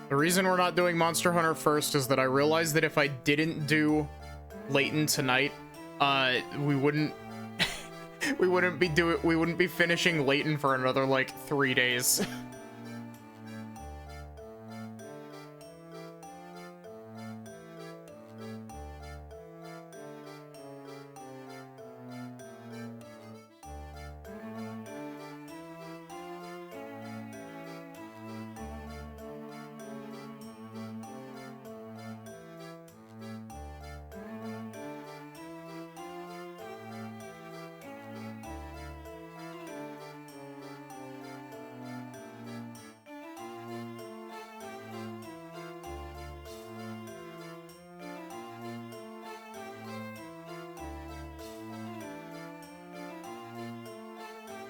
The reason we're not doing Monster Hunter first is that I realized that if I didn't do Layton tonight, we wouldn't we wouldn't be finishing Layton for another like 3 days.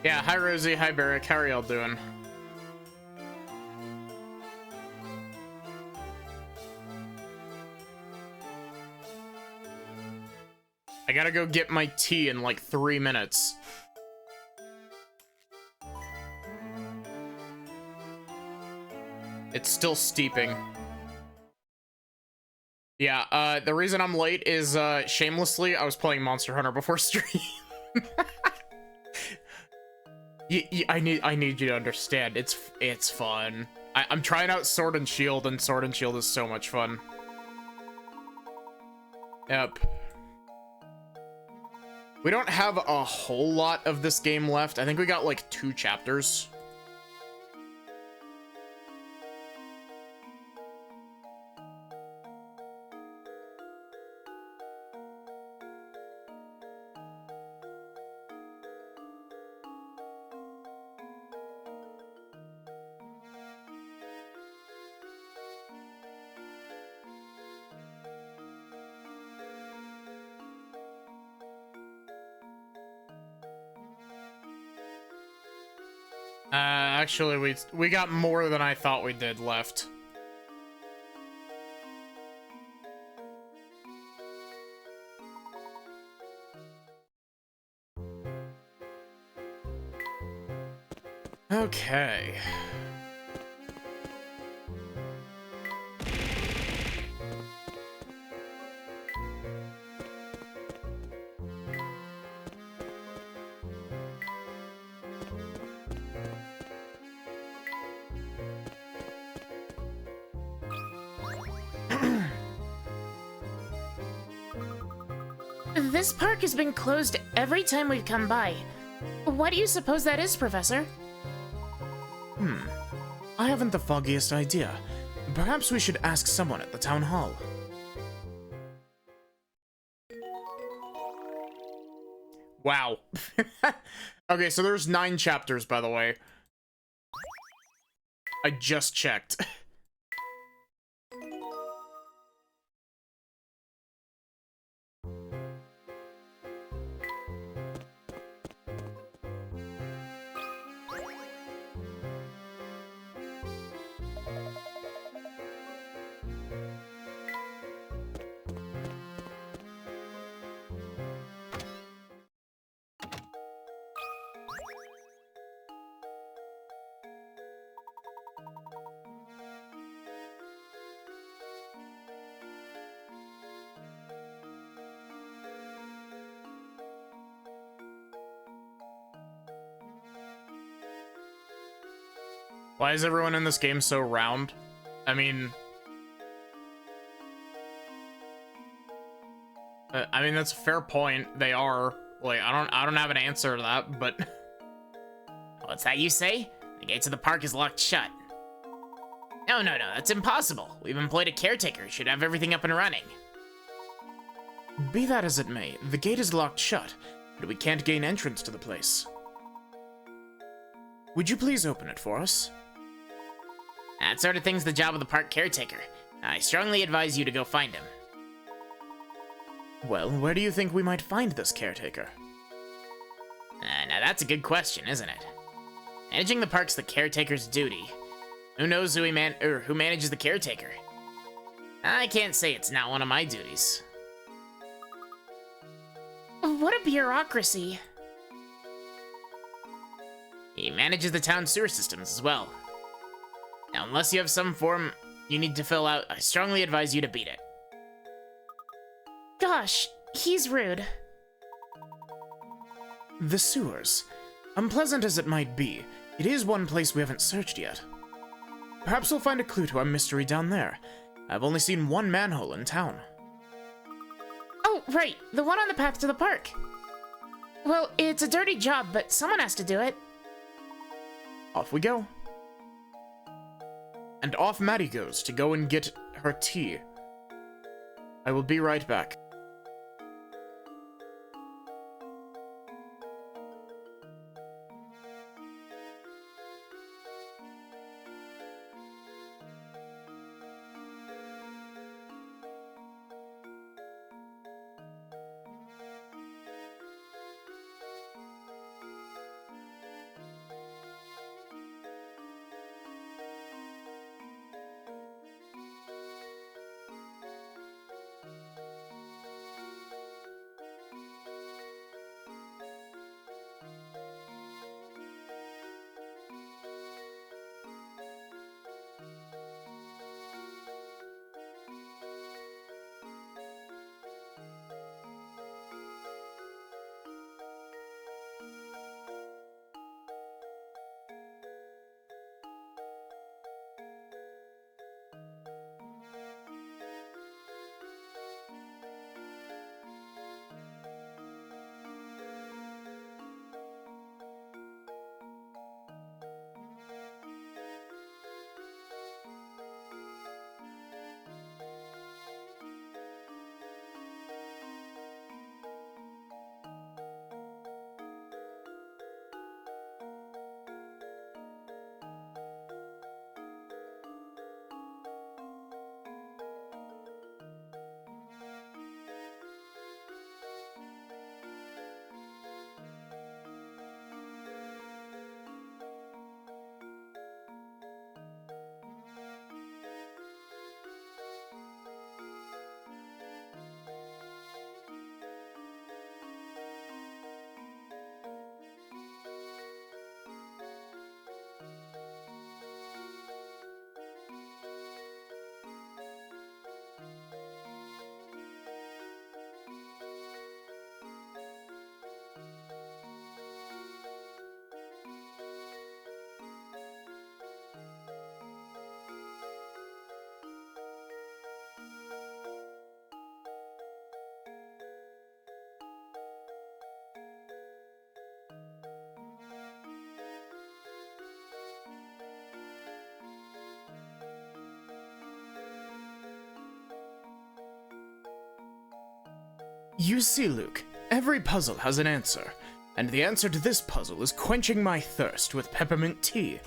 Yeah, hi Rosie, hi Barrick, how are y'all doing? I gotta go get my tea in like 3 minutes. It's still steeping. Yeah, the reason I'm late is, shamelessly, I was playing Monster Hunter before stream. I need you to understand. It's fun. I'm trying out Sword and Shield is so much fun. Yep. We don't have a whole lot of this game left. I think we got like 2 chapters. Actually, we got more than I thought we did left. Okay. This park has been closed every time we've come by. Why do you suppose that is, Professor? I haven't the foggiest idea. Perhaps we should ask someone at the town hall. Wow. Okay, so there's 9 chapters, by the way. I just checked. Why is everyone in this game so round? I mean, that's a fair point. They are. Like, I don't have an answer to that, but What's that you say? The gates of the park is locked shut. No, that's impossible. We've employed a caretaker who should have everything up and running. Be that as it may, the gate is locked shut, but we can't gain entrance to the place. Would you please open it for us? That sort of thing's the job of the park caretaker. I strongly advise you to go find him. Well, where do you think we might find this caretaker? Now that's a good question, isn't it? Managing the park's the caretaker's duty. Who knows who manages the caretaker? I can't say it's not one of my duties. What a bureaucracy. He manages the town sewer systems as well. Now, unless you have some form you need to fill out. I strongly advise you to beat it. Gosh, he's rude. The sewers. Unpleasant as it might be, it is one place we haven't searched yet. Perhaps we'll find a clue to our mystery down there. I've only seen one manhole in town. Oh, right, the one on the path to the park. Well, it's a dirty job, but someone has to do it. Off we go. And off Maddie goes to go and get her tea. I will be right back. You see, Luke, every puzzle has an answer, and the answer to this puzzle is quenching my thirst with peppermint tea.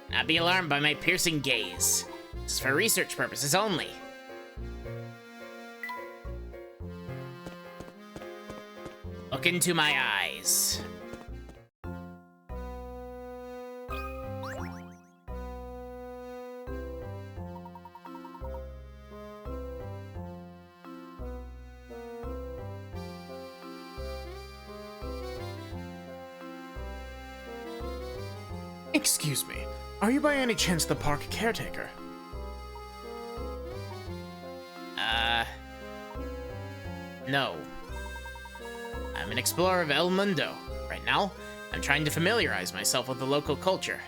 Not be alarmed by my piercing gaze. This is for research purposes only. Look into my eyes. Excuse me, are you by any chance the park caretaker? No. I'm an explorer of El Mundo. Right now, I'm trying to familiarize myself with the local culture.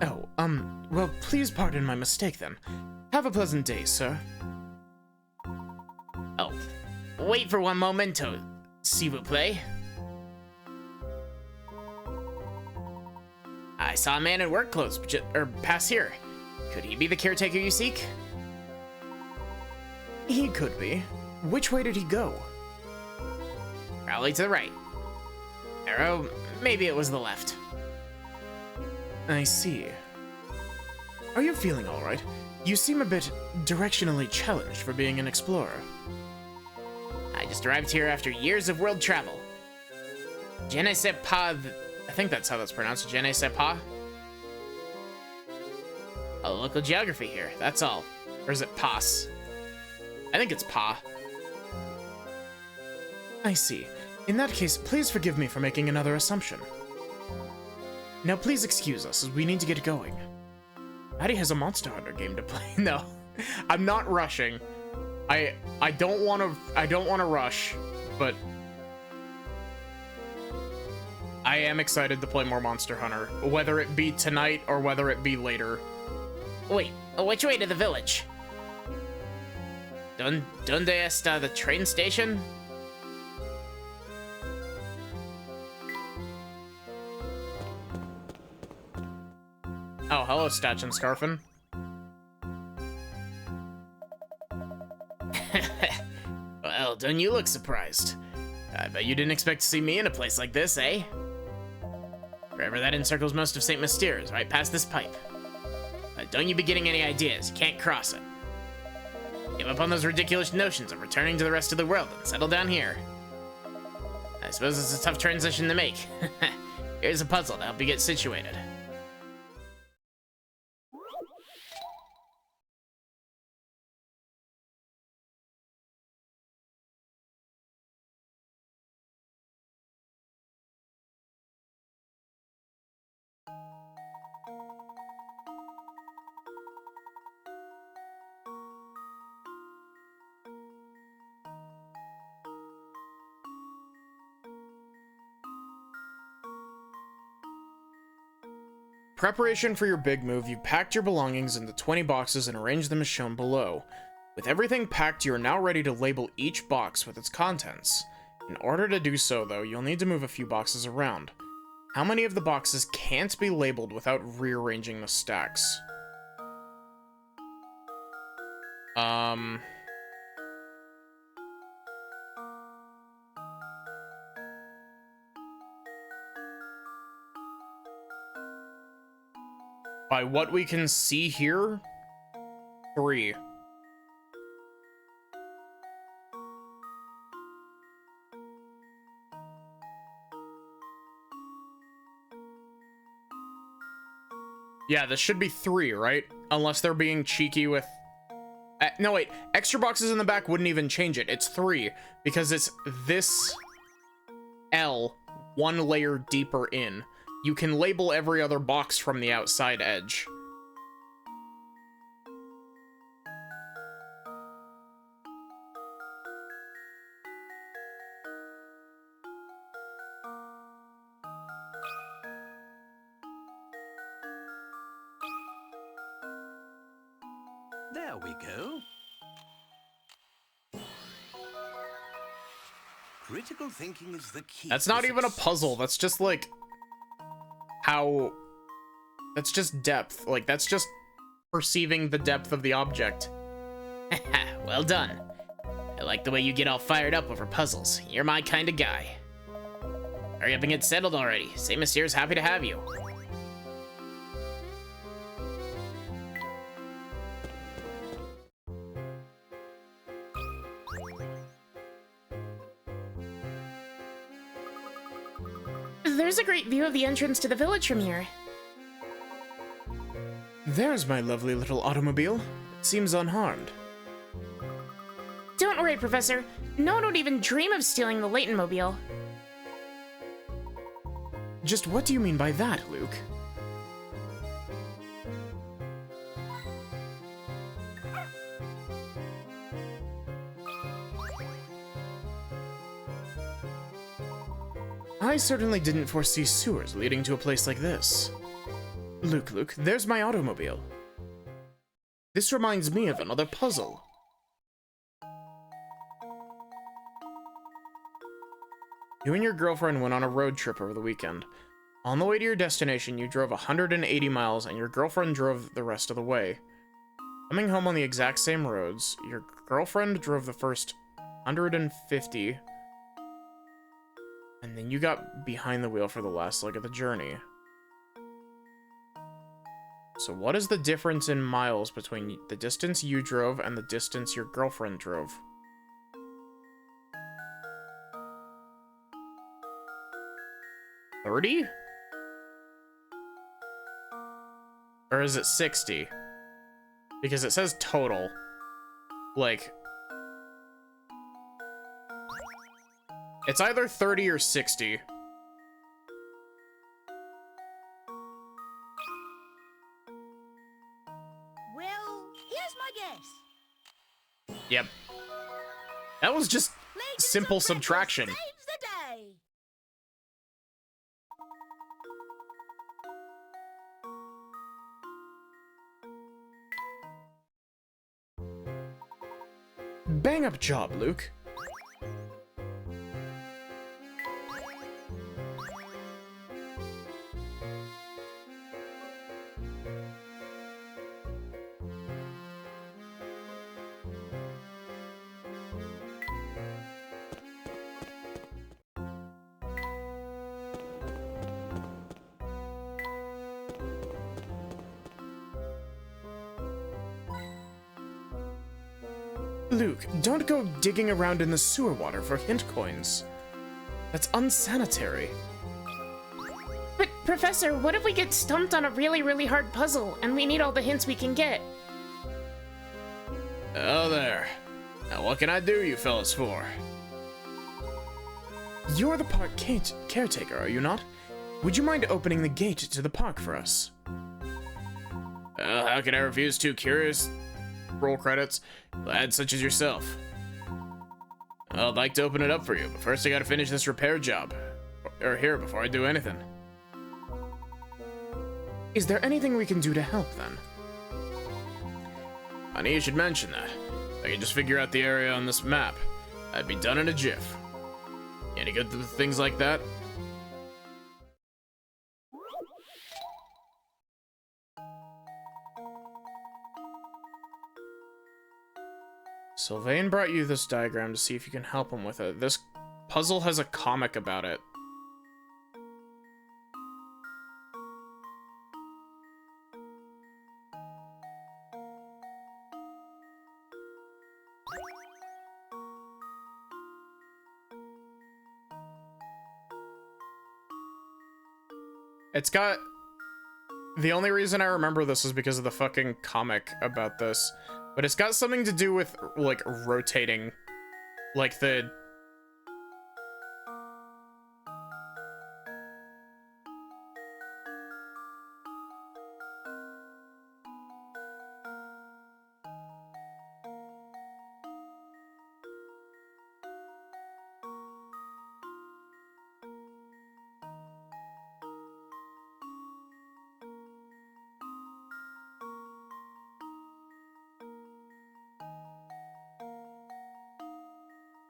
Oh, well, please pardon my mistake then. Have a pleasant day, sir. Oh, wait for one momento, s'il vous plaît. I saw a man in work clothes pass here. Could he be the caretaker you seek? He could be. Which way did he go? Probably to the right. Arrow, maybe it was the left. I see. Are you feeling alright? You seem a bit directionally challenged for being an explorer. I just arrived here after years of world travel. Je ne sais pas... I think that's how that's pronounced. Je ne sais pas. a local geography here, that's all. Or is it PAS? I think it's PA. I see. In that case, please forgive me for making another assumption. Now please excuse us, as we need to get going. Maddie has a Monster Hunter game to play. No, I'm not rushing. I don't want to rush, but I am excited to play more Monster Hunter, whether it be tonight or whether it be later. Wait, which way to the village? Donde está the train station? Oh, hello, Statch and Scarfin. Well, don't you look surprised? I bet you didn't expect to see me in a place like this, eh? Forever that encircles most of St. Mystere is right past this pipe. Don't you be getting any ideas, you can't cross it. Give up on those ridiculous notions of returning to the rest of the world and settle down here. I suppose it's a tough transition to make. Here's a puzzle to help you get situated. Preparation for your big move, you packed your belongings into 20 boxes and arranged them as shown below. With everything packed, you are now ready to label each box with its contents. In order to do so, though, you'll need to move a few boxes around. How many of the boxes can't be labeled without rearranging the stacks? By what we can see here, 3. Yeah, this should be 3, right? Unless they're being cheeky with... no, wait. Extra boxes in the back wouldn't even change it. It's 3, because it's this L, one layer deeper in. You can label every other box from the outside edge. There we go. Critical thinking is the key. That's not even a puzzle. That's just like how... That's just depth. Like, that's just perceiving the depth of the object. Well done. I like the way you get all fired up over puzzles. You're my kind of guy. Hurry up and get settled already. St. Mystere's happy to have you. There's a great view of the entrance to the village from here. There's my lovely little automobile. It seems unharmed. Don't worry, Professor. No one would even dream of stealing the Layton mobile. Just what do you mean by that, Luke? I certainly didn't foresee sewers leading to a place like this. Luke, there's my automobile. This reminds me of another puzzle. You and your girlfriend went on a road trip over the weekend. On the way to your destination, you drove 180 miles and your girlfriend drove the rest of the way. Coming home on the exact same roads, your girlfriend drove the first 150, and then you got behind the wheel for the last leg of the journey. So what is the difference in miles between the distance you drove and the distance your girlfriend drove? 30? Or is it 60? Because it says total. Like, it's either 30 or 60. Well, here's my guess. Yep. That was just Legends simple of Memphis subtraction. saves the day. Bang up job, Luke. Luke, don't go digging around in the sewer water for hint coins. That's unsanitary. But, Professor, what if we get stumped on a really, really hard puzzle, and we need all the hints we can get? Oh, there. Now what can I do you fellas for? You're the park caretaker, are you not? Would you mind opening the gate to the park for us? How can I refuse two curious roll credits lads such as yourself? I'd like to open it up for you, but first I gotta finish this repair job here before I do anything. Is there anything we can do to help then? Funny you should mention that. I can just figure out the area on this map. I'd be done in a jiff. Any good with things like that? Sylvain brought you this diagram to see if you can help him with it. This puzzle has a comic about it. It's got... The only reason I remember this is because of the fucking comic about this. But it's got something to do with, like, rotating. Like, the...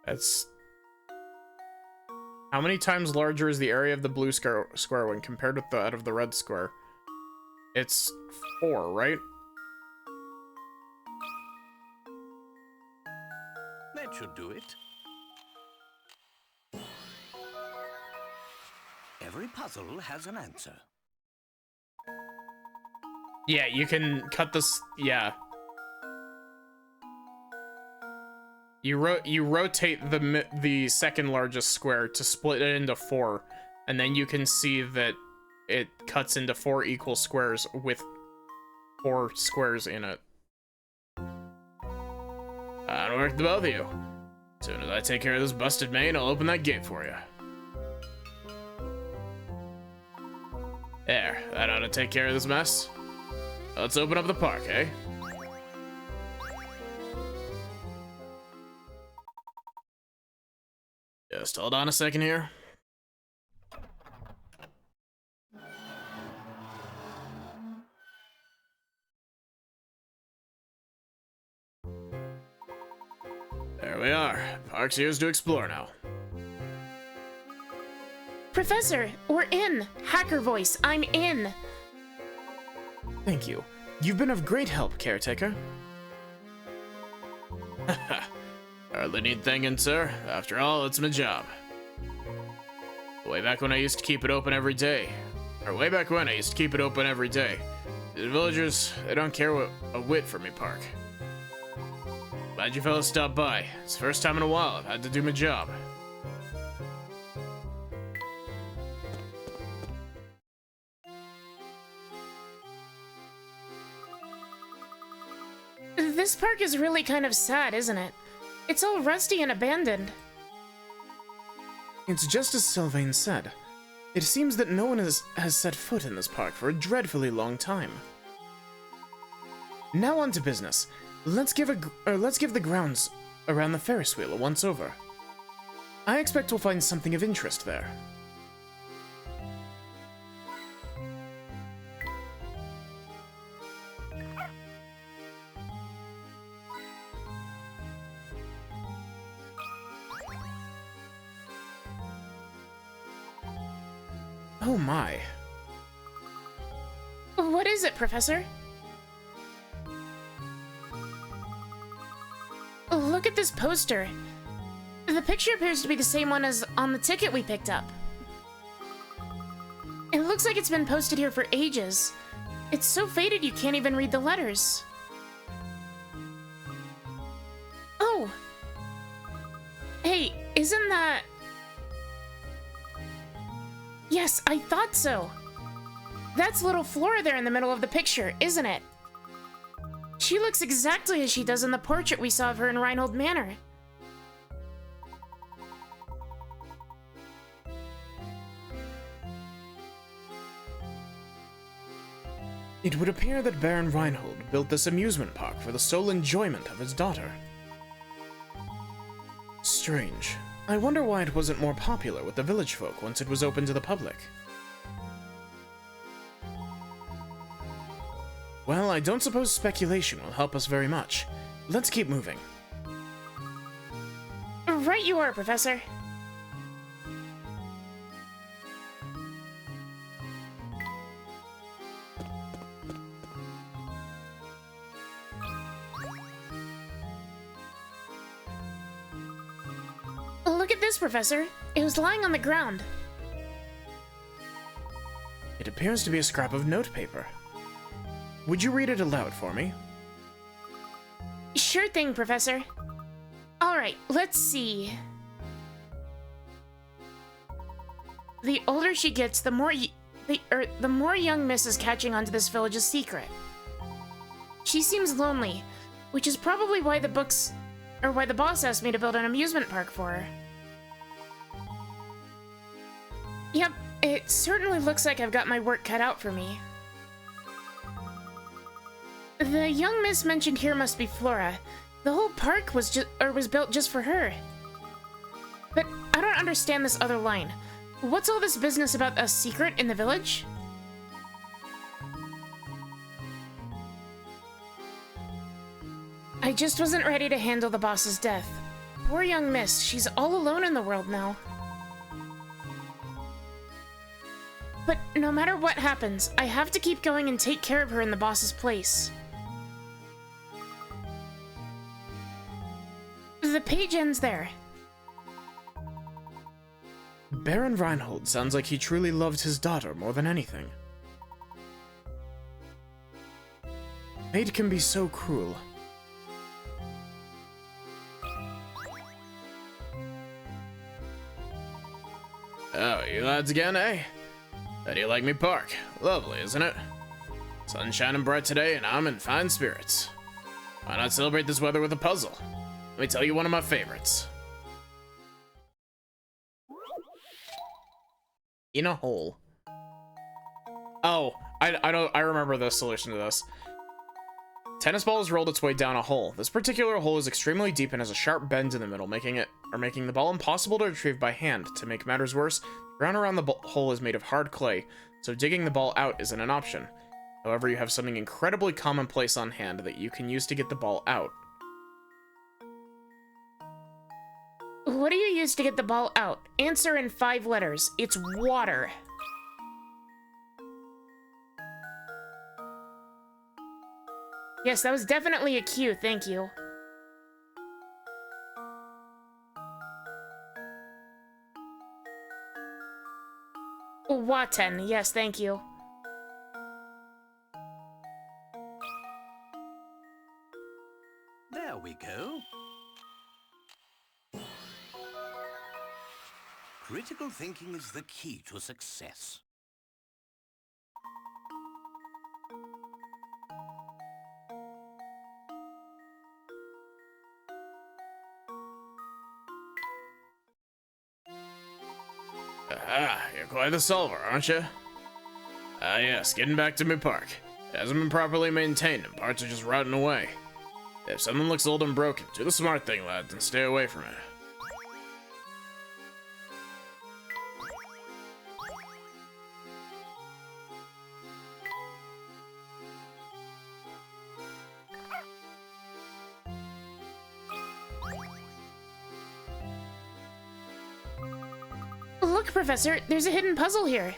That's... How many times larger is the area of the blue square when compared with that of the red square? It's 4, right? That should do it. Every puzzle has an answer. Yeah, you can cut this... Yeah. You rotate the second largest square to split it into 4, and then you can see that it cuts into 4 equal squares with 4 squares in it. That'll work the both of you. As soon as I take care of this busted main, I'll open that gate for you. There, that ought to take care of this mess. Let's open up the park, eh? Just hold on a second here. There we are. Park's yours to explore now. Professor, we're in! Hacker voice, I'm in! Thank you. You've been of great help, caretaker. Hardly need thanking, sir. After all, it's my job. Way back when I used to keep it open every day. The villagers, they don't care a whit for me, Park. Glad you fellas stopped by. It's the first time in a while I've had to do my job. This park is really kind of sad, isn't it? It's all rusty and abandoned. It's just as Sylvain said. It seems that no one has set foot in this park for a dreadfully long time. Now on to business. Let's give the grounds around the Ferris wheel a once over. I expect we'll find something of interest there. Oh my. What is it, Professor? Look at this poster. The picture appears to be the same one as on the ticket we picked up. It looks like it's been posted here for ages. It's so faded you can't even read the letters. Oh! Hey, isn't that... Yes, I thought so. That's little Flora there in the middle of the picture, isn't it? She looks exactly as she does in the portrait we saw of her in Reinhold Manor. It would appear that Baron Reinhold built this amusement park for the sole enjoyment of his daughter. Strange. I wonder why it wasn't more popular with the village folk once it was open to the public. Well, I don't suppose speculation will help us very much. Let's keep moving. Right you are, Professor. Look at this, Professor. It was lying on the ground. It appears to be a scrap of notepaper. Would you read it aloud for me? Sure thing, Professor. Alright, let's see. The older she gets, the more young Miss is catching onto this village's secret. She seems lonely, which is probably why the boss asked me to build an amusement park for her. Yep, it certainly looks like I've got my work cut out for me. The young miss mentioned here must be Flora. The whole park was built just for her. But I don't understand this other line. What's all this business about a secret in the village? I just wasn't ready to handle the boss's death. Poor young miss, she's all alone in the world now. But no matter what happens, I have to keep going and take care of her in the boss's place. The page ends there. Baron Reinhold sounds like he truly loved his daughter more than anything. Fate can be so cruel. Oh, you lads again, eh? How do you like me park? Lovely, isn't it? Sun's shining bright today and I'm in fine spirits. Why not celebrate this weather with a puzzle? Let me tell you one of my favorites. In a hole. Oh, I remember the solution to this. Tennis ball has rolled its way down a hole. This particular hole is extremely deep and has a sharp bend in the middle, making the ball impossible to retrieve by hand. To make matters worse, the ground around the hole is made of hard clay, so digging the ball out isn't an option. However, you have something incredibly commonplace on hand that you can use to get the ball out. What do you use to get the ball out? Answer in 5 letters. It's water. Yes, that was definitely a cue, thank you. Waten, yes, thank you. There we go. Critical thinking is the key to success. Aha, you're quite the solver, aren't you? Ah yes, getting back to my park. It hasn't been properly maintained and parts are just rotting away. If something looks old and broken, do the smart thing, lads, and stay away from it. Look, Professor, there's a hidden puzzle here.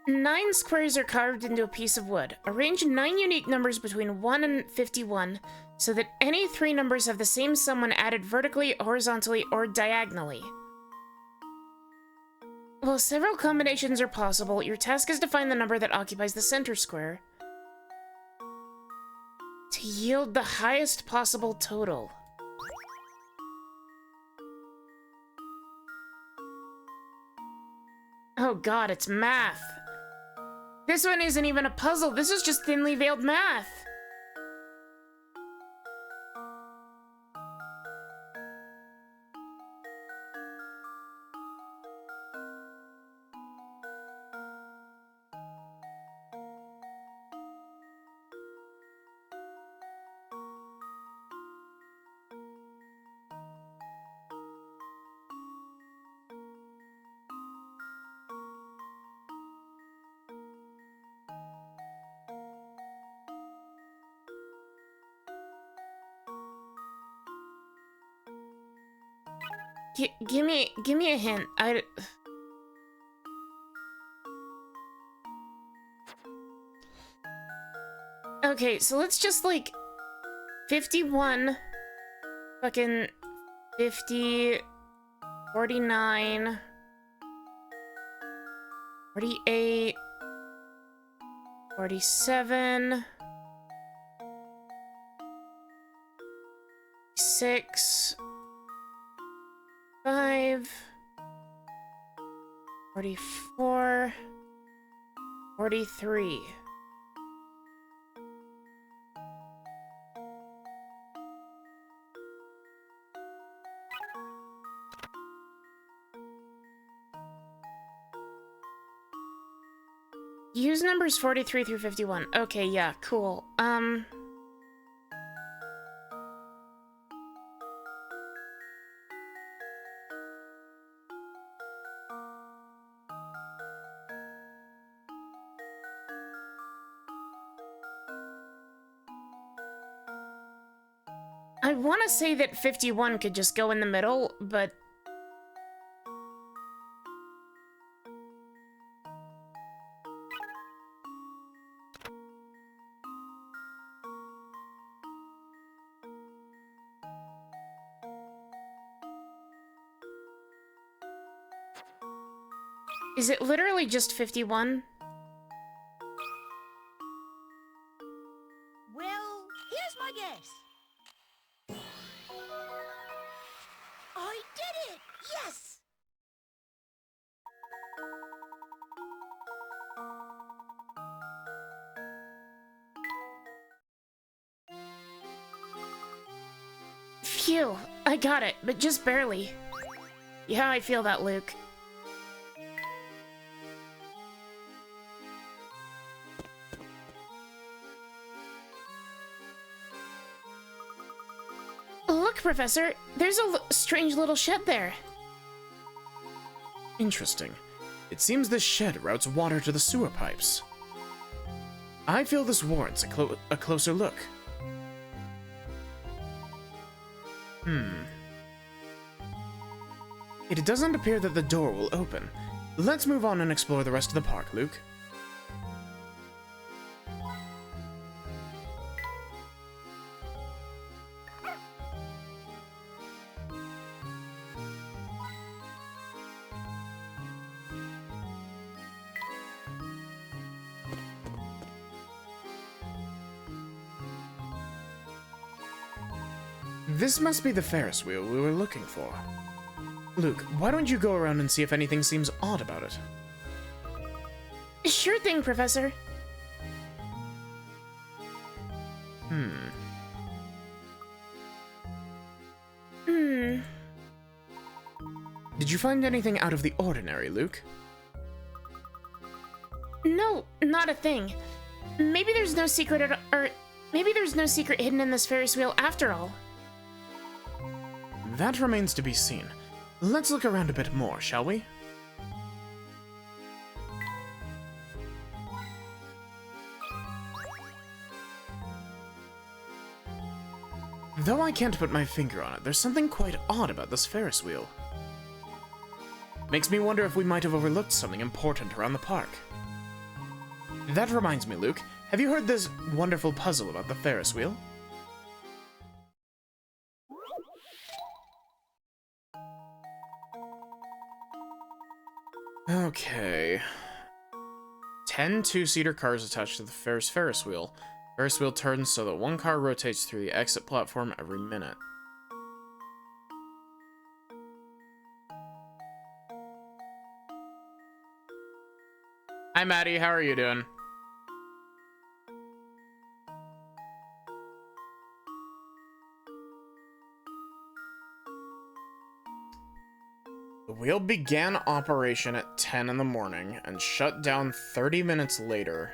Nine squares are carved into a piece of wood. Arrange 9 unique numbers between 1 and 51 so that any 3 numbers have the same sum when added vertically, horizontally, or diagonally. While several combinations are possible, your task is to find the number that occupies the center square to yield the highest possible total. Oh god, it's math. This one isn't even a puzzle, this is just thinly veiled math. Give me a hint. Okay, so let's just like 51 fucking 50 49 48 47 6 5 44 43. Use numbers 43 through 51. Okay, yeah, cool. I want to say that 51 could just go in the middle, but... Is it literally just 51? Well, here's my guess. I did it! Yes! Phew, I got it, but just barely. Yeah, I feel that, Luke. Look, Professor, there's a strange little shed there. Interesting. It seems this shed routes water to the sewer pipes. I feel this warrants a closer look. It doesn't appear that the door will open. Let's move on and explore the rest of the park, Luke. This must be the Ferris wheel we were looking for. Luke, why don't you go around and see if anything seems odd about it? Sure thing, Professor. Did you find anything out of the ordinary, Luke? No, not a thing. Maybe there's no secret or maybe there's no secret hidden in this Ferris wheel after all. That remains to be seen. Let's look around a bit more, shall we? Though I can't put my finger on it, there's something quite odd about this Ferris wheel. Makes me wonder if we might have overlooked something important around the park. That reminds me, Luke, have you heard this wonderful puzzle about the Ferris wheel? Okay. 10 two-seater cars attached to the Ferris wheel. Ferris wheel turns so that one car rotates through the exit platform every minute. Hi, Maddie. How are you doing? The wheel began operation at 10 in the morning and shut down 30 minutes later.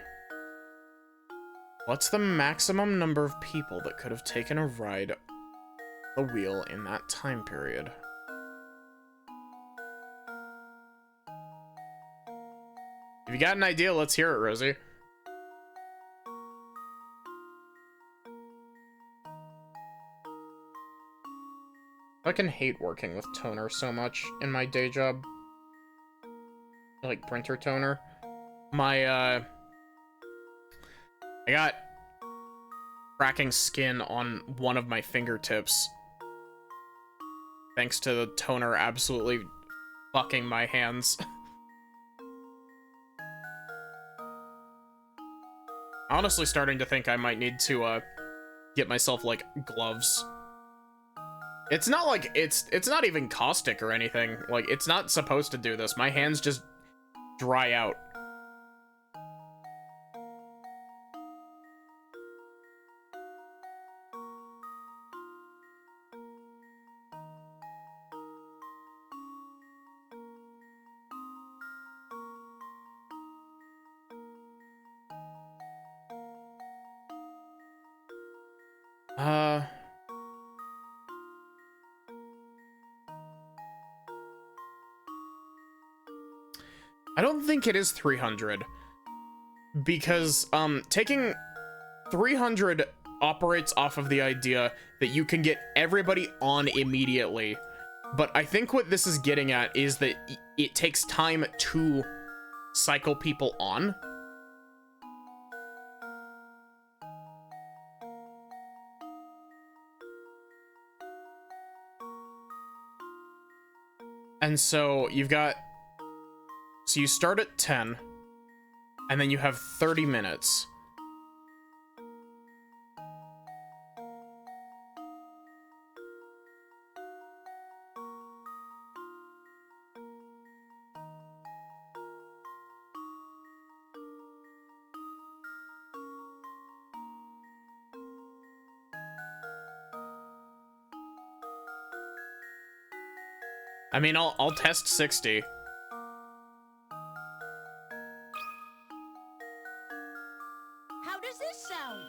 What's the maximum number of people that could have taken a ride the wheel in that time period? If you got an idea, let's hear it, Rosie. I fucking hate working with toner so much in my day job. Like printer toner. I got cracking skin on one of my fingertips. Thanks to the toner absolutely fucking my hands. Honestly starting to think I might need to get myself like gloves. It's not like it's not even caustic or anything. Like it's not supposed to do this. My hands just dry out. I don't think it is 300 because taking 300 operates off of the idea that you can get everybody on immediately. But I think what this is getting at is that it takes time to cycle people on. And so you've got, so you start at 10 and then you have 30 minutes. I mean, I'll test 60. How does this sound?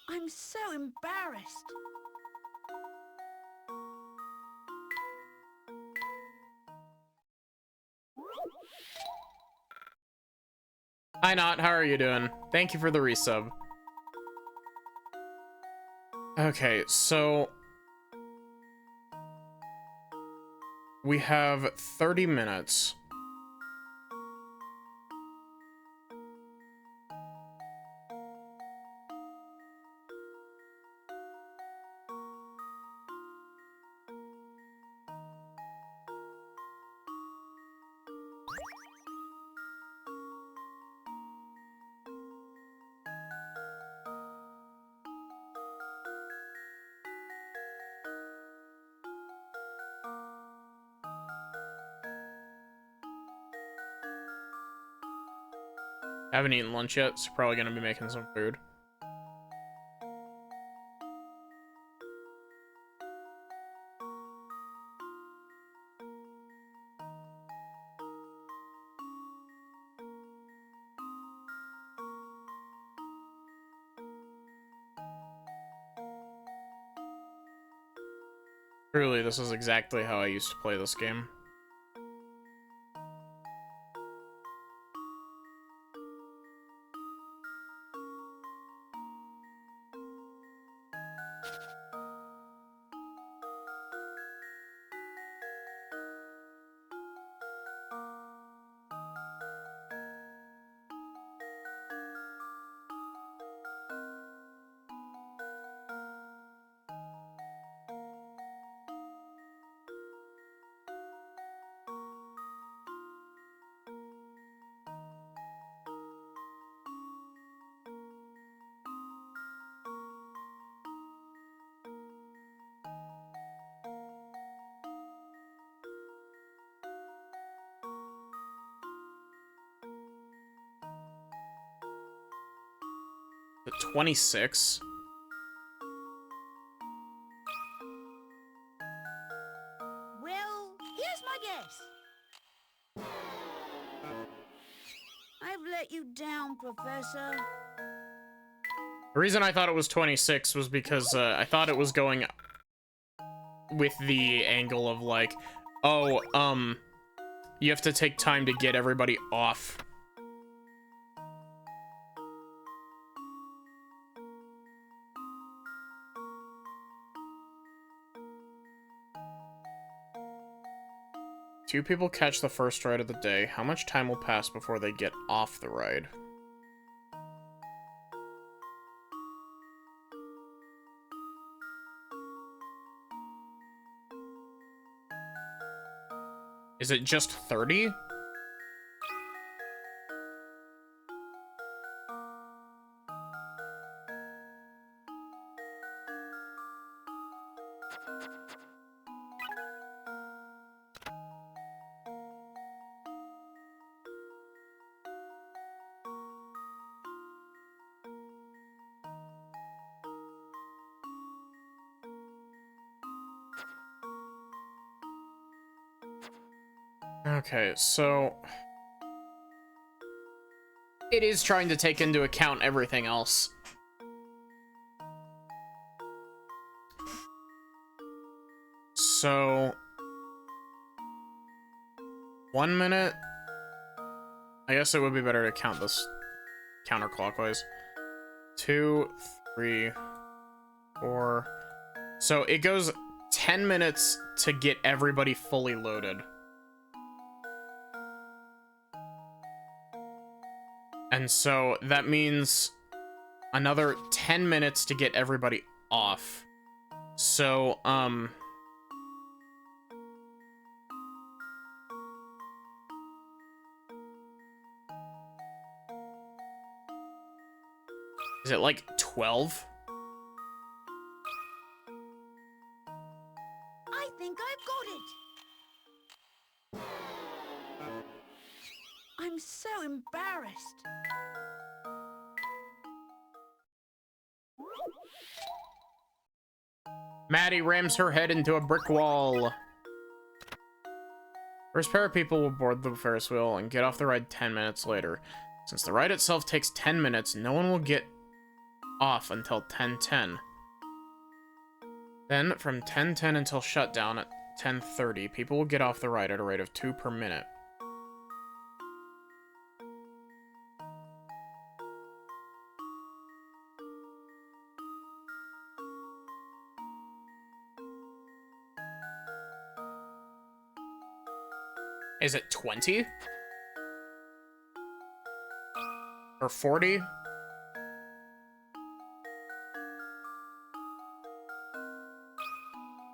I'm so embarrassed. Hi, Not. How are you doing? Thank you for the resub. Okay, so we have 30 minutes. I haven't eaten lunch yet, so probably gonna be making some food. Truly, this is exactly how I used to play this game. The 26. Well, here's my guess. I've let you down, Professor. The reason I thought it was 26 was because I thought it was going with the angle of like, oh, you have to take time to get everybody off. Two people catch the first ride of the day. How much time will pass before they get off the ride? Is it just 30? Okay, so it is trying to take into account everything else. So 1 minute. I guess it would be better to count this counterclockwise. 2, 3, 4. So it goes 10 minutes to get everybody fully loaded. And so that means another 10 minutes to get everybody off. So, is it like 12? I think I've got it. I'm so embarrassed. Maddie rams her head into a brick wall. First pair of people will board the Ferris wheel and get off the ride 10 minutes later. Since the ride itself takes 10 minutes, no one will get off until 10:10. Then, from 10:10 until shutdown at 10:30, people will get off the ride at a rate of 2 per minute. Is it 20? Or 40?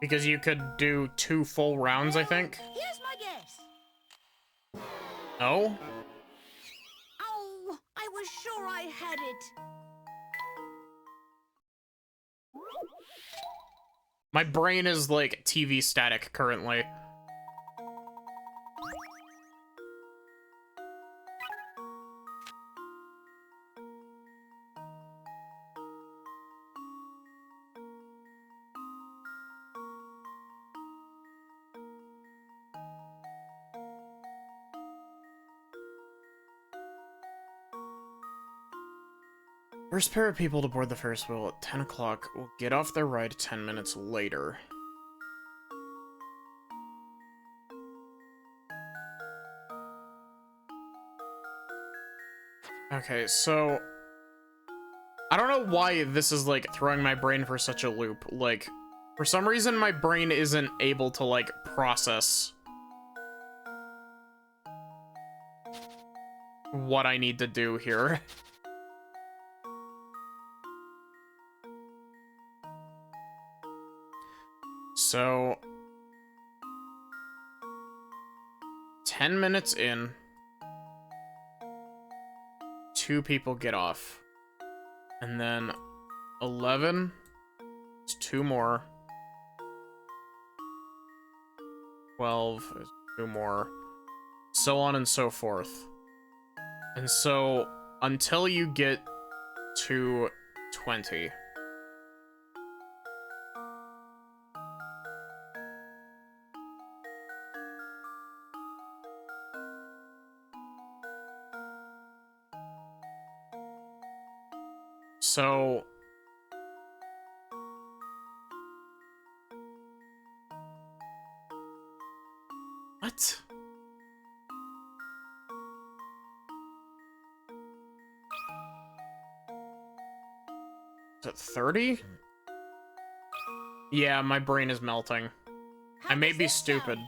Because you could do 2 full rounds, I think. Here's my guess. No? Oh, I was sure I had it. My brain is like TV static currently. First pair of people to board the Ferris wheel at 10 o'clock will get off their ride 10 minutes later. Okay, so I don't know why this is like throwing my brain for such a loop. Like, for some reason my brain isn't able to like process what I need to do here. So 10 minutes in, 2 people get off. And then 11 is 2 more. 12 is 2 more. So on and so forth. And so until you get to 20. So what? Is it 30? Yeah, my brain is melting. I may be stupid.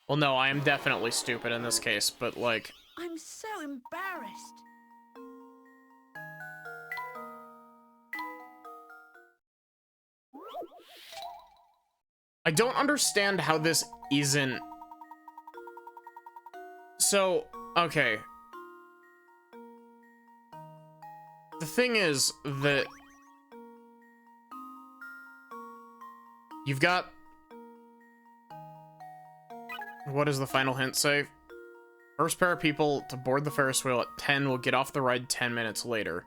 Well, no, I am definitely stupid in this case, but like... I'm so embarrassed. I don't understand how this isn't... So, okay. The thing is that... You've got... What does the final hint say? First pair of people to board the Ferris wheel at 10 will get off the ride 10 minutes later.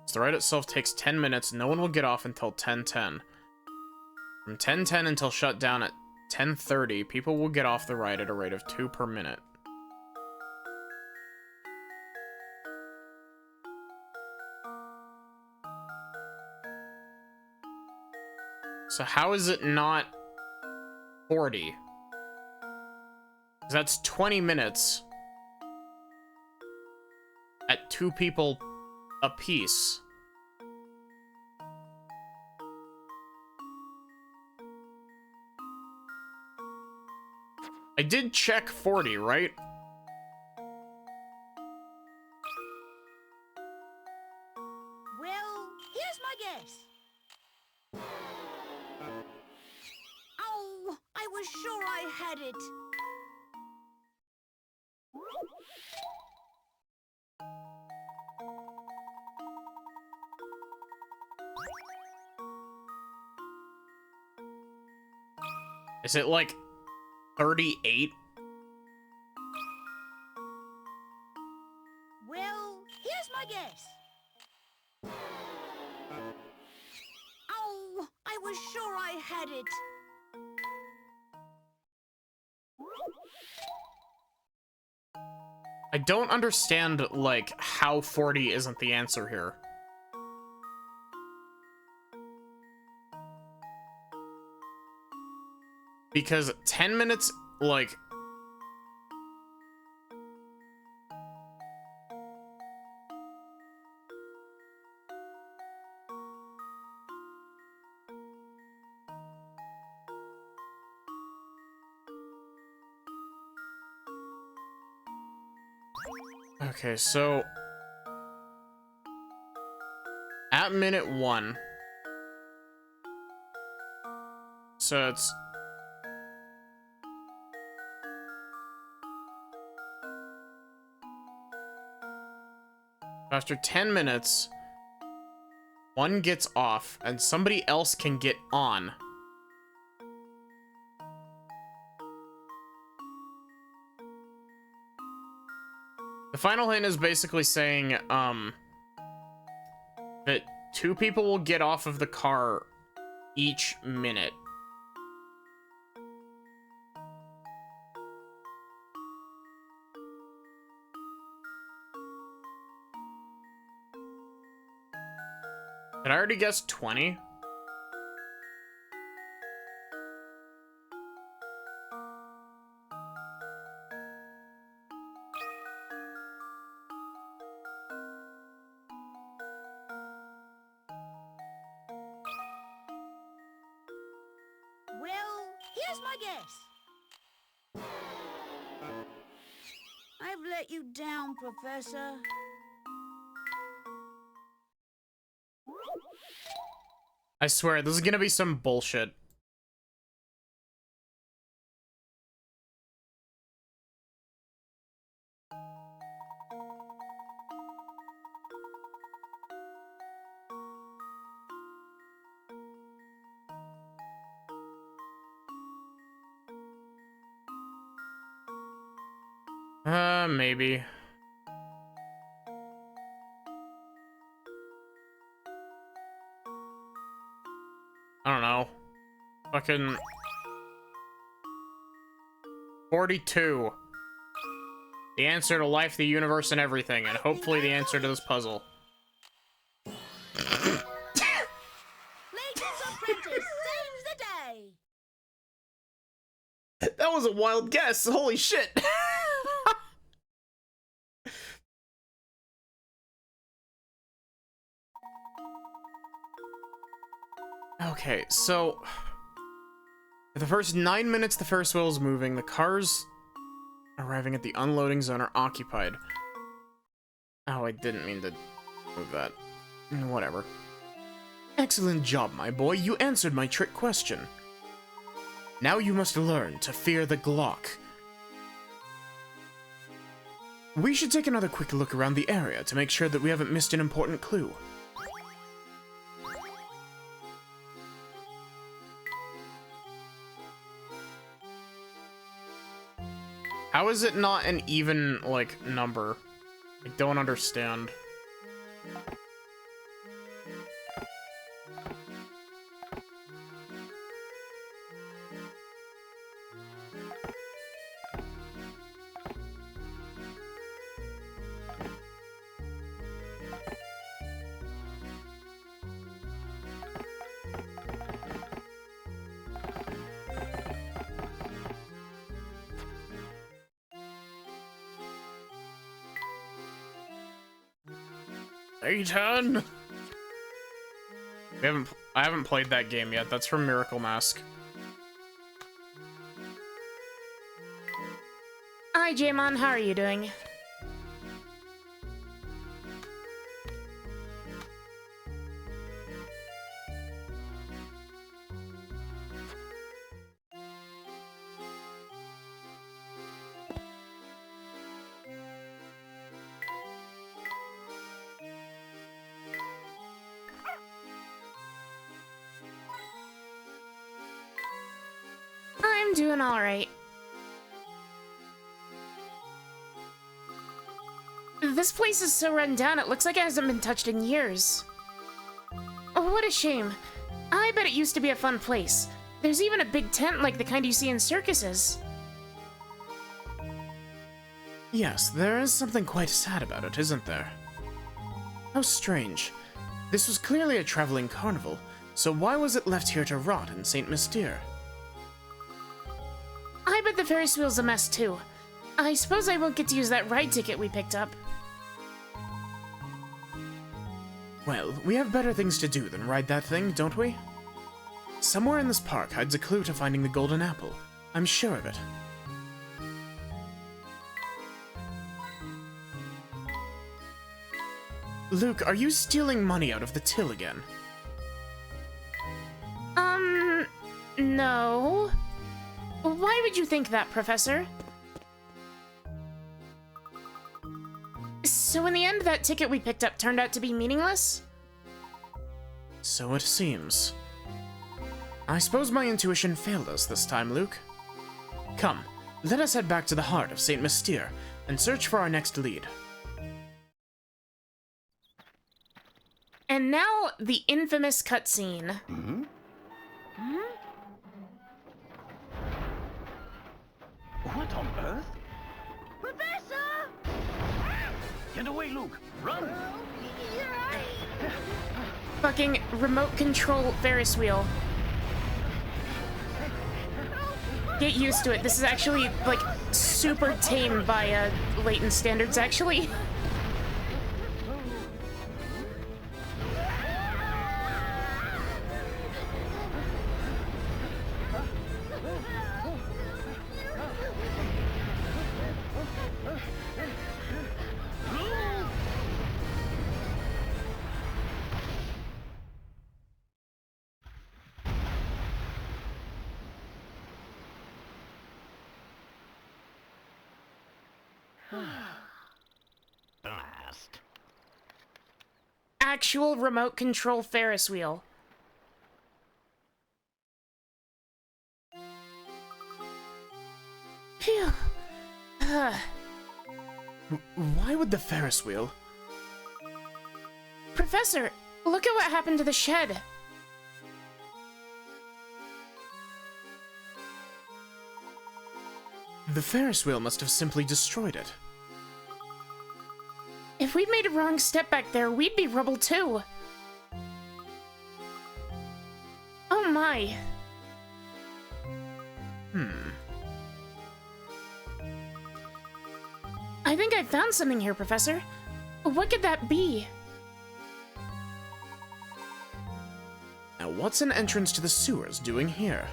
As the ride itself takes 10 minutes, no one will get off until 10:10. From 10:10 until shutdown at 10:30, people will get off the ride at a rate of 2 per minute. So how is it not 40? 'Cause that's 20 minutes at 2 people a piece. I did check 40, right? Well, here's my guess. Oh, I was sure I had it. Is it like 38? Well, here's my guess. Oh, I was sure I had it. I don't understand, like, how 40 isn't the answer here. Because 10 minutes, like... Okay, so... At minute 1... So it's... After 10 minutes, one gets off, and somebody else can get on. The final hint is basically saying, that 2 people will get off of the car each minute. Did I already guess 20? Well, here's my guess. I've let you down, Professor. I swear, this is gonna be some bullshit. Maybe. I don't know. Fucking 42. The answer to life, the universe, and everything, and hopefully the answer to this puzzle. Layton's apprentice saves the day. That was a wild guess. Holy shit. Okay, so for the first 9 minutes the Ferris wheel is moving, the cars arriving at the unloading zone are occupied. Oh, I didn't mean to move that. Whatever. Excellent job, my boy. You answered my trick question. Now you must learn to fear the Glock. We should take another quick look around the area to make sure that we haven't missed an important clue. How is it not an even, like, number? I don't understand. Layton! I haven't played that game yet. That's from Miracle Mask. Hi, Jaemon. How are you doing? I'm doing all right. This place is so run down, it looks like it hasn't been touched in years. Oh, what a shame. I bet it used to be a fun place. There's even a big tent like the kind you see in circuses. Yes, there is something quite sad about it, isn't there? How strange. This was clearly a traveling carnival, so why was it left here to rot in St. Mystere? I bet the Ferris wheel's a mess too. I suppose I won't get to use that ride ticket we picked up. Well, we have better things to do than ride that thing, don't we? Somewhere in this park hides a clue to finding the golden apple. I'm sure of it. Luke, are you stealing money out of the till again? No. Why would you think that, Professor? So in the end, that ticket we picked up turned out to be meaningless? So it seems. I suppose my intuition failed us this time, Luke. Come, let us head back to the heart of St. Mystere and search for our next lead. And now, the infamous cutscene. What on earth? Professor! Get away, Luke! Run! Fucking remote control Ferris wheel. Get used to it. This is actually, like, super tame by, Layton standards, actually. Blast. Actual remote control Ferris wheel. Phew. Why would the Ferris wheel? Professor, look at what happened to the shed. The Ferris wheel must have simply destroyed it. If we'd made a wrong step back there, we'd be rubble too. Oh my. I think I found something here, Professor. What could that be? Now what's an entrance to the sewers doing here?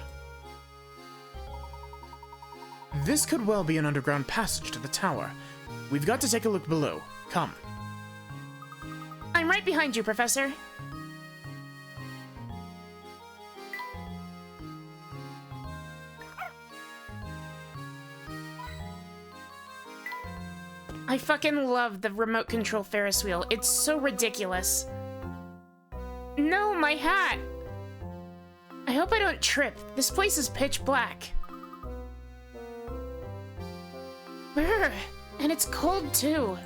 This could well be an underground passage to the tower. We've got to take a look below. Come. I'm right behind you, Professor. I fucking love the remote control Ferris wheel. It's so ridiculous. No, my hat! I hope I don't trip. This place is pitch black. Brr, and it's cold too.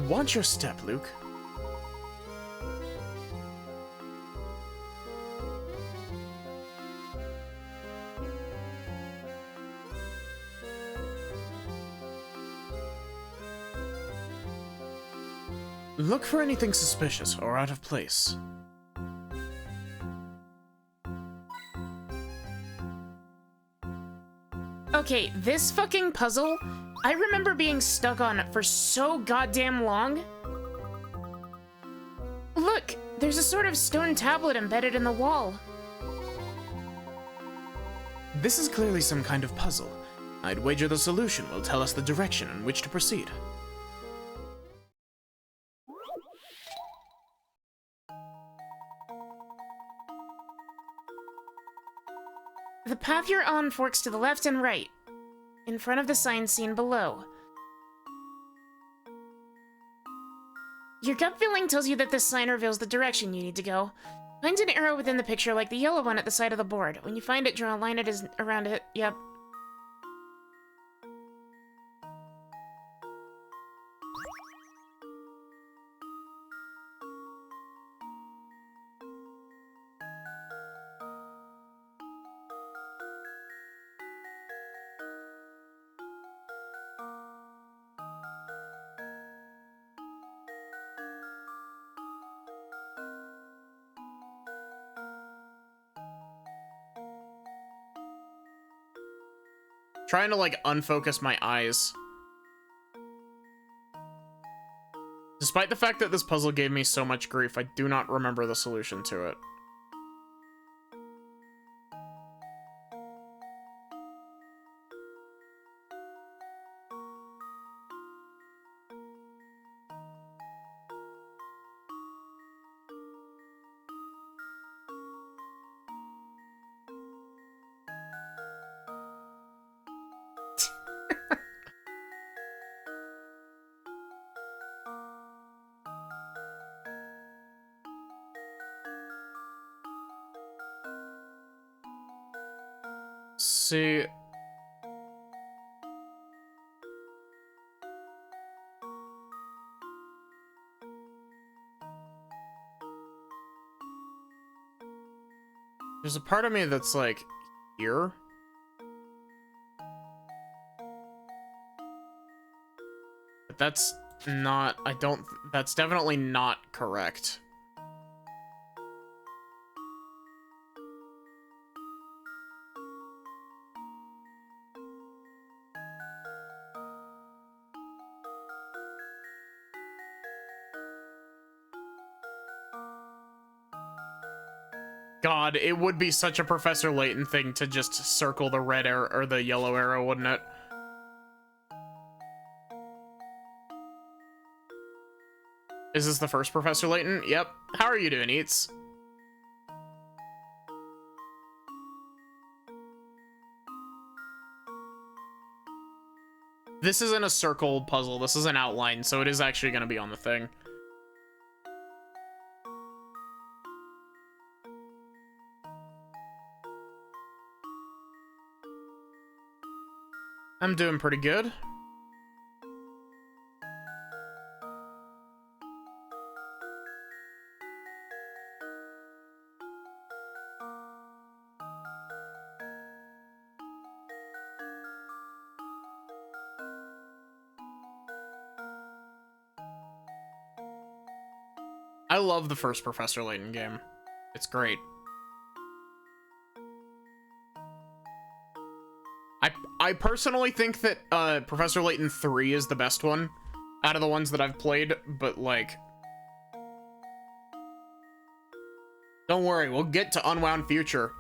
Watch your step, Luke. Look for anything suspicious or out of place. Okay, this fucking puzzle, I remember being stuck on it for so goddamn long. Look, there's a sort of stone tablet embedded in the wall. This is clearly some kind of puzzle. I'd wager the solution will tell us the direction in which to proceed. The path you're on forks to the left and right, in front of the sign seen below. Your gut feeling tells you that this sign reveals the direction you need to go. Find an arrow within the picture like the yellow one at the side of the board. When you find it, draw a line around it. Yep. Trying to, like, unfocus my eyes. Despite the fact that this puzzle gave me so much grief, I do not remember the solution to it. See... There's a part of me that's like, here? But that's not, that's definitely not correct. God, it would be such a Professor Layton thing to just circle the red arrow or the yellow arrow, wouldn't it? Is this the first Professor Layton? Yep. How are you doing, Eats? This isn't a circle puzzle. This is an outline, so it is actually going to be on the thing. I'm doing pretty good. I love the first Professor Layton game. It's great. I personally think that Professor Layton 3 is the best one out of the ones that I've played, but like, don't worry, we'll get to Unwound Future.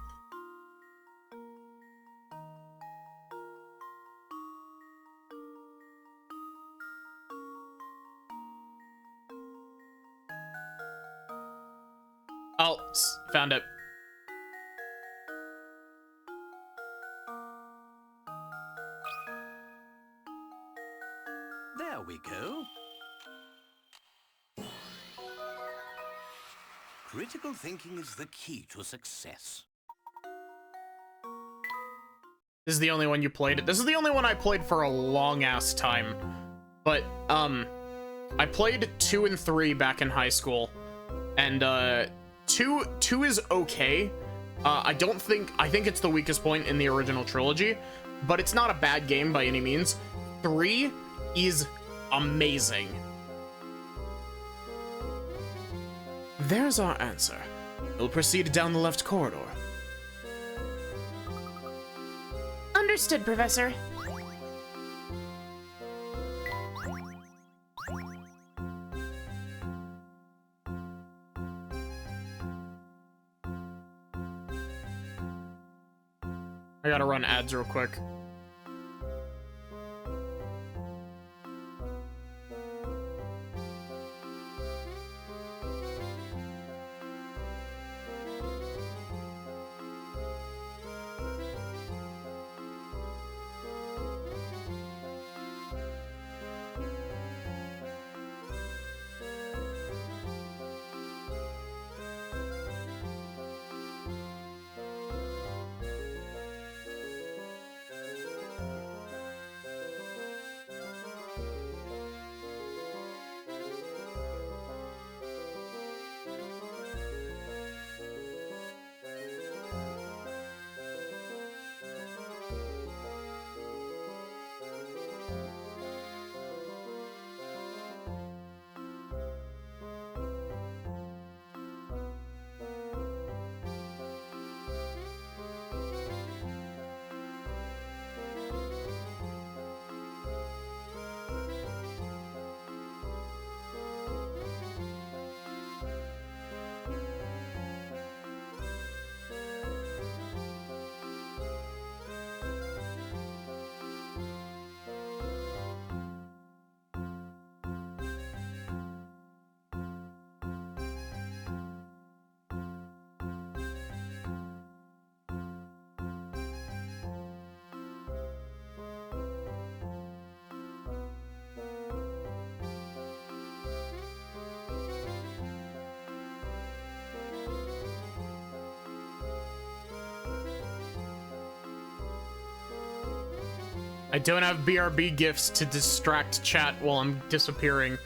Oh, found it. There we go. Critical thinking is the key to success. This is the only one you played. This is the only one I played for a long-ass time. But, I played 2 and 3 back in high school. And, 2 is okay. I think it's the weakest point in the original trilogy. But it's not a bad game by any means. 3 is amazing. There's our answer. We'll proceed down the left corridor. Understood, Professor. I gotta run ads real quick. I don't have BRB gifts to distract chat while I'm disappearing.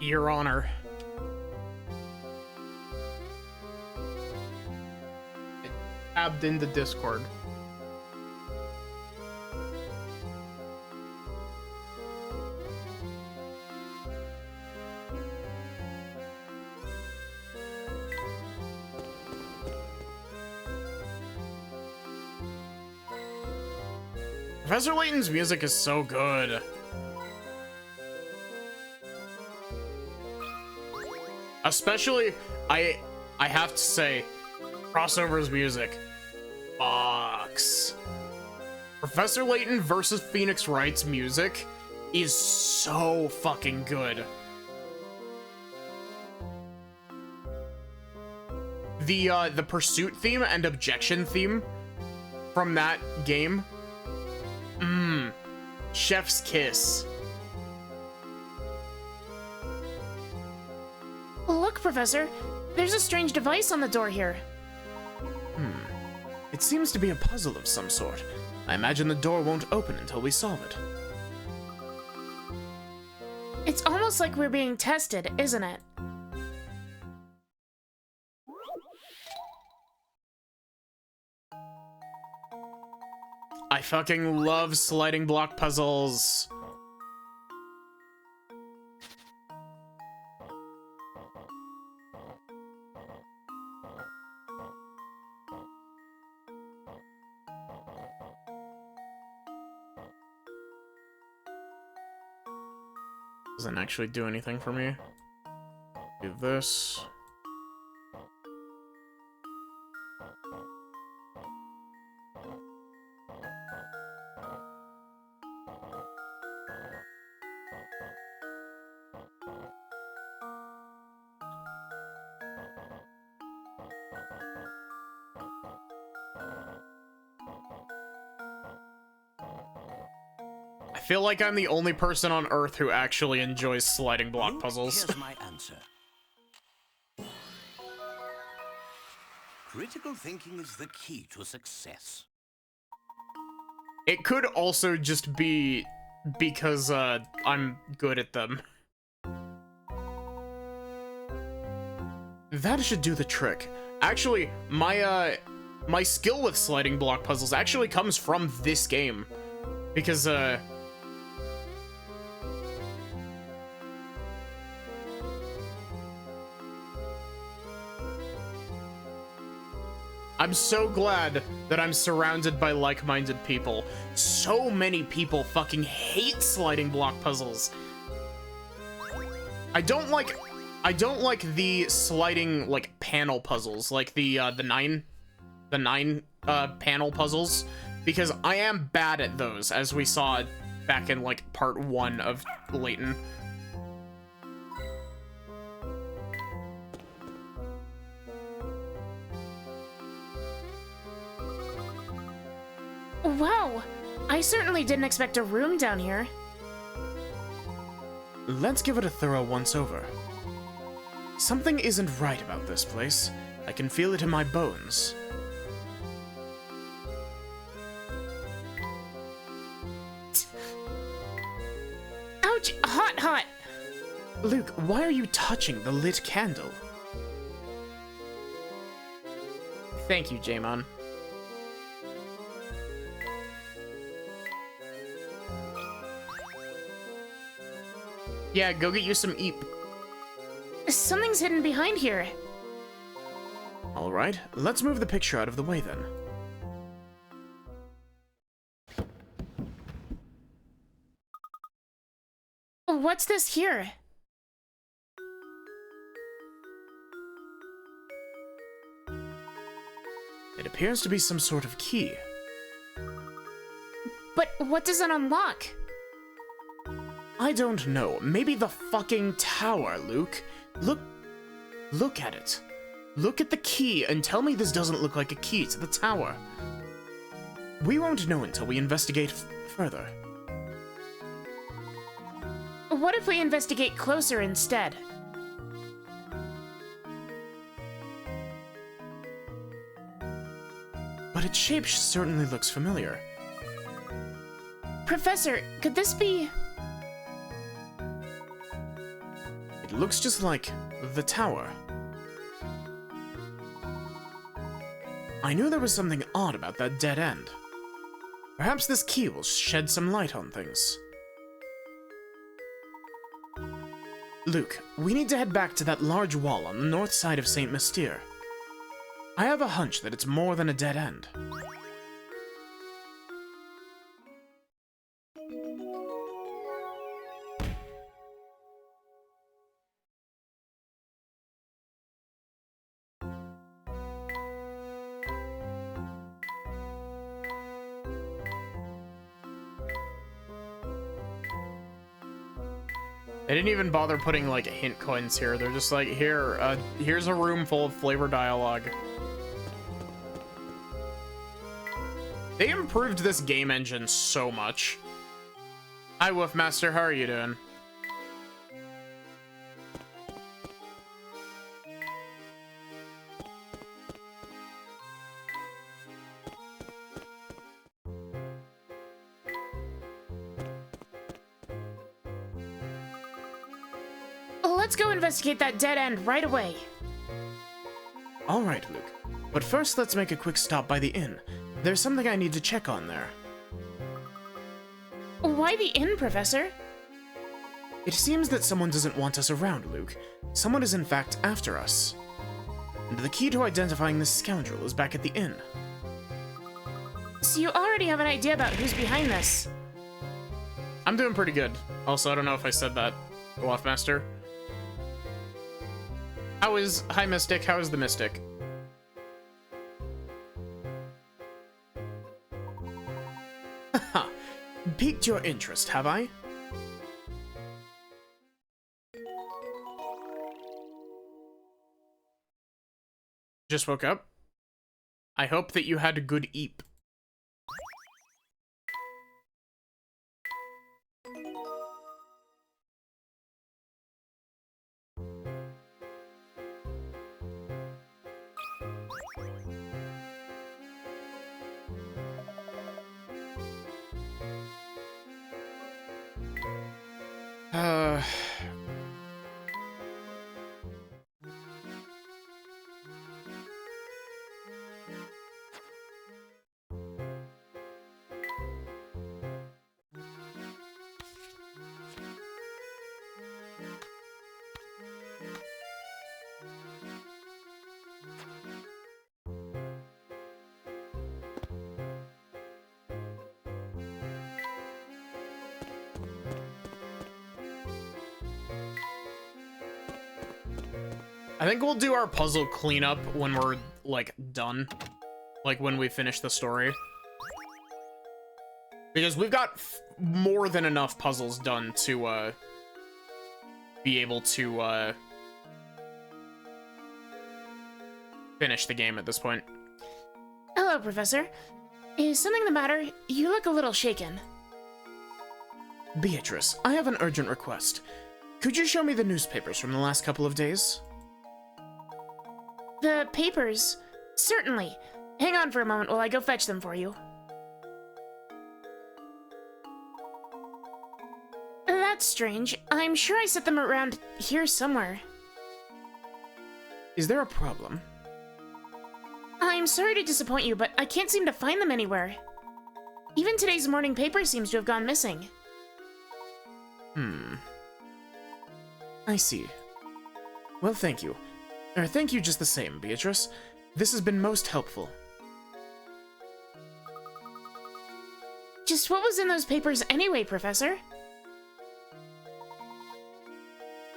Your Honor. It tabbed into Discord. Professor Layton's music is so good. Especially, I have to say, Crossover's music fucks. Professor Layton versus Phoenix Wright's music is so fucking good. The pursuit theme and objection theme from that game, chef's kiss. Look, Professor. There's a strange device on the door here. It seems to be a puzzle of some sort. I imagine the door won't open until we solve it. It's almost like we're being tested, isn't it? I fucking love sliding block puzzles. Doesn't actually do anything for me. Do this. I feel like I'm the only person on Earth who actually enjoys sliding block puzzles. Here's my answer. Critical thinking is the key to success. It could also just be because I'm good at them. That should do the trick. Actually, my skill with sliding block puzzles actually comes from this game. Because I'm so glad that I'm surrounded by like-minded people. So many people fucking hate sliding block puzzles. I don't like the sliding like panel puzzles, like the nine panel puzzles, because I am bad at those, as we saw back in like part 1 of Layton. Wow! I certainly didn't expect a room down here. Let's give it a thorough once-over. Something isn't right about this place. I can feel it in my bones. Ouch! Hot, hot! Luke, why are you touching the lit candle? Thank you, Jaemon. Yeah, go get you some eep. Something's hidden behind here. All right, let's move the picture out of the way then. What's this here? It appears to be some sort of key. But what does it unlock? I don't know. Maybe the fucking tower, Luke. Look at it. Look at the key and tell me this doesn't look like a key to the tower. We won't know until we investigate further. What if we investigate closer instead? But its shape certainly looks familiar. Professor, could this be... It looks just like the tower. I knew there was something odd about that dead end. Perhaps this key will shed some light on things. Luke, we need to head back to that large wall on the north side of St. Mystere. I have a hunch that it's more than a dead end. They didn't even bother putting, like, hint coins here. They're just like, here's a room full of flavor dialogue. They improved this game engine so much. Hi, Wolfmaster, how are you doing? Let's go investigate that dead end right away. All right, Luke. But first, let's make a quick stop by the inn. There's something I need to check on there. Why the inn, Professor? It seems that someone doesn't want us around, Luke. Someone is in fact after us. And the key to identifying this scoundrel is back at the inn. So you already have an idea about who's behind this? I'm doing pretty good. Also, I don't know if I said that, Wolfmaster. Hi, Mystic. How is the Mystic? Haha. Piqued your interest, have I? Just woke up. I hope that you had a good eep. I think we'll do our puzzle cleanup when we're, like, done. Like, when we finish the story. Because we've got more than enough puzzles done to, be able to, finish the game at this point. Hello, Professor. Is something the matter? You look a little shaken. Beatrice, I have an urgent request. Could you show me the newspapers from the last couple of days? The papers? Certainly. Hang on for a moment while I go fetch them for you. That's strange. I'm sure I set them around here somewhere. Is there a problem? I'm sorry to disappoint you, but I can't seem to find them anywhere. Even today's morning paper seems to have gone missing. I see. Well, thank you. Thank you just the same, Beatrice. This has been most helpful. Just what was in those papers anyway, Professor?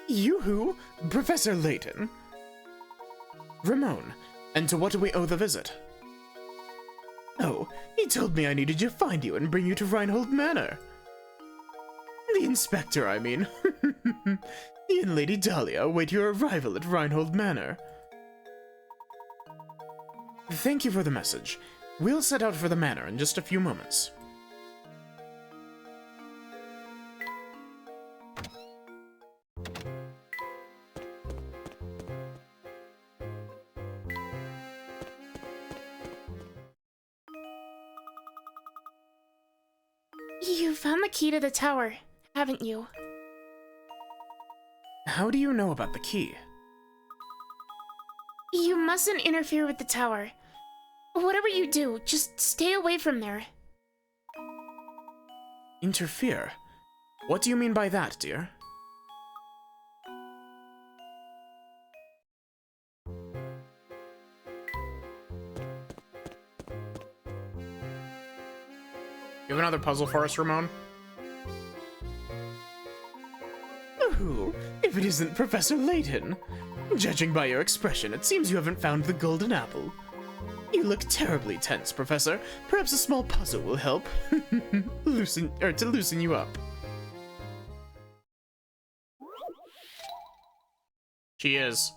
You who? Professor Layton? Ramon, and to what do we owe the visit? Oh, he told me I needed to find you and bring you to Reinhold Manor. The inspector, I mean. He and Lady Dahlia await your arrival at Reinhold Manor. Thank you for the message. We'll set out for the manor in just a few moments. You found the key to the tower, haven't you? How do you know about the key? You mustn't interfere with the tower. Whatever you do, just stay away from there. Interfere? What do you mean by that, dear? You have another puzzle for us, Ramon? Oh, if it isn't Professor Layton. Judging by your expression, it seems you haven't found the golden apple. You look terribly tense, Professor. Perhaps a small puzzle will help. to loosen you up. She is.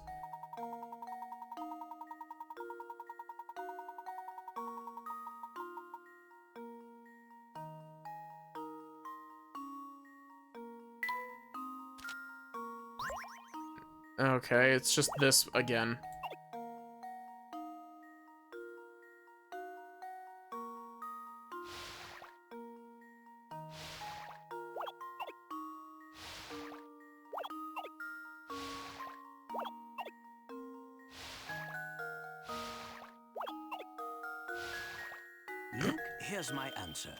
Okay, it's just this again. Look, here's my answer.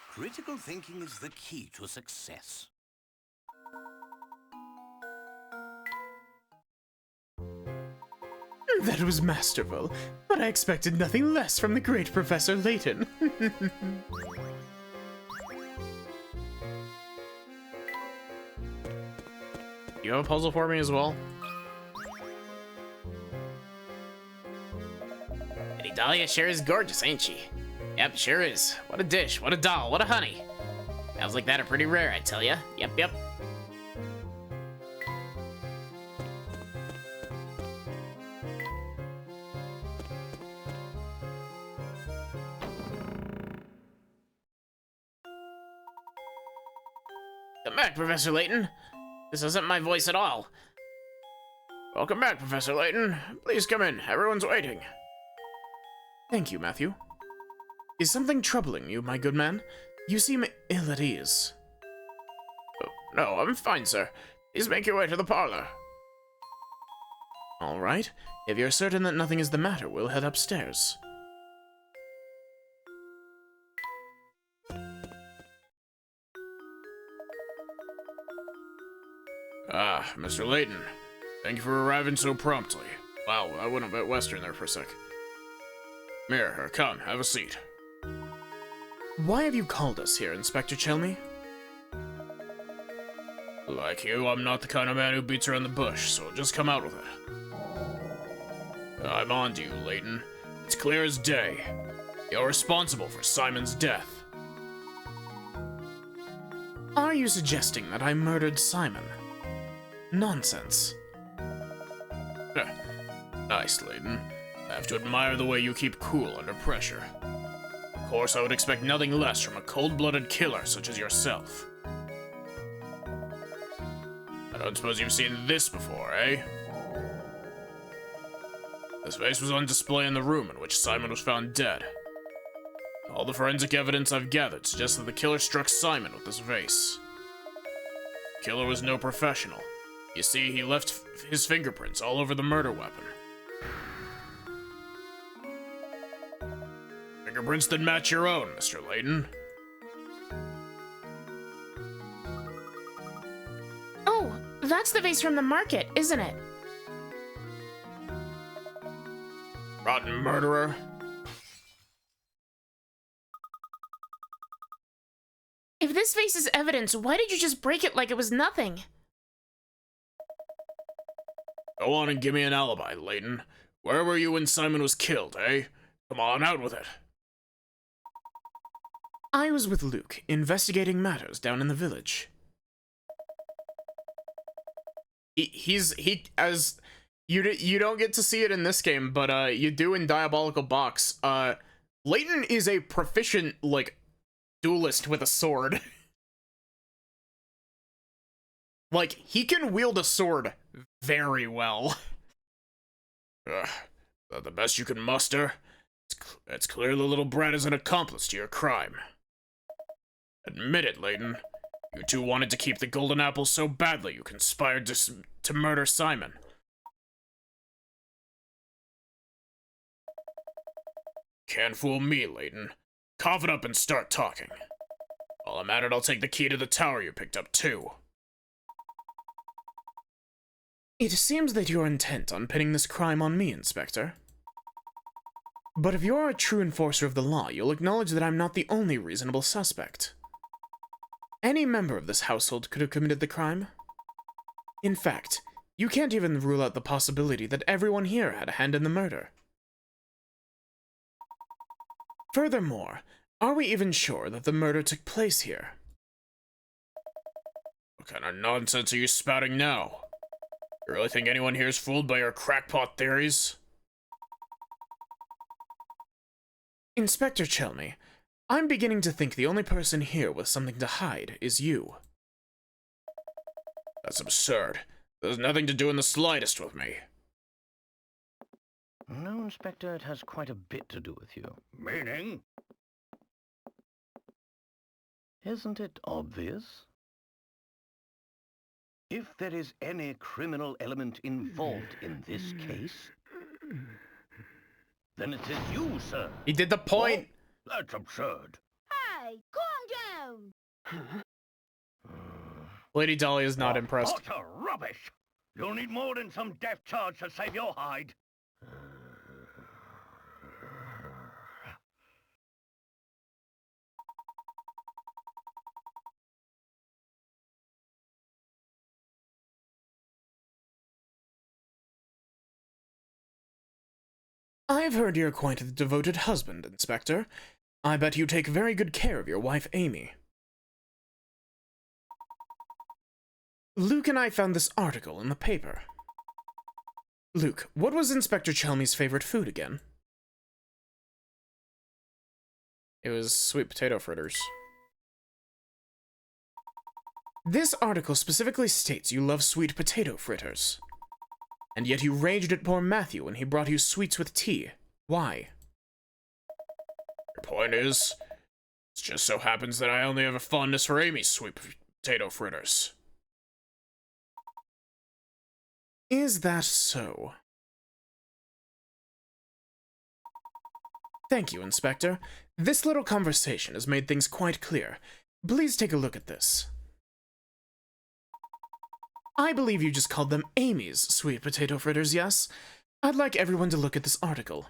Critical thinking is the key to success. That was masterful, but I expected nothing less from the great Professor Layton. You have a puzzle for me as well? Lady Dahlia sure is gorgeous, ain't she? Yep, sure is. What a dish, what a doll, what a honey. Gals like that are pretty rare, I tell ya. Yep, yep. Come back, Professor Layton. This isn't my voice at all. Welcome back, Professor Layton. Please come in. Everyone's waiting. Thank you, Matthew. Is something troubling you, my good man? You seem ill at ease. Oh, no, I'm fine, sir. Please make your way to the parlor. All right. If you're certain that nothing is the matter, we'll head upstairs. Ah, Mr. Layton. Thank you for arriving so promptly. Wow, I went a bit western there for a sec. Here, come, have a seat. Why have you called us here, Inspector Chelmy? Like you, I'm not the kind of man who beats around the bush, so just come out with it. I'm on to you, Layton. It's clear as day. You're responsible for Simon's death. Are you suggesting that I murdered Simon? Nonsense. Nice, Layton. I have to admire the way you keep cool under pressure. Of course, I would expect nothing less from a cold-blooded killer such as yourself. I don't suppose you've seen this before, eh? This vase was on display in the room in which Simon was found dead. All the forensic evidence I've gathered suggests that the killer struck Simon with this vase. The killer was no professional. You see, he left his fingerprints all over the murder weapon. Fingerprints that match your own, Mr. Layton. Oh, that's the vase from the market, isn't it? Rotten murderer. If this vase is evidence, why did you just break it like it was nothing? Go on and give me an alibi, Layton. Where were you when Simon was killed, eh? Come on, out with it. I was with Luke, investigating matters down in the village. You don't get to see it in this game, but you do in Diabolical Box. Layton is a proficient, like, duelist with a sword. Like, he can wield a sword very well. Is that the best you can muster? It's clear the little brat is an accomplice to your crime. Admit it, Layton. You two wanted to keep the golden apple so badly you conspired to murder Simon. Can't fool me, Layton. Cough it up and start talking. While I'm at it, I'll take the key to the tower you picked up, too. It seems that you're intent on pinning this crime on me, Inspector. But if you're a true enforcer of the law, you'll acknowledge that I'm not the only reasonable suspect. Any member of this household could have committed the crime. In fact, you can't even rule out the possibility that everyone here had a hand in the murder. Furthermore, are we even sure that the murder took place here? What kind of nonsense are you spouting now? You really think anyone here is fooled by your crackpot theories? Inspector Chelmy, I'm beginning to think the only person here with something to hide is you. That's absurd. There's nothing to do in the slightest with me. No, Inspector, it has quite a bit to do with you. Meaning? Isn't it obvious? If there is any criminal element involved in this case, then it is you, sir. He did the point. What? That's absurd. Hey, calm down! Lady Dahlia is not impressed. Utter rubbish! You'll need more than some death charge to save your hide. I've heard you're quite the devoted husband, Inspector. I bet you take very good care of your wife, Amy. Luke and I found this article in the paper. Luke, what was Inspector Chelmy's favorite food again? It was sweet potato fritters. This article specifically states you love sweet potato fritters. And yet you raged at poor Matthew when he brought you sweets with tea. Why? Your point is, it just so happens that I only have a fondness for Amy's sweet potato fritters. Is that so? Thank you, Inspector. This little conversation has made things quite clear. Please take a look at this. I believe you just called them Amy's sweet potato fritters, yes? I'd like everyone to look at this article.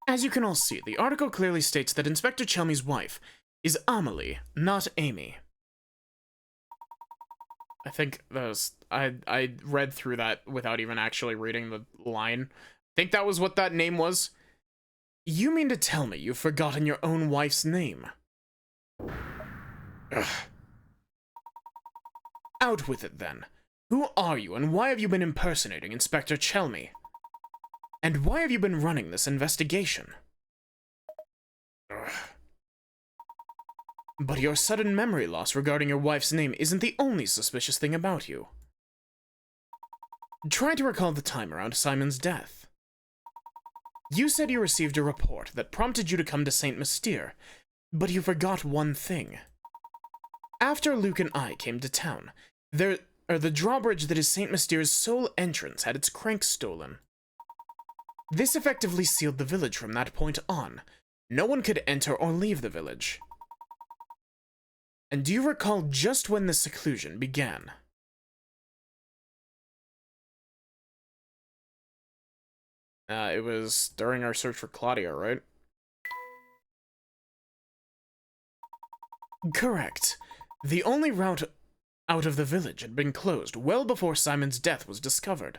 As you can all see, the article clearly states that Inspector Chelmy's wife is Amelie, not Amy. I think that was... I read through that without even actually reading the line. I think that was what that name was. You mean to tell me you've forgotten your own wife's name? Ugh. Out with it, then. Who are you, and why have you been impersonating Inspector Chelmy? And why have you been running this investigation? Ugh. But your sudden memory loss regarding your wife's name isn't the only suspicious thing about you. Try to recall the time around Simon's death. You said you received a report that prompted you to come to St. Mystere, but you forgot one thing. After Luke and I came to town, the drawbridge that is St. Mystere's sole entrance had its crank stolen. This effectively sealed the village from that point on. No one could enter or leave the village. And do you recall just when this seclusion began? It was during our search for Claudia, right? Correct. The only route out of the village had been closed well before Simon's death was discovered.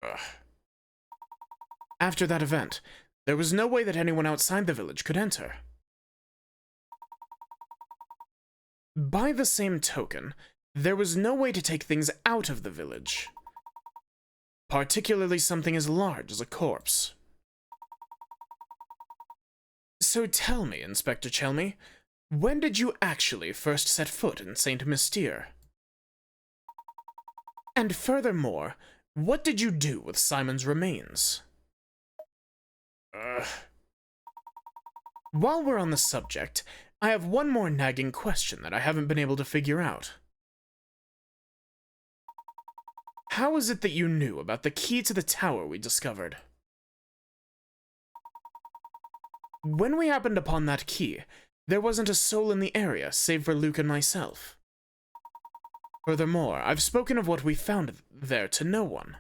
Ugh. After that event, there was no way that anyone outside the village could enter. By the same token, there was no way to take things out of the village. Particularly something as large as a corpse. So tell me, Inspector Chelmy, when did you actually first set foot in St. Mystere? And furthermore, what did you do with Simon's remains? While we're on the subject, I have one more nagging question that I haven't been able to figure out. How is it that you knew about the key to the tower we discovered? When we happened upon that key, there wasn't a soul in the area save for Luke and myself. Furthermore, I've spoken of what we found there to no one.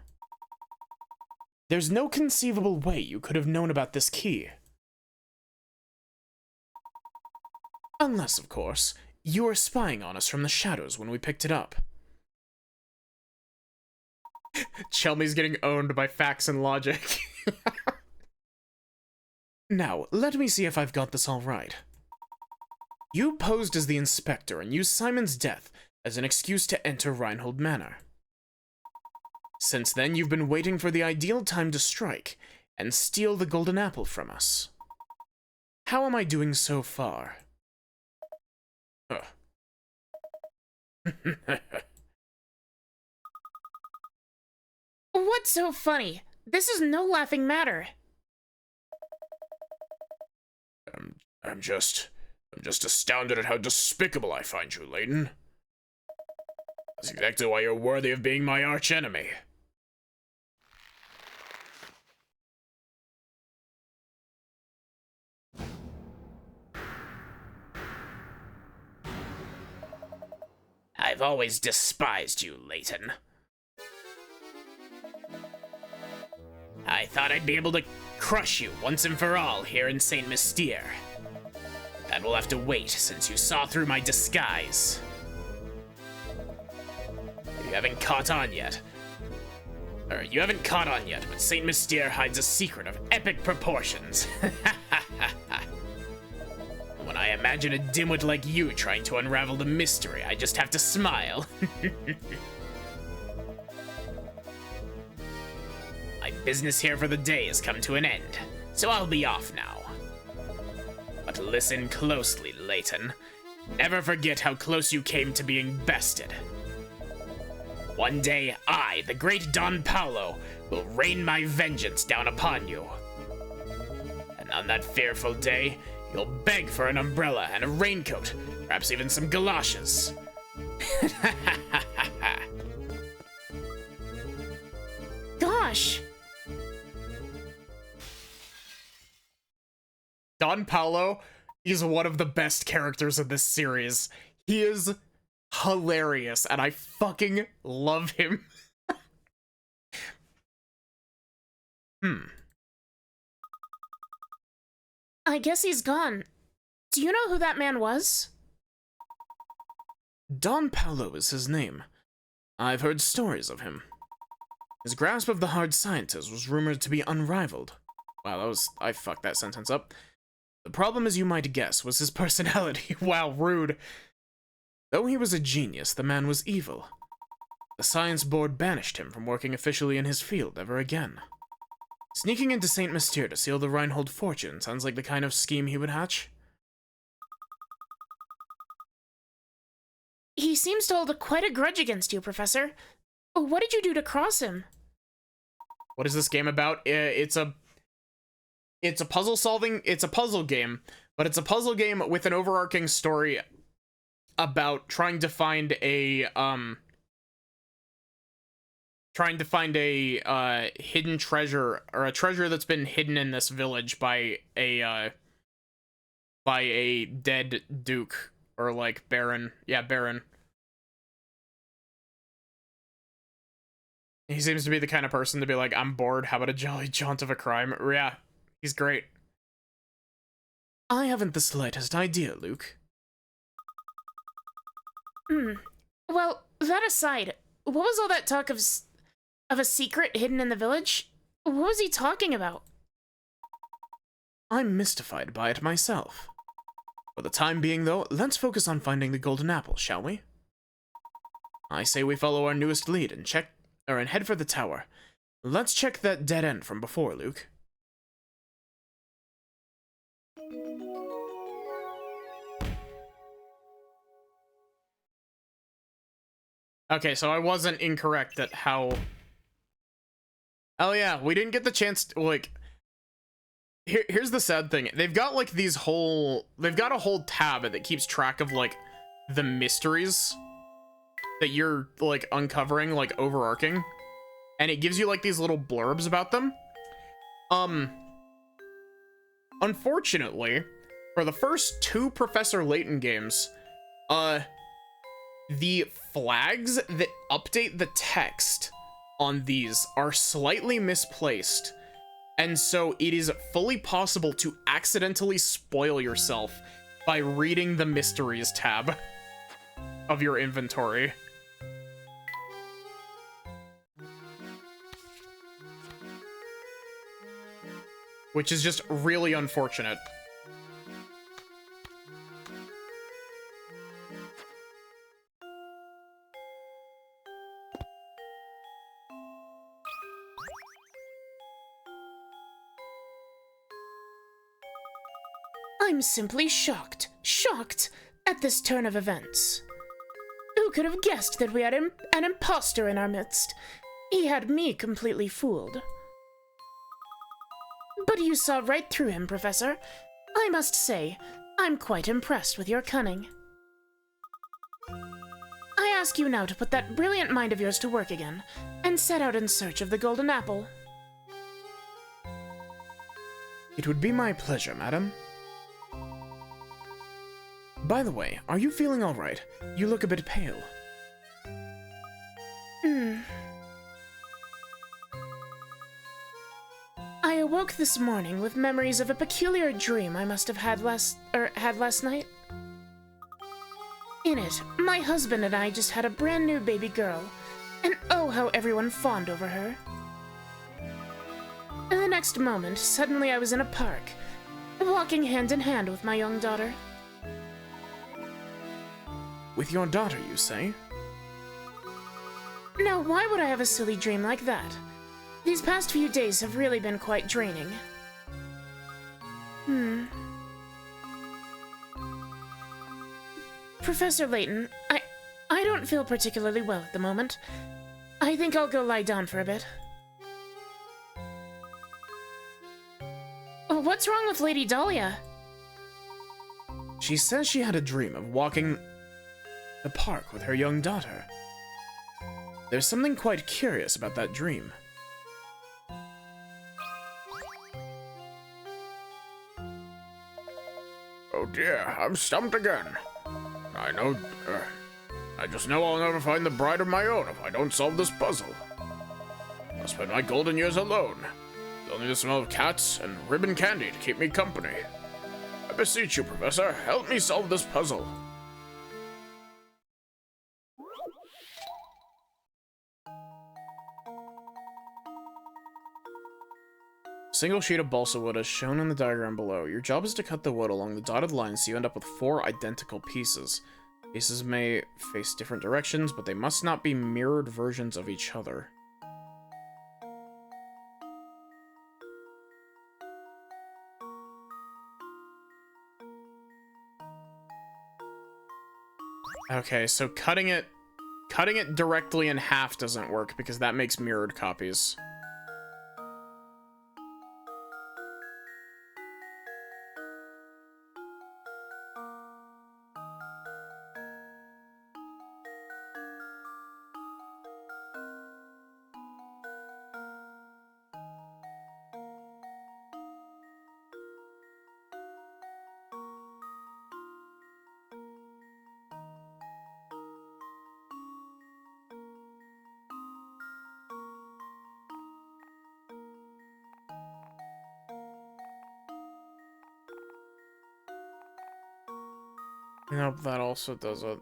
There's no conceivable way you could have known about this key. Unless, of course, you were spying on us from the shadows when we picked it up. Chelmy's getting owned by facts and logic. Now, let me see if I've got this all right. You posed as the inspector and used Simon's death as an excuse to enter Reinhold Manor. Since then, you've been waiting for the ideal time to strike and steal the golden apple from us. How am I doing so far? What's so funny? This is no laughing matter. I'm just astounded at how despicable I find you, Layton. That's exactly why you're worthy of being my archenemy. I've always despised you, Layton. I thought I'd be able to crush you once and for all here in Saint Mystere. That will have to wait since you saw through my disguise. You haven't caught on yet, but Saint Mystere hides a secret of epic proportions. When I imagine a dimwit like you trying to unravel the mystery, I just have to smile. My business here for the day has come to an end, so I'll be off now. But listen closely, Layton. Never forget how close you came to being bested. One day, I, the great Don Paolo, will rain my vengeance down upon you. And on that fearful day, you'll beg for an umbrella and a raincoat, perhaps even some galoshes. Gosh! Don Paolo is one of the best characters in this series. He is hilarious, and I fucking love him. I guess he's gone. Do you know who that man was? Don Paolo is his name. I've heard stories of him. His grasp of the hard sciences was rumored to be unrivaled. Wow, I fucked that sentence up. The problem, as you might guess, was his personality. Wow, rude. Though he was a genius, the man was evil. The science board banished him from working officially in his field ever again. Sneaking into Saint Mystere to steal the Reinhold fortune sounds like the kind of scheme he would hatch. He seems to hold quite a grudge against you, Professor. What did you do to cross him? What is this game about? It's a puzzle game, but it's a puzzle game with an overarching story about trying to find a hidden treasure, or a treasure that's been hidden in this village by a dead duke, or like baron. Yeah, baron. He seems to be the kind of person to be like, I'm bored, how about a jolly jaunt of a crime? Yeah, he's great. I haven't the slightest idea, Luke. Well, that aside, what was all that talk of a secret hidden in the village? What was he talking about? I'm mystified by it myself. For the time being, though, let's focus on finding the golden apple, shall we? I say we follow our newest lead and head for the tower. Let's check that dead end from before, Luke. Okay, so I wasn't incorrect at how... Oh yeah, we didn't get the chance to, like... Here's the sad thing. They've got like these whole, they've got a whole tab that keeps track of like the mysteries that you're like uncovering, like overarching, and it gives you like these little blurbs about them. Unfortunately, for the first 2 Professor Layton games, the flags that update the text on these are slightly misplaced. And so it is fully possible to accidentally spoil yourself by reading the mysteries tab of your inventory. Which is just really unfortunate. I'm simply shocked at this turn of events. Who could have guessed that we had an imposter in our midst? He had me completely fooled. But you saw right through him, Professor. I must say, I'm quite impressed with your cunning. I ask you now to put that brilliant mind of yours to work again, and set out in search of the golden apple. It would be my pleasure, madam. By the way, are you feeling all right? You look a bit pale. I awoke this morning with memories of a peculiar dream I must have had last night. In it, my husband and I just had a brand new baby girl, and oh how everyone fawned over her. And the next moment, suddenly I was in a park, walking hand in hand with my young daughter. With your daughter, you say? Now, why would I have a silly dream like that? These past few days have really been quite draining. Professor Layton, I don't feel particularly well at the moment. I think I'll go lie down for a bit. Oh, what's wrong with Lady Dahlia? She says she had a dream of walking the park with her young daughter. There's something quite curious about that dream. Oh dear, I'm stumped again. I just know I'll never find the bride of my own if I don't solve this puzzle. I'll spend my golden years alone. With only the smell of cats and ribbon candy to keep me company. I beseech you, Professor, help me solve this puzzle. Single sheet of balsa wood as shown in the diagram below. Your job is to cut the wood along the dotted line so you end up with 4 identical pieces. Pieces may face different directions, but they must not be mirrored versions of each other. Okay, so cutting it directly in half doesn't work because that makes mirrored copies. Nope, that also does it.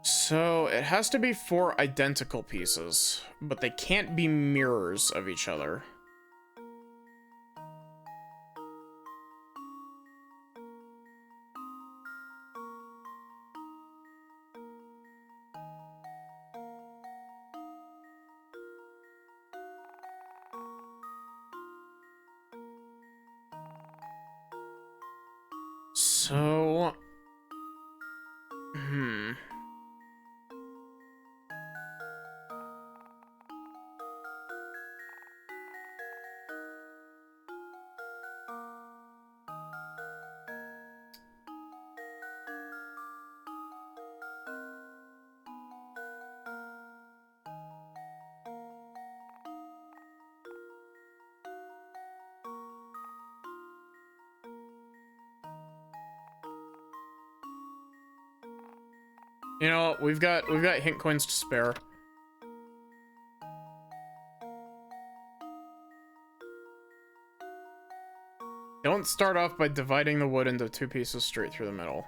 So, it has to be 4 identical pieces, but they can't be mirrors of each other. So... You know, we've got hint coins to spare. Don't start off by dividing the wood into 2 pieces straight through the middle.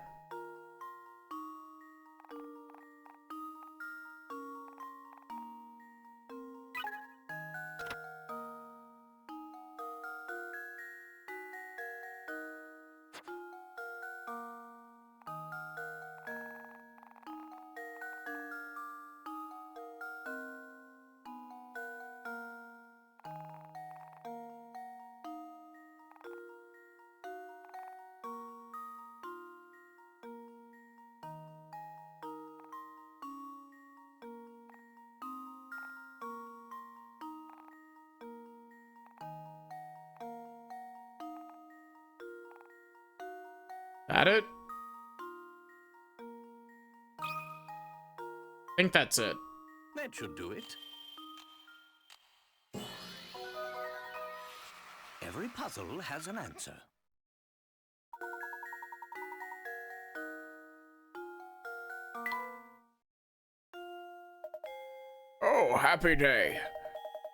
That it? I think that's it. That should do it. Every puzzle has an answer. Oh, happy day.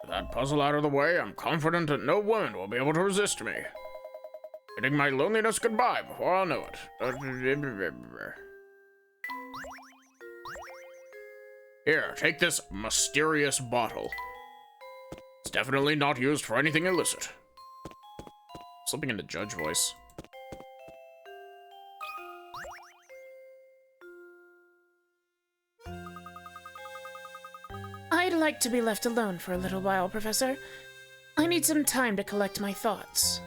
With that puzzle out of the way, I'm confident that no woman will be able to resist me. Bidding my loneliness goodbye before I'll know it. Here, take this mysterious bottle. It's definitely not used for anything illicit. Slipping into judge voice. I'd like to be left alone for a little while, Professor. I need some time to collect my thoughts.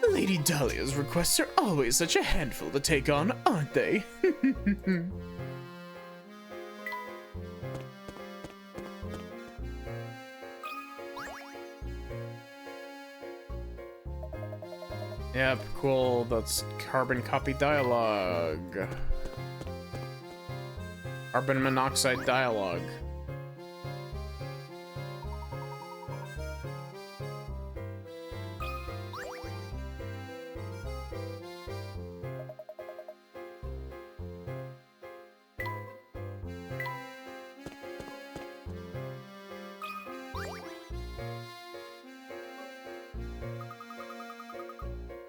Lady Dahlia's requests are always such a handful to take on, aren't they? Yep, cool. That's carbon copy dialogue. Carbon monoxide dialogue.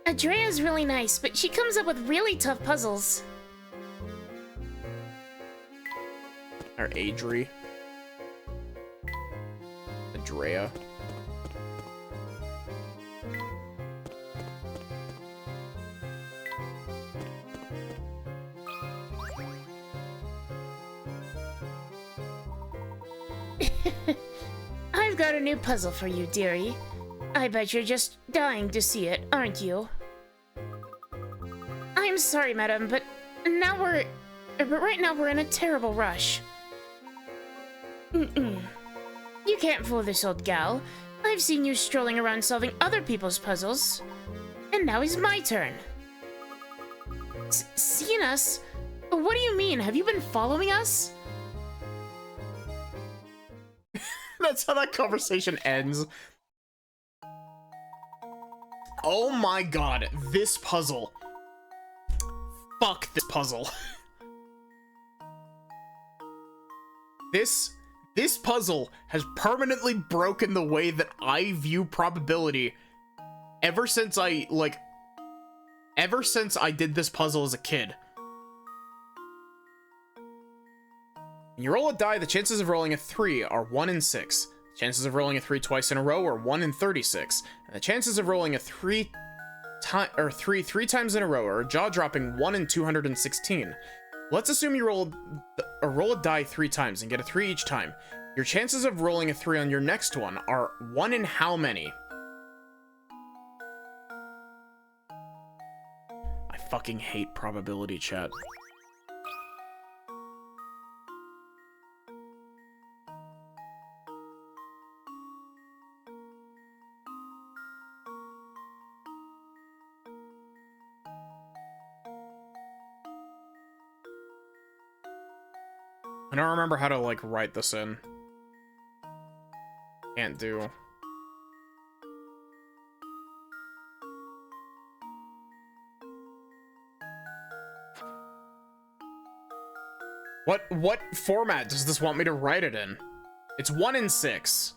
Adrea's really nice, but she comes up with really tough puzzles. Or Adri. Adrea. I've got a new puzzle for you, dearie. I bet you're just dying to see it, aren't you? I'm sorry, madam, but right now we're in a terrible rush. You can't fool this old gal. I've seen you strolling around solving other people's puzzles. And now it's my turn. Seen us? What do you mean? Have you been following us? That's how that conversation ends. Oh my god, this puzzle. Fuck this puzzle. This puzzle has permanently broken the way that I view probability ever since I did this puzzle as a kid. When you roll a die, the chances of rolling a 3 are 1 in 6. The chances of rolling a 3 twice in a row are 1 in 36. And the chances of rolling a 3 three times in a row, or a jaw-dropping 1 in 216. Let's assume you roll a die 3 times and get a 3 each time. Your chances of rolling a 3 on your next one are 1 in how many? I fucking hate probability, chat. I don't remember how to, like, write this in. Can't do. What format does this want me to write it in? It's 1 in 6.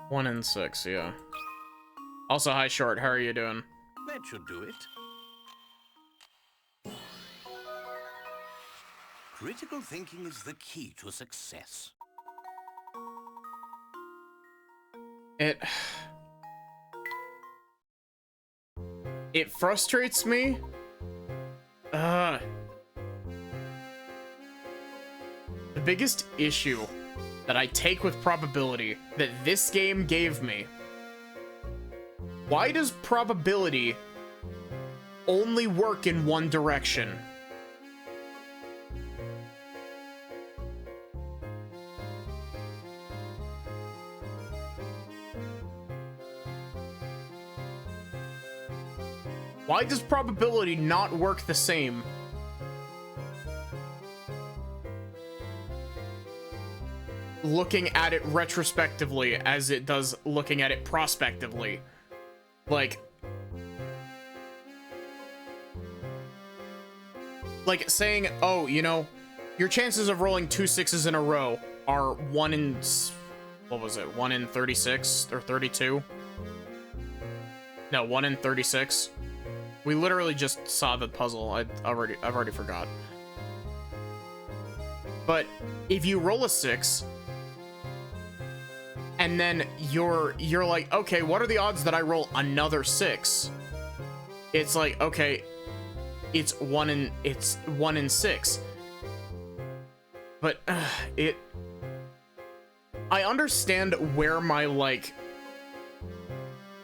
One in 6, yeah. Also, hi, Short. How are you doing? That should do it. Critical thinking is the key to success. It frustrates me. The biggest issue that I take with probability that this game gave me. Why does probability only work in one direction? Why does probability not work the same? Looking at it retrospectively as it does looking at it prospectively. Like saying, oh, you know, your chances of rolling 2 6s in a row are 1 in, what was it, 1 in 36 or 32? No, 1 in 36. We literally just saw the puzzle. I've already forgot. But if you roll a 6 and then you're like, okay, what are the odds that I roll another 6? It's like, okay, it's 1 in 6. But I understand where my, like,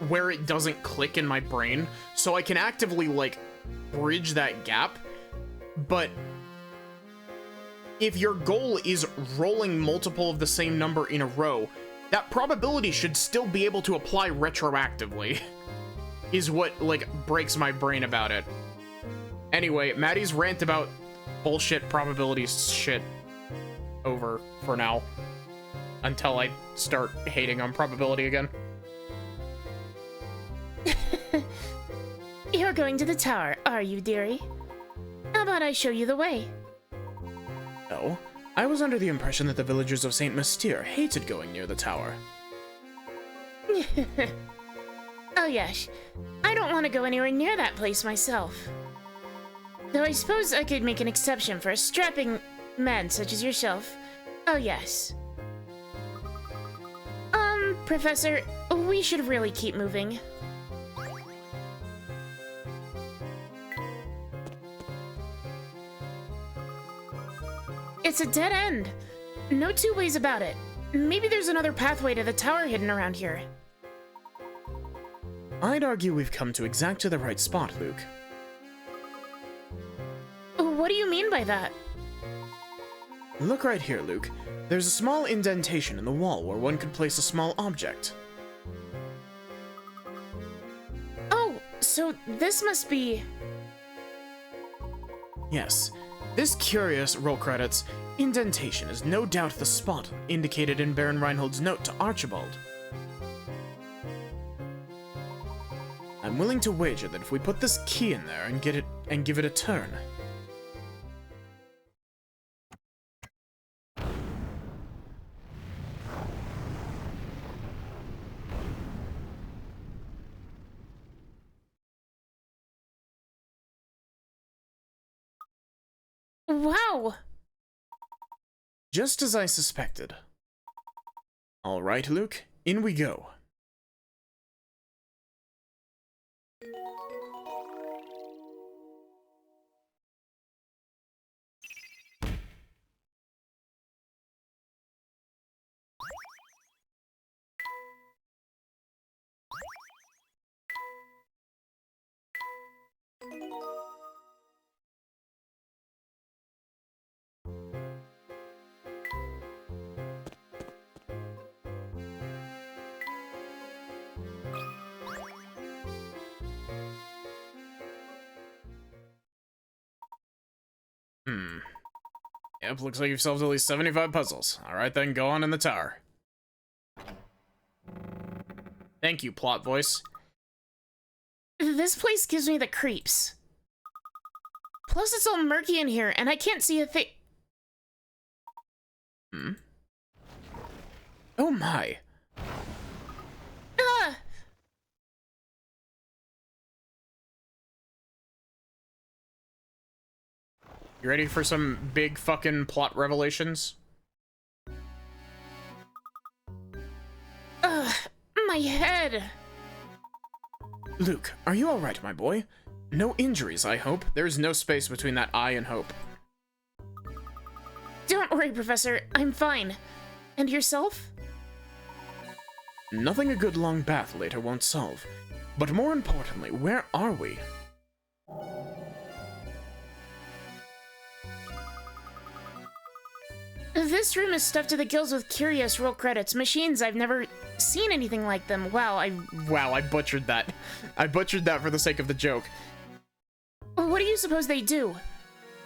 where it doesn't click in my brain, so I can actively, like, bridge that gap. But if your goal is rolling multiple of the same number in a row, that probability should still be able to apply retroactively, is what, like, breaks my brain about it. Anyway, Maddie's rant about bullshit probabilities shit over for now, until I start hating on probability again. You're going to the tower, are you, dearie? How about I show you the way? No, I was under the impression that the villagers of St. Mystere hated going near the tower. Oh yes, I don't want to go anywhere near that place myself. Though I suppose I could make an exception for a strapping man such as yourself. Oh yes. Professor, we should really keep moving. It's a dead end. No two ways about it. Maybe there's another pathway to the tower hidden around here. I'd argue we've come to exactly the right spot, Luke. What do you mean by that? Look right here, Luke. There's a small indentation in the wall where one could place a small object. Oh, so this must be... Yes. This curious, roll credits, indentation is no doubt the spot indicated in Baron Reinhold's note to Archibald. I'm willing to wager that if we put this key in there and give it a turn, Wow! Just as I suspected. All right, Luke, in we go. Yep, looks like you've solved at least 75 puzzles. Alright then, go on in the tower. Thank you, plot voice. This place gives me the creeps. Plus, it's all murky in here, and I can't see a thing. Oh my. Ah! You ready for some big fucking plot revelations? Ugh, my head. Luke, are you alright, my boy? No injuries, I hope. There's no space between that eye and hope. Don't worry, Professor. I'm fine. And yourself? Nothing a good long bath later won't solve. But more importantly, where are we? This room is stuffed to the gills with curious roll credits. Machines, I've never seen anything like them. Wow, I butchered that. I butchered that for the sake of the joke. What do you suppose they do?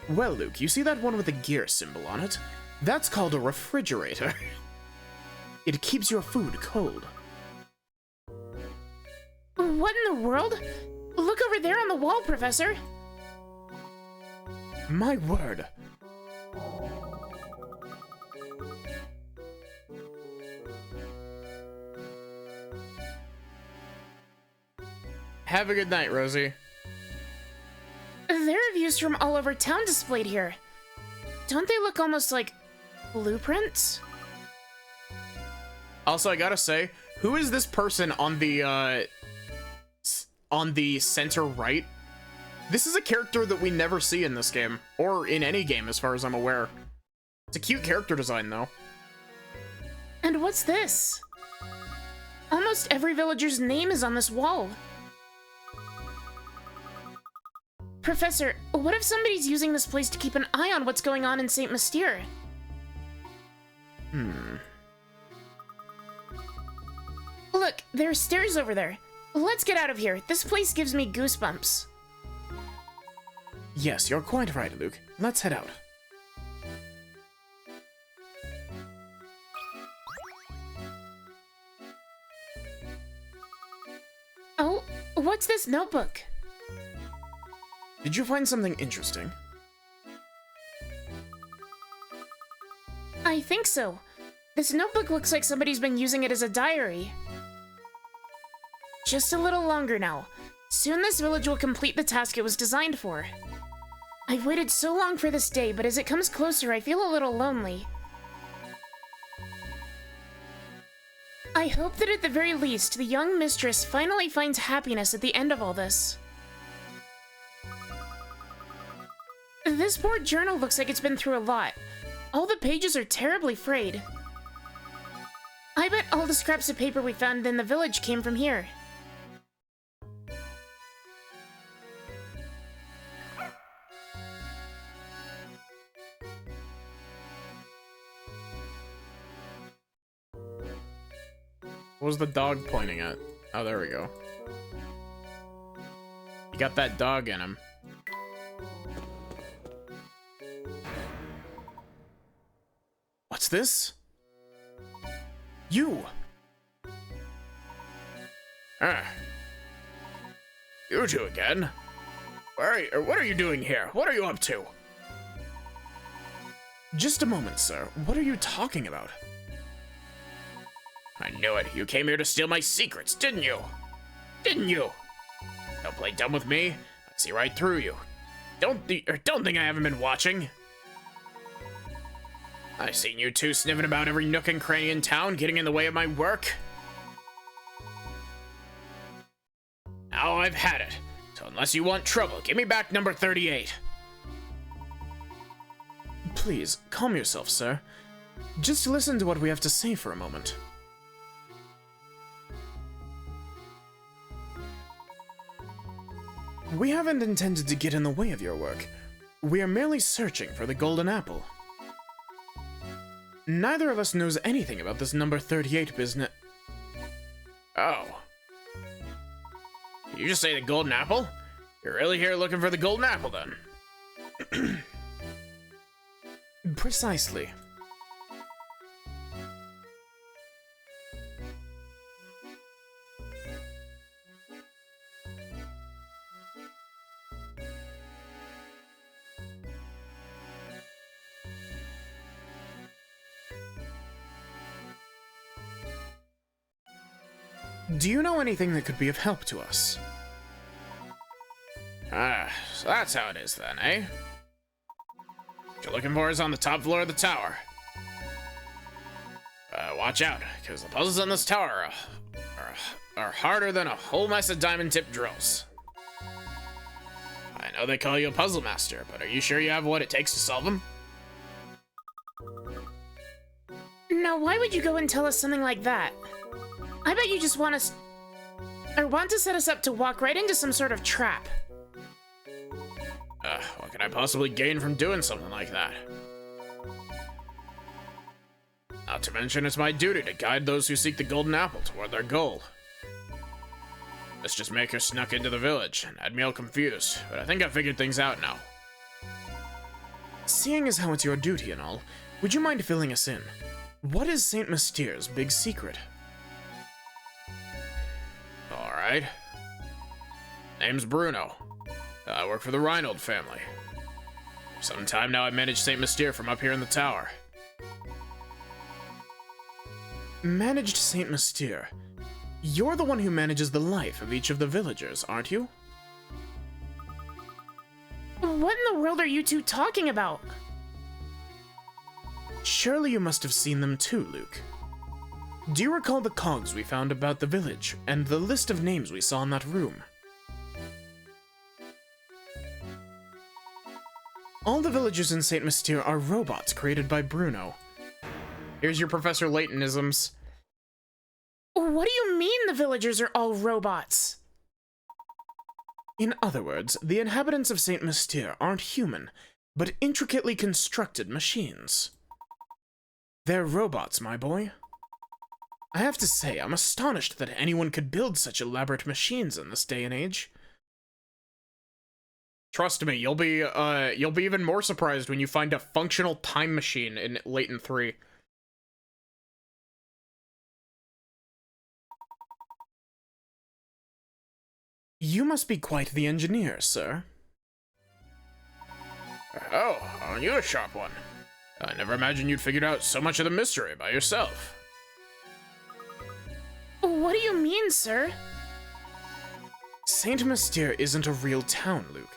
Well, Luke, you see that one with the gear symbol on it? That's called a refrigerator. It keeps your food cold. What in the world? Look over there on the wall, Professor. My word. Have a good night, Rosie. There are views from all over town displayed here. Don't they look almost like blueprints? Also, I gotta say, who is this person on the center right? This is a character that we never see in this game, or in any game as far as I'm aware. It's a cute character design, though. And what's this? Almost every villager's name is on this wall. Professor, what if somebody's using this place to keep an eye on what's going on in St. Mystere? Look, there are stairs over there. Let's get out of here. This place gives me goosebumps. Yes, you're quite right, Luke. Let's head out. Oh, what's this notebook? Did you find something interesting? I think so. This notebook looks like somebody's been using it as a diary. Just a little longer now. Soon this village will complete the task it was designed for. I've waited so long for this day, but as it comes closer, I feel a little lonely. I hope that at the very least, the young mistress finally finds happiness at the end of all this. This poor journal looks like it's been through a lot. All the pages are terribly frayed. I bet all the scraps of paper we found in the village came from here. What was the dog pointing at? Oh, there we go. You got that dog in him. What's this? You! You two again? What are you doing here? What are you up to? Just a moment, sir. What are you talking about? I knew it. You came here to steal my secrets, didn't you? Didn't you? Don't play dumb with me. I see right through you. Don't think I haven't been watching. I've seen you two sniffing about every nook and cranny in town, getting in the way of my work. Now I've had it. So unless you want trouble, give me back number 38. Please, calm yourself, sir. Just listen to what we have to say for a moment. We haven't intended to get in the way of your work. We are merely searching for the golden apple. Neither of us knows anything about this number 38 business. Oh. Did you just say the golden apple? You're really here looking for the golden apple, then? Precisely. Do you know anything that could be of help to us? Ah, so that's how it is then, eh? What you're looking for is on the top floor of the tower. Watch out, because the puzzles on this tower are harder than a whole mess of diamond-tipped drills. I know they call you a puzzle master, but are you sure you have what it takes to solve them? Now, why would you go and tell us something like that? I bet you just want us... or want to set us up to walk right into some sort of trap. What can I possibly gain from doing something like that? Not to mention, it's my duty to guide those who seek the golden apple toward their goal. This just maker snuck into the village and had me all confused, but I think I figured things out now. Seeing as how it's your duty and all, would you mind filling us in? What is Saint Mysterious' big secret? Alright. Name's Bruno. I work for the Reinhold family. For some time now I manage Saint Mystere from up here in the tower. Managed Saint Mystere. You're the one who manages the life of each of the villagers, aren't you? What in the world are you two talking about? Surely you must have seen them too, Luke. Do you recall the cogs we found about the village, and the list of names we saw in that room? All the villagers in Saint Mystere are robots created by Bruno. Here's your Professor Laytonisms. What do you mean the villagers are all robots? In other words, the inhabitants of Saint Mystere aren't human, but intricately constructed machines. They're robots, my boy. I have to say, I'm astonished that anyone could build such elaborate machines in this day and age. Trust me, you'll be even more surprised when you find a functional time machine in Layton 3. You must be quite the engineer, sir. Oh, aren't you a sharp one? I never imagined you'd figured out so much of the mystery by yourself. What do you mean, sir? Saint Mystere isn't a real town, Luke.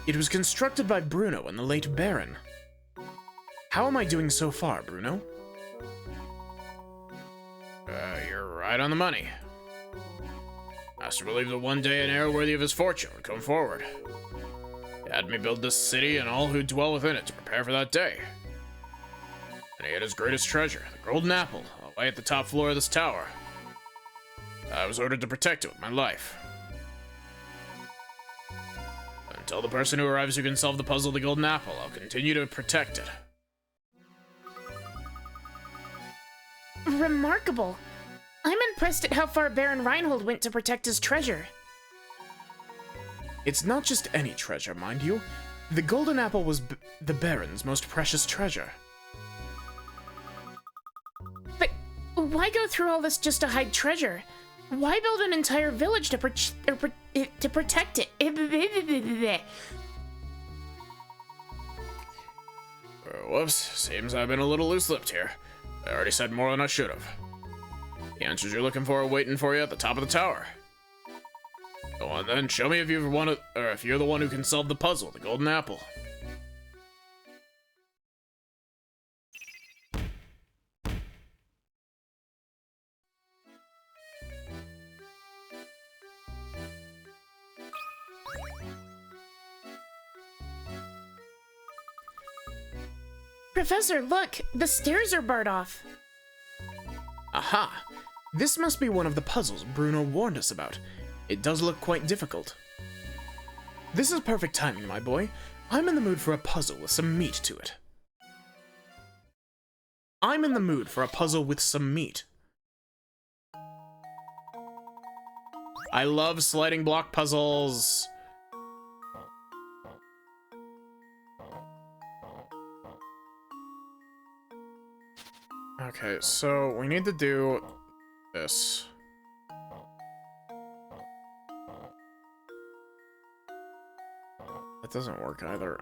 It was constructed by Bruno and the late Baron. How am I doing so far, Bruno? You're right on the money. Master believed that one day an heir worthy of his fortune would come forward. He had me build this city and all who dwell within it to prepare for that day. And he had his greatest treasure, the golden apple, away at the top floor of this tower. I was ordered to protect it with my life. Until the person who arrives who can solve the puzzle of the golden apple, I'll continue to protect it. Remarkable. I'm impressed at how far Baron Reinhold went to protect his treasure. It's not just any treasure, mind you. The golden apple was the Baron's most precious treasure. But why go through all this just to hide treasure? Why build an entire village to protect it? Whoops, seems I've been a little loose-lipped here. I already said more than I should have. The answers you're looking for are waiting for you at the top of the tower. Go on then, show me if you're the one who can solve the puzzle, the golden apple. Professor, look! The stairs are barred off. Aha! This must be one of the puzzles Bruno warned us about. It does look quite difficult. This is perfect timing, my boy. I'm in the mood for a puzzle with some meat to it. I'm in the mood for a puzzle with some meat. I love sliding block puzzles. Okay, so we need to do this. That doesn't work either.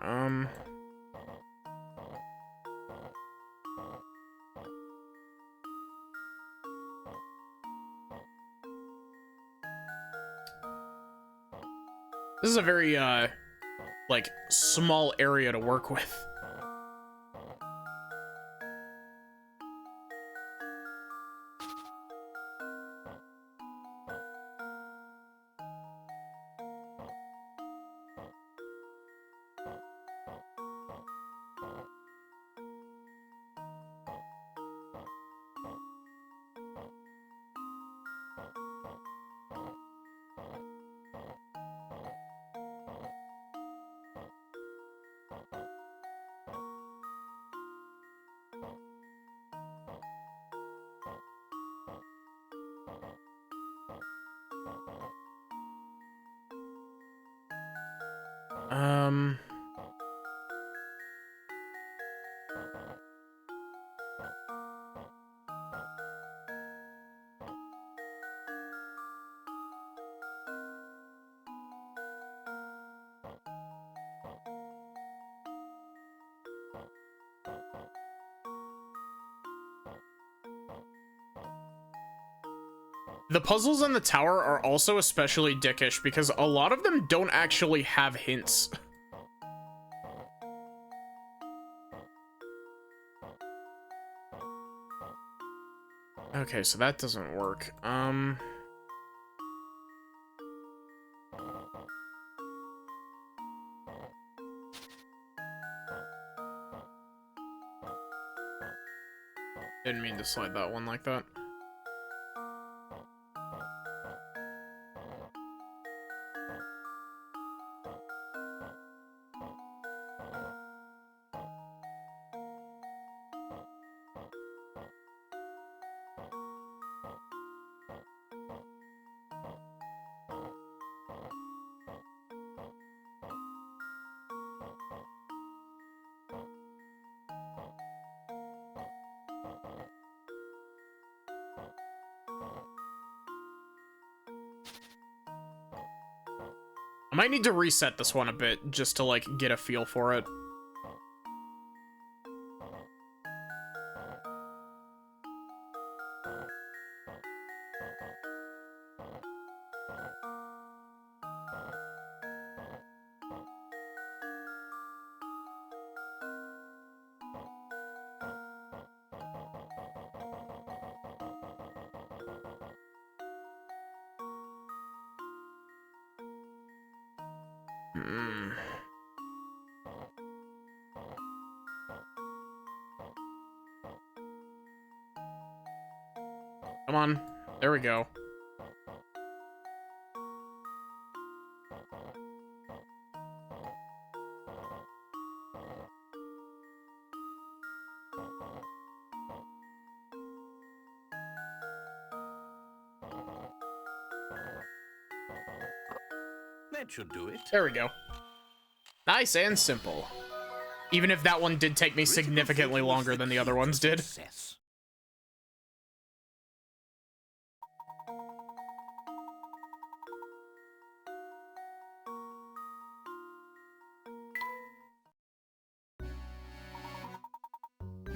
This is a very, like, small area to work with. The puzzles in the tower are also especially dickish because a lot of them don't actually have hints. Okay, so that doesn't work. Didn't mean to slide that one like that. I might need to reset this one a bit just to, like, get a feel for it. Come on. There we go. That should do it. There we go. Nice and simple. Even if that one did take me significantly longer than the other ones did. Success.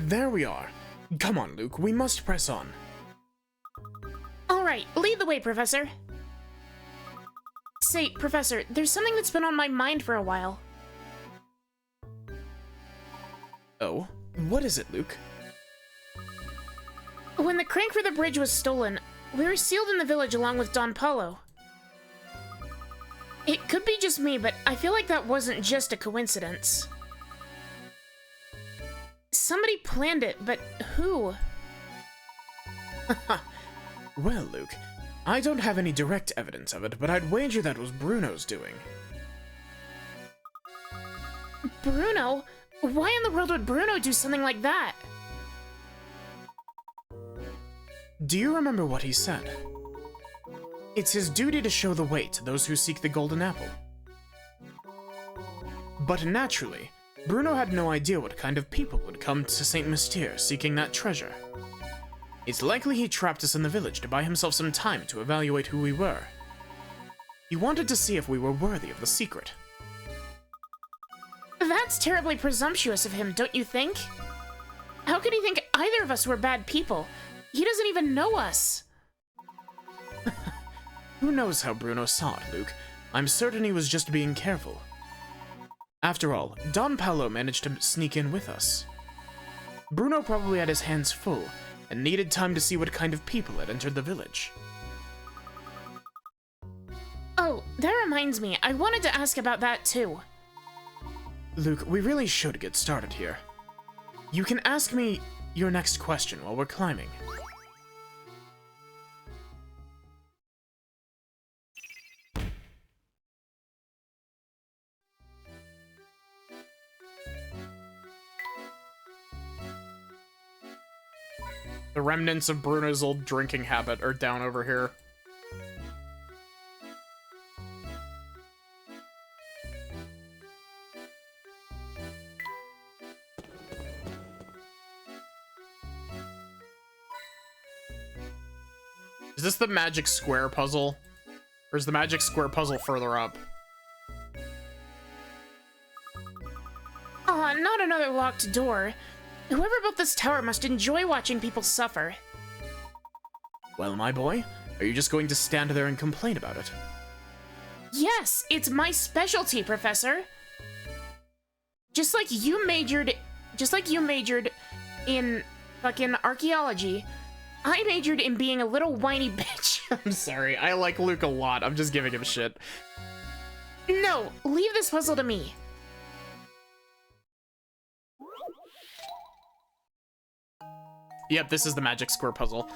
There we are. Come on, Luke. We must press on. All right, lead the way, Professor. Say, Professor, there's something that's been on my mind for a while. Oh? What is it, Luke? When the crank for the bridge was stolen, we were sealed in the village along with Don Paulo. It could be just me, but I feel like that wasn't just a coincidence. Somebody planned it, but who? Well, Luke, I don't have any direct evidence of it, but I'd wager that was Bruno's doing. Bruno? Why in the world would Bruno do something like that? Do you remember what he said? It's his duty to show the way to those who seek the golden apple. But naturally, Bruno had no idea what kind of people would come to St. Mystere seeking that treasure. It's likely he trapped us in the village to buy himself some time to evaluate who we were. He wanted to see if we were worthy of the secret. That's terribly presumptuous of him, don't you think? How could he think either of us were bad people? He doesn't even know us. Who knows how Bruno saw it, Luke? I'm certain he was just being careful. After all, Don Paolo managed to sneak in with us. Bruno probably had his hands full and needed time to see what kind of people had entered the village. Oh, that reminds me, I wanted to ask about that too. Luke, we really should get started here. You can ask me your next question while we're climbing. The remnants of Bruno's old drinking habit are down over here. Is this the magic square puzzle? Or is the magic square puzzle further up? Aw, not another locked door. Whoever built this tower must enjoy watching people suffer. Well, my boy, are you just going to stand there and complain about it? Yes, it's my specialty, Professor. Just like you majored in fucking archaeology, I majored in being a little whiny bitch. I'm sorry, I like Luke a lot. I'm just giving him shit. No, leave this puzzle to me. Yep, this is the magic square puzzle.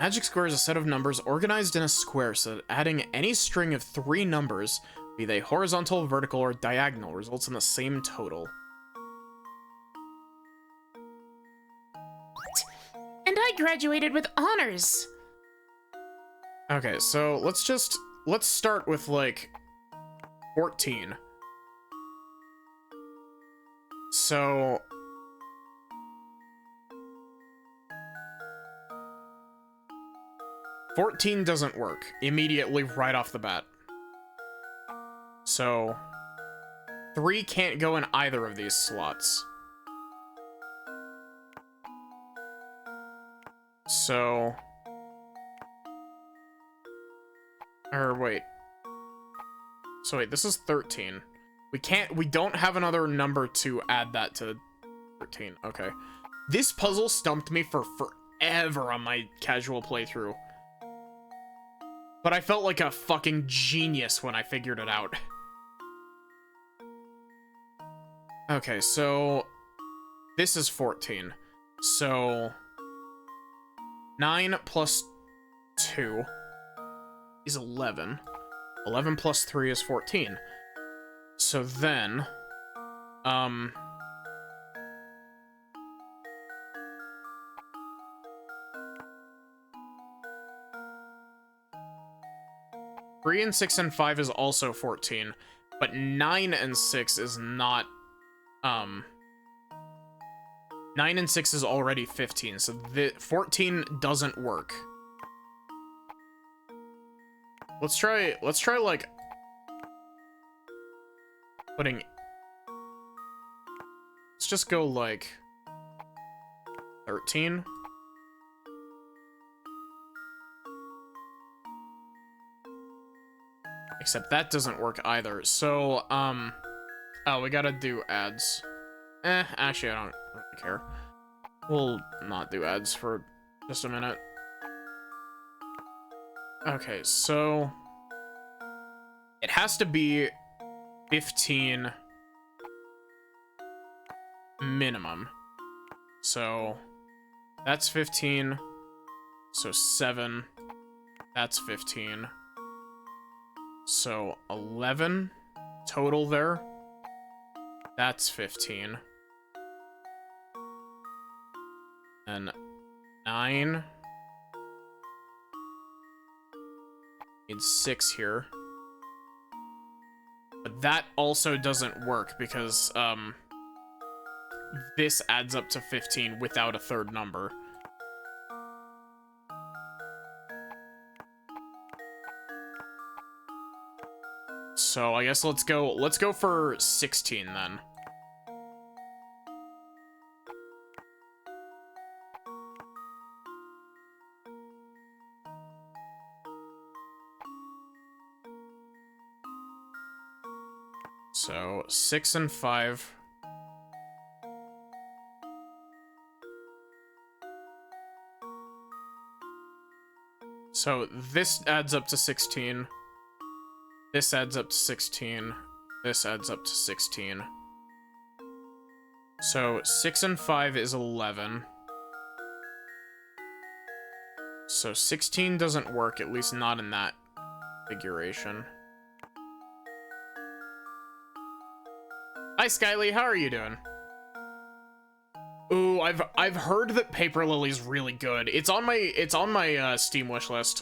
Magic square is a set of numbers organized in a square so that adding any string of 3 numbers, be they horizontal, vertical, or diagonal, results in the same total. And I graduated with honors. Okay, so let's start with like 14. So 14 doesn't work immediately right off the bat. So 3 can't go in either of these slots. So, or wait. So wait, this is 13. We don't have another number to add that to 13. Okay. This puzzle stumped me for forever on my casual playthrough. But I felt like a fucking genius when I figured it out. Okay, so this is 14. So 9 plus 2 is 11. 11 plus 3 is 14. So then, 3 and 6 and 5 is also 14, but 9 and 6 is not, 9 and 6 is already 15, so the 14 doesn't work. Let's try like putting, let's just go like 13. Except that doesn't work either. So, oh, we gotta do ads. Actually, I don't really care. We'll not do ads for just a minute. Okay, so it has to be 15 minimum. So that's 15. So 7. That's 15. So 11 total there. That's 15. And 9. Need 6 here. But that also doesn't work because, this adds up to 15 without a third number. So I guess let's go for 16 then. So 6 and 5. So this adds up to 16. This adds up to 16. This adds up to 16. So 6 and 5 is 11. So 16 doesn't work, at least not in that configuration. Hi Skyly, how are you doing? Ooh, I've heard that Paper Lily's really good. It's on my Steam wishlist.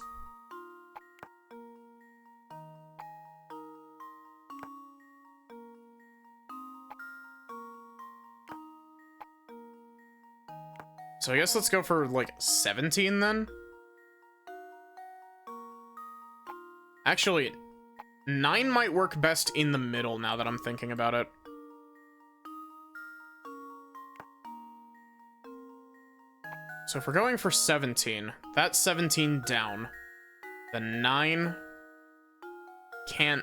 So I guess let's go for like 17 then. Actually, 9 might work best in the middle now that I'm thinking about it. So if we're going for 17, that's 17 down. The 9 can't...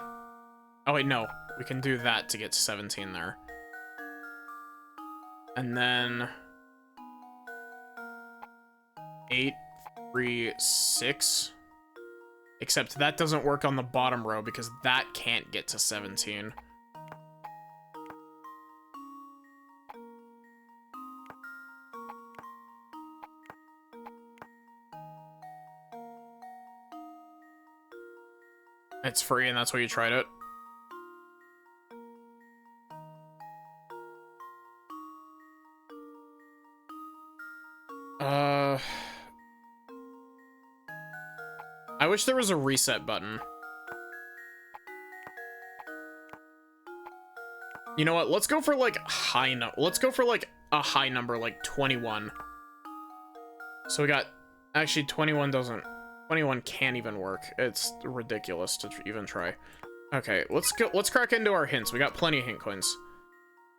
Oh wait, no. We can do that to get to 17 there. And then... 8, 3, 6. Except that doesn't work on the bottom row because that can't get to 17. It's free and that's why you tried it. I wish there was a reset button. You know what? Let's go for like let's go for like a high number, like 21. So we got, actually 21 can't even work. It's ridiculous to even try. Okay, let's crack into our hints. We got plenty of hint coins.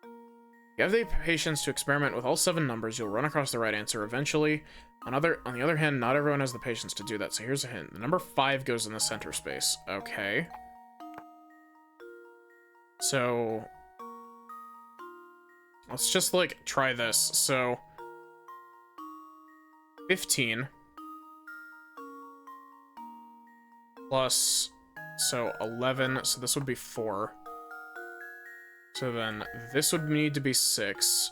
If you have the patience to experiment with all 7 numbers, you'll run across the right answer eventually. On the other hand, not everyone has the patience to do that, so here's a hint. The number 5 goes in the center space. Okay. So... let's just, like, try this. So... 15... plus... so 11, so this would be 4. So then, this would need to be 6.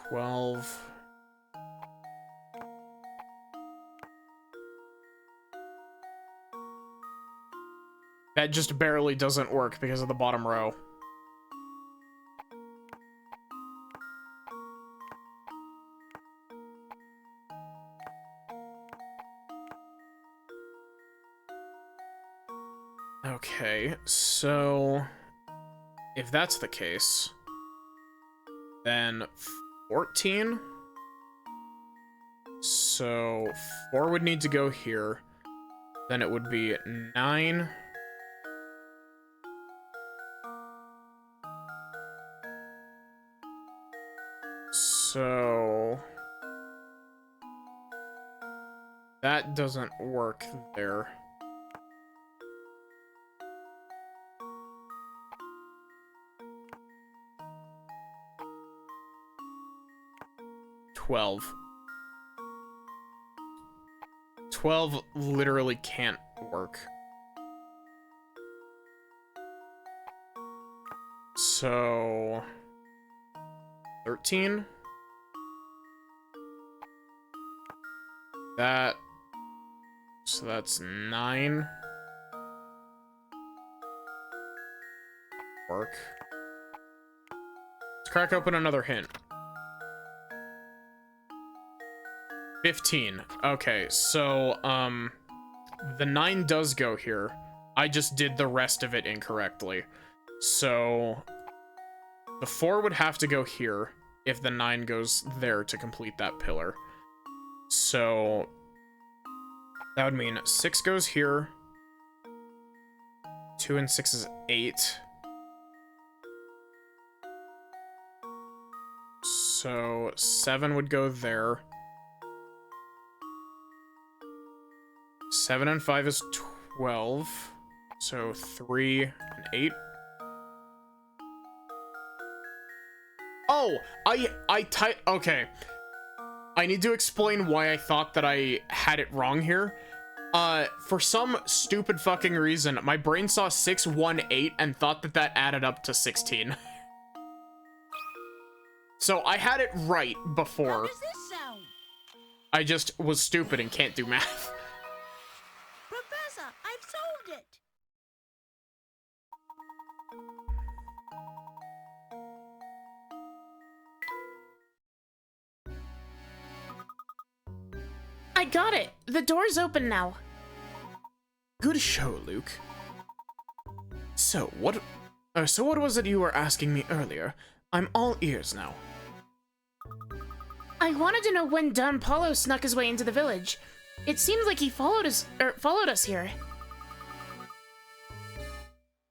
12. That just barely doesn't work because of the bottom row. Okay, so if that's the case, then 14. So 4 would need to go here. Then it would be 9. So that doesn't work there. Twelve literally can't work. So 13. So that's 9. Work. Let's crack open another hint. 15. Okay, so the 9 does go here. I just did the rest of it incorrectly. So the 4 would have to go here if the 9 goes there to complete that pillar. So that would mean 6 goes here. 2 and 6 is 8. So 7 would go there. 7 and 5 is 12. So 3 and 8. Oh, okay. I need to explain why I thought that I had it wrong here. For some stupid fucking reason, my brain saw 6, 1, 8 and thought that that added up to 16. So I had it right How before. does this sound? I just was stupid and can't do math. Professor, I've solved it. I got it. The door's open now. Good show, Luke. So what was it you were asking me earlier? I'm all ears now. I wanted to know when Don Paulo snuck his way into the village. It seems like he followed us here.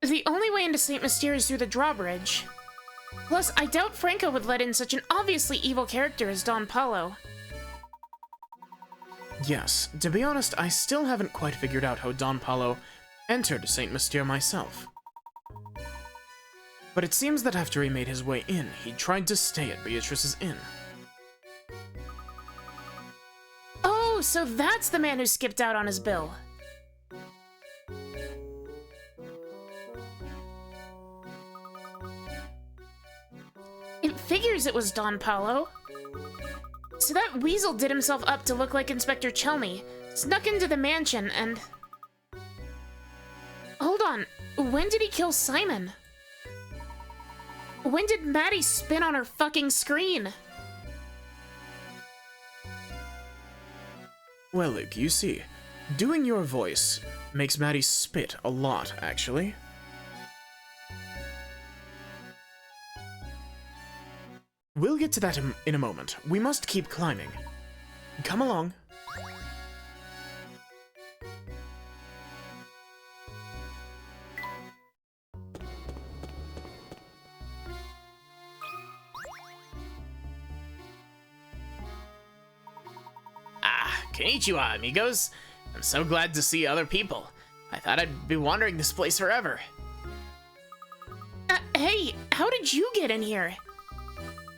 The only way into St. Mystere is through the drawbridge. Plus, I doubt Franco would let in such an obviously evil character as Don Paulo. Yes, to be honest, I still haven't quite figured out how Don Paulo entered St. Mystere myself. But it seems that after he made his way in, he tried to stay at Beatrice's inn. Oh, so that's the man who skipped out on his bill. It figures it was Don Paulo. So that weasel did himself up to look like Inspector Chelney, snuck into the mansion and... Hold on, when did he kill Simon? When did Maddie spin on her fucking screen? Well, Luke, you see, doing your voice makes Maddie spit a lot, actually. We'll get to that in a moment. We must keep climbing. Come along. Konnichiwa, amigos. I'm so glad to see other people. I thought I'd be wandering this place forever. Hey, how did you get in here?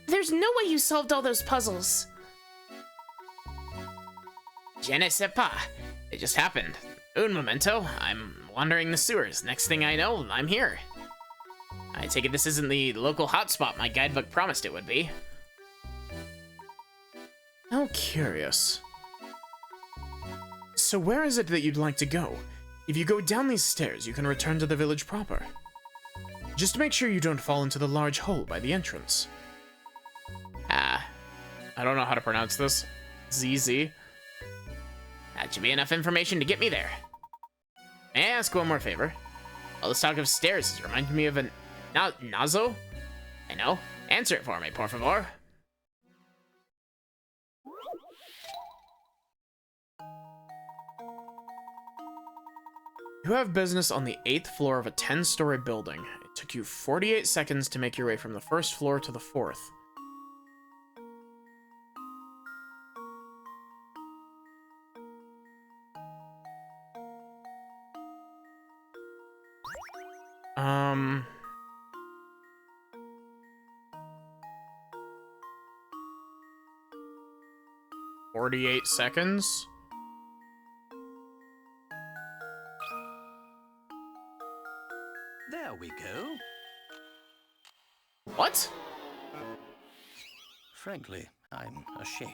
There's no way you solved all those puzzles. Je ne sais pas. It just happened. Un momento. I'm wandering the sewers. Next thing I know, I'm here. I take it this isn't the local hotspot my guidebook promised it would be. How curious. So where is it that you'd like to go? If you go down these stairs, you can return to the village proper. Just make sure you don't fall into the large hole by the entrance. I don't know how to pronounce this. ZZ. That should be enough information to get me there. May I ask one more favor? All this talk of stairs has reminded me of a Nazo? I know. Answer it for me, por favor. You have business on the 8th floor of a 10-story building. It took you 48 seconds to make your way from the 1st floor to the 4th. Um... 48 seconds? There we go. Frankly, I'm ashamed.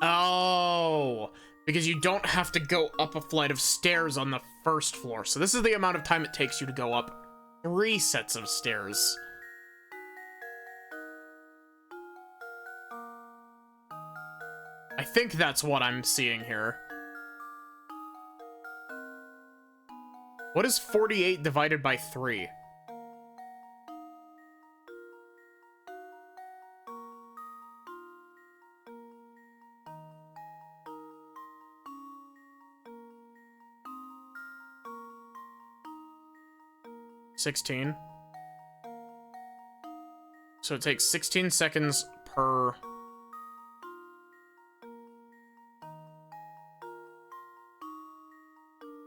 Oh, because you don't have to go up a flight of stairs on the first floor. So this is the amount of time it takes you to go up 3 sets of stairs. I think that's what I'm seeing here. What is 48 divided by 3? $16. So it takes 16 seconds per...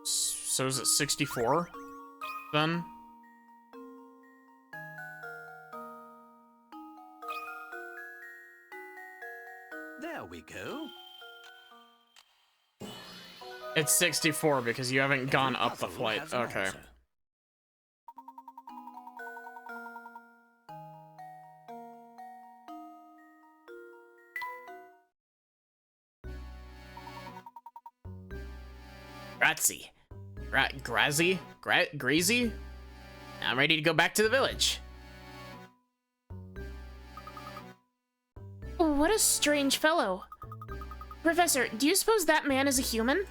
So is it 64 then? There we go. It's 64 because you haven't gone up the Puzzle flight. has an Okay. answer. Grazie. Grazy? I'm ready to go back to the village. What a strange fellow. Professor, do you suppose that man is a human?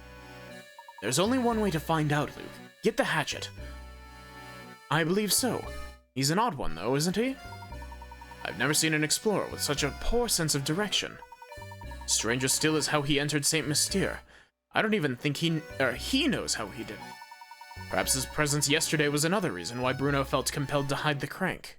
There's only one way to find out, Luke. Get the hatchet. I believe so. He's an odd one, though, isn't he? I've never seen an explorer with such a poor sense of direction. Stranger still is how he entered St. Mystere. I don't even think he knows how he did. Perhaps his presence yesterday was another reason why Bruno felt compelled to hide the crank.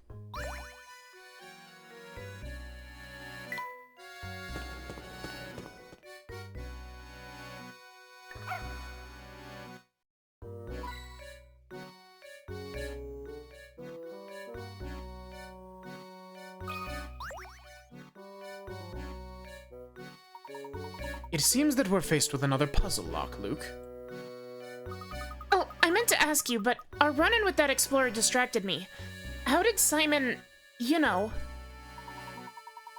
It seems that we're faced with another puzzle lock, Luke. Oh, I meant to ask you, but our run-in with that explorer distracted me. How did Simon, you know...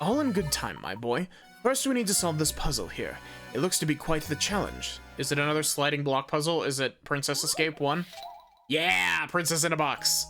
All in good time, my boy. First, we need to solve this puzzle here. It looks to be quite the challenge. Is it another sliding block puzzle? Is it Princess Escape 1? Yeah, Princess in a Box.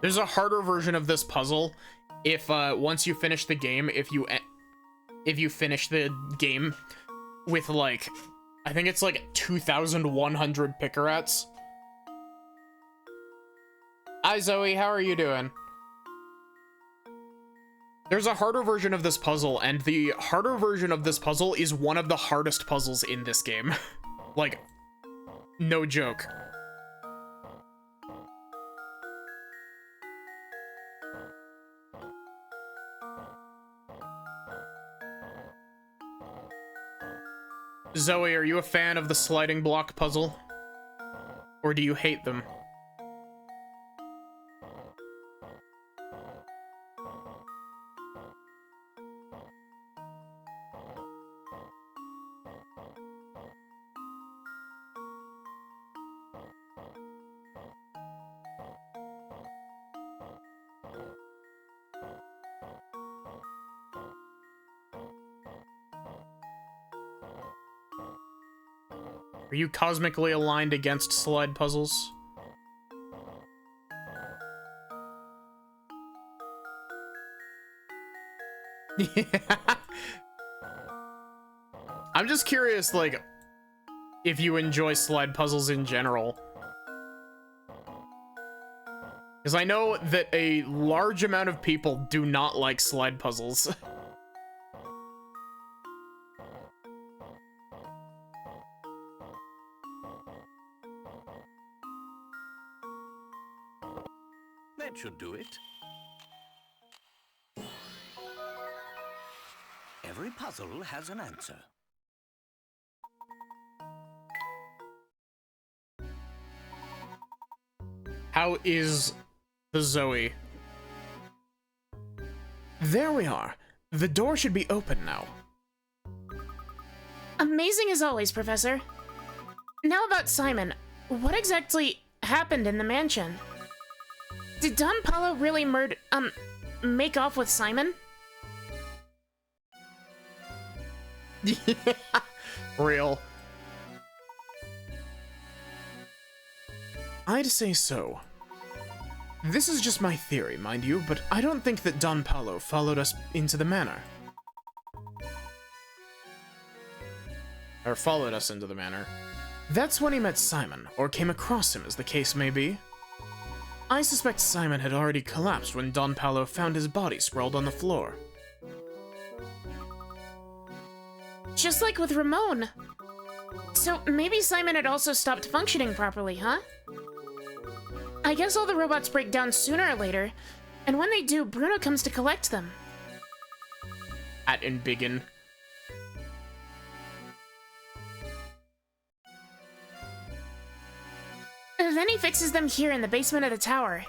There's a harder version of this puzzle if once you finish the game, if you finish the game with like, I think it's like 2,100 Picarats. Hi Zoe, how are you doing? There's a harder version of this puzzle, and the harder version of this puzzle is one of the hardest puzzles in this game. Like, no joke. Zoe, are you a fan of the sliding block puzzle? Or do you hate them? Are you cosmically aligned against slide puzzles? Yeah. I'm just curious, like, if you enjoy slide puzzles in general. Because I know that a large amount of people do not like slide puzzles. That should do it. Every puzzle has an answer. How is the Zoe? There we are. The door should be open now. Amazing as always, Professor. Now about Simon. What exactly happened in the mansion? Did Don Paulo really make off with Simon? Yeah, real. I'd say so. This is just my theory, mind you, but I don't think that Don Paulo followed us into the manor. Or followed us into the manor. That's when he met Simon, or came across him, as the case may be. I suspect Simon had already collapsed when Don Paulo found his body sprawled on the floor. Just like with Ramon. So maybe Simon had also stopped functioning properly, huh? I guess all the robots break down sooner or later, and when they do, Bruno comes to collect them. At and Biggin. Then he fixes them here in the basement of the tower.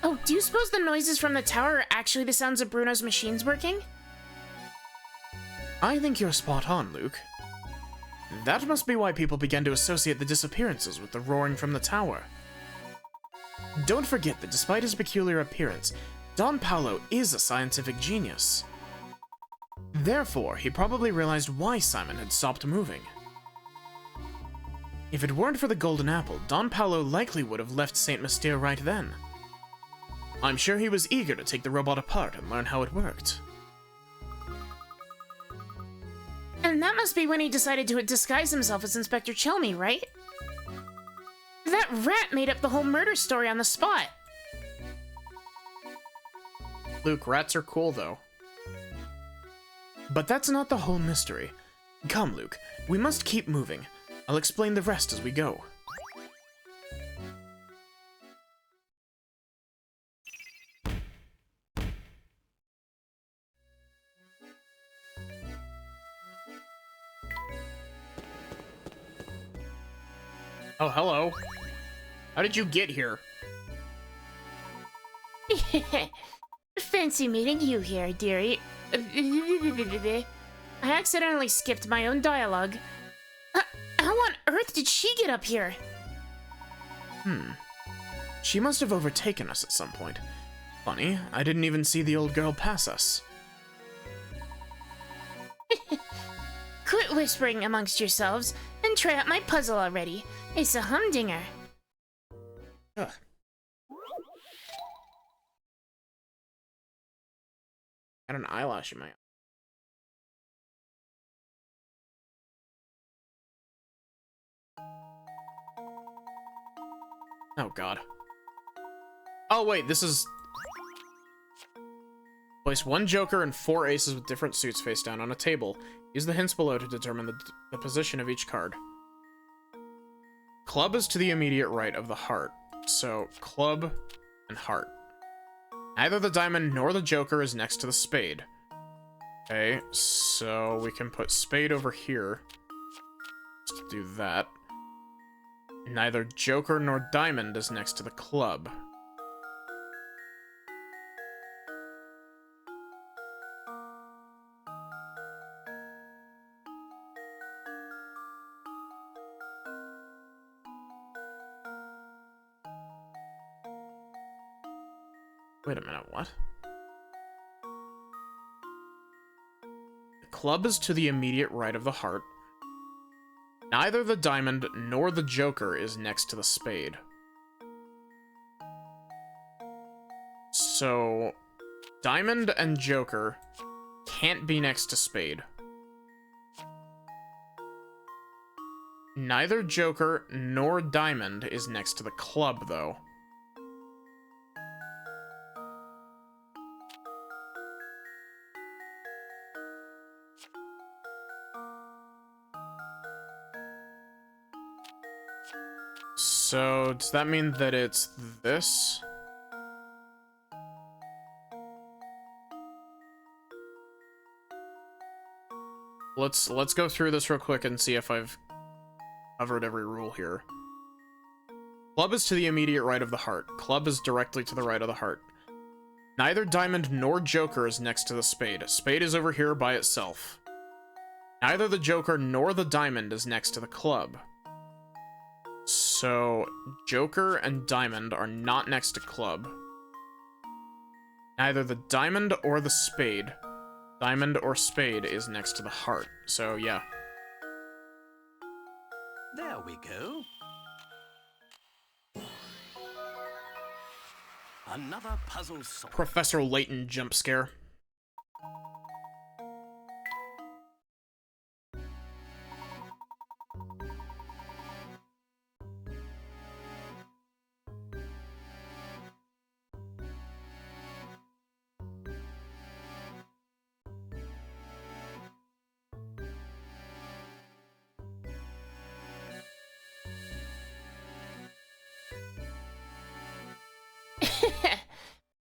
Oh, do you suppose the noises from the tower are actually the sounds of Bruno's machines working? I think you're spot on, Luke. That must be why people began to associate the disappearances with the roaring from the tower. Don't forget that despite his peculiar appearance, Don Paulo is a scientific genius. Therefore, he probably realized why Simon had stopped moving. If it weren't for the golden apple, Don Paulo likely would have left Saint Mystere right then. I'm sure he was eager to take the robot apart and learn how it worked. And that must be when he decided to disguise himself as Inspector Chelmy, right? That rat made up the whole murder story on the spot. Luke, rats are cool, though. But that's not the whole mystery. Come, Luke, we must keep moving. I'll explain the rest as we go. Oh, hello. How did you get here? Fancy meeting you here, dearie. I accidentally skipped my own dialogue. How on earth did she get up here? She must have overtaken us at some point. Funny, I didn't even see the old girl pass us. Quit whispering amongst yourselves and try out my puzzle already. It's a humdinger. Ugh. Got an eyelash in my eye. Oh, God. Oh, wait, this is... Place one joker and 4 aces with different suits face down on a table. Use the hints below to determine the position of each card. Club is to the immediate right of the heart. So, club and heart. Neither the diamond nor the joker is next to the spade. Okay, so we can put spade over here. Let's do that. Neither joker nor diamond is next to the club. Wait a minute, what? The club is to the immediate right of the heart. Neither the diamond nor the joker is next to the spade. So, diamond and joker can't be next to spade. Neither joker nor diamond is next to the club, though. So, does that mean that it's this? Let's go through this real quick and see if I've covered every rule here. Club is to the immediate right of the heart. Club is directly to the right of the heart. Neither diamond nor joker is next to the spade. Spade is over here by itself. Neither the joker nor the diamond is next to the club. So, joker and diamond are not next to club. Neither the diamond or the spade. Diamond or spade is next to the heart. So, yeah. There we go. Another puzzle solved. Professor Layton jump scare.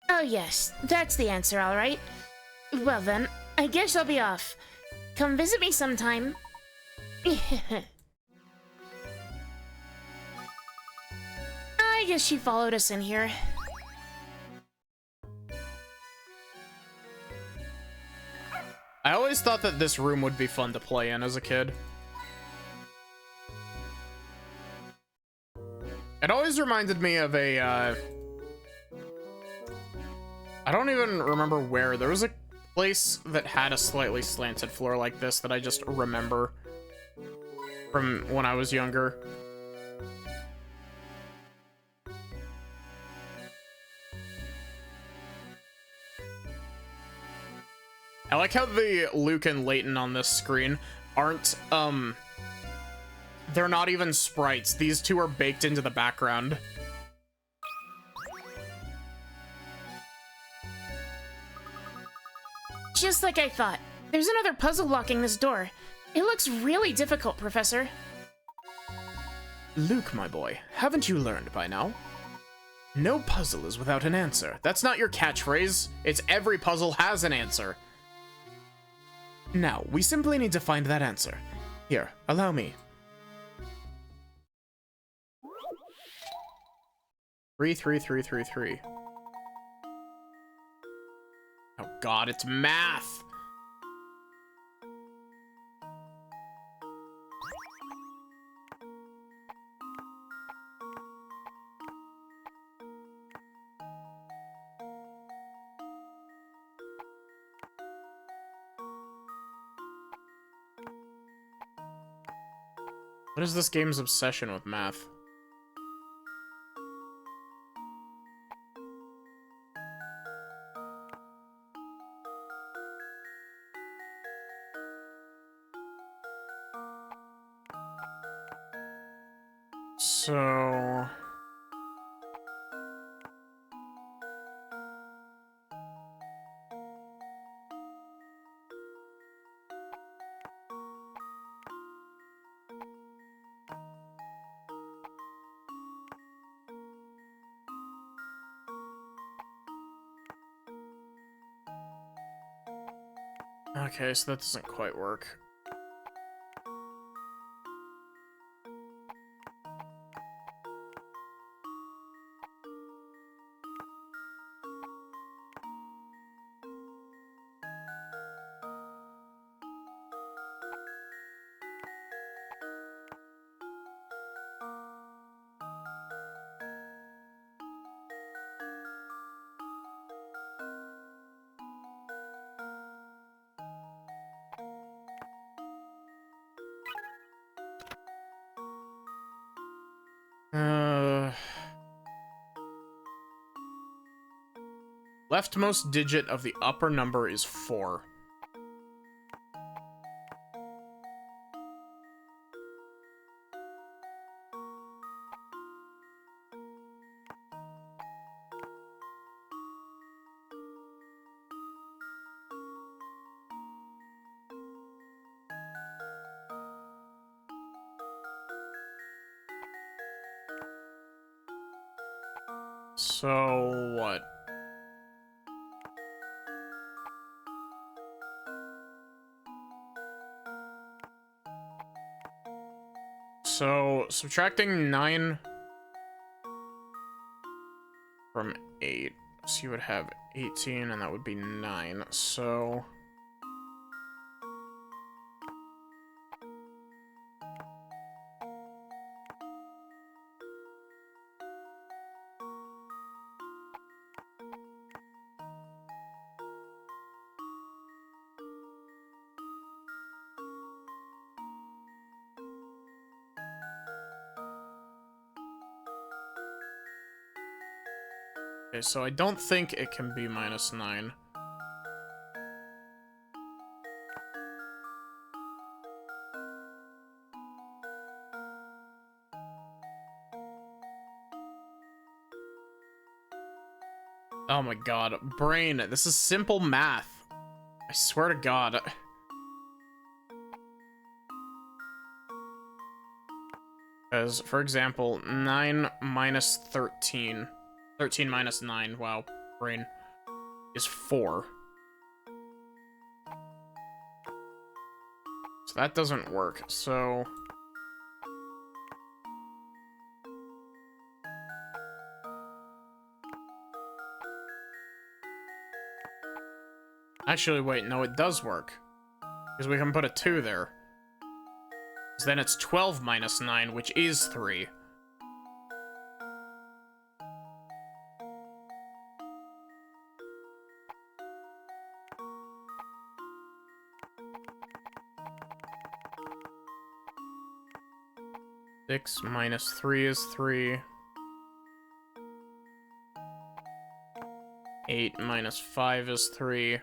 Oh yes, that's the answer, alright. Well then, I guess I'll be off. Come visit me sometime. I guess she followed us in here. I always thought that this room would be fun to play in as a kid. It always reminded me of a, I don't even remember where. There was a place that had a slightly slanted floor like this that I just remember from when I was younger. I like how the Luke and Layton on this screen aren't, they're not even sprites. These two are baked into the background. Just like I thought. There's another puzzle blocking this door. It looks really difficult, Professor. Luke, my boy, haven't you learned by now? No puzzle is without an answer. That's not your catchphrase. It's every puzzle has an answer. Now, we simply need to find that answer. Here, allow me. 33333. Oh god, it's math! What is this game's obsession with math? So... Okay, so that doesn't quite work. leftmost digit of the upper number is 4. So, what? So, subtracting 9 from 8. So you would have 18, and that would be 9. So... Okay, so I don't think it can be minus 9. Oh my god, brain, this is simple math. I swear to god. Because, for example, 9 minus 13. 13 minus 9, wow, brain, is 4. So that doesn't work, so... Actually, wait, no, it does work. Because we can put a 2 there. So then it's 12 minus 9, which is 3. Six minus 3 is 3. 8 minus 5 is 3.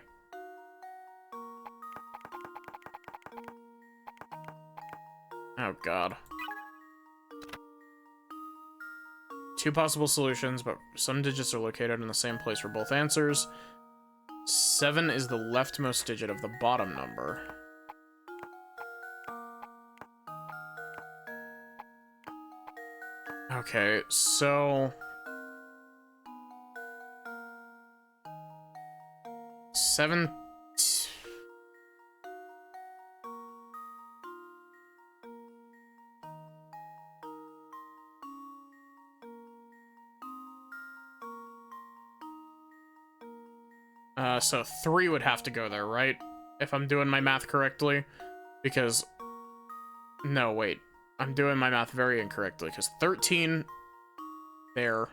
Oh god. 2 possible solutions, but some digits are located in the same place for both answers. 7 is the leftmost digit of the bottom number. Okay, so... 7... So 3 would have to go there, right? If I'm doing my math correctly. Because... No, wait. I'm doing my math very incorrectly, because 13 there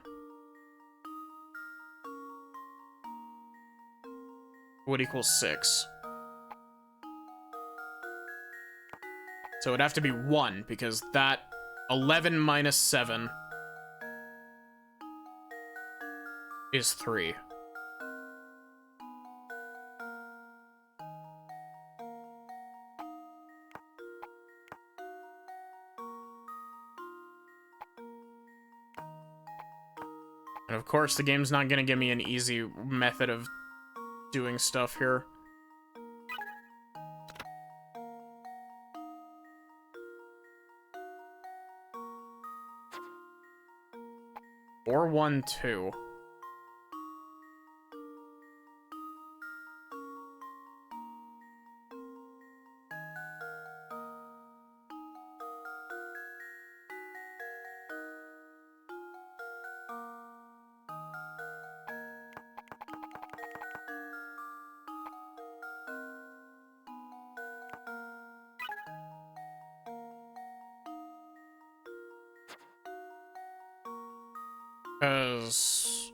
would equal 6. So it'd have to be 1, because that 11 minus 7 is 3. And of course, the game's not gonna give me an easy method of doing stuff here. Or 1, 2. Because...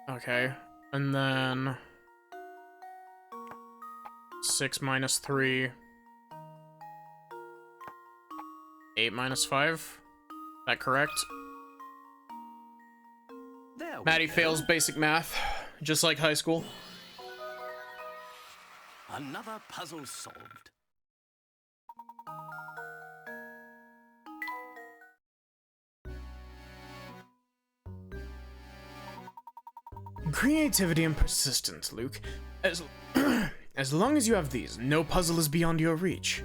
Okay, and then... 6 minus 3 8 minus 5. Is that correct? There we Maddie go. fails basic math, just like high school. Another puzzle solved. Creativity and persistence, Luke. As long as you have these, no puzzle is beyond your reach.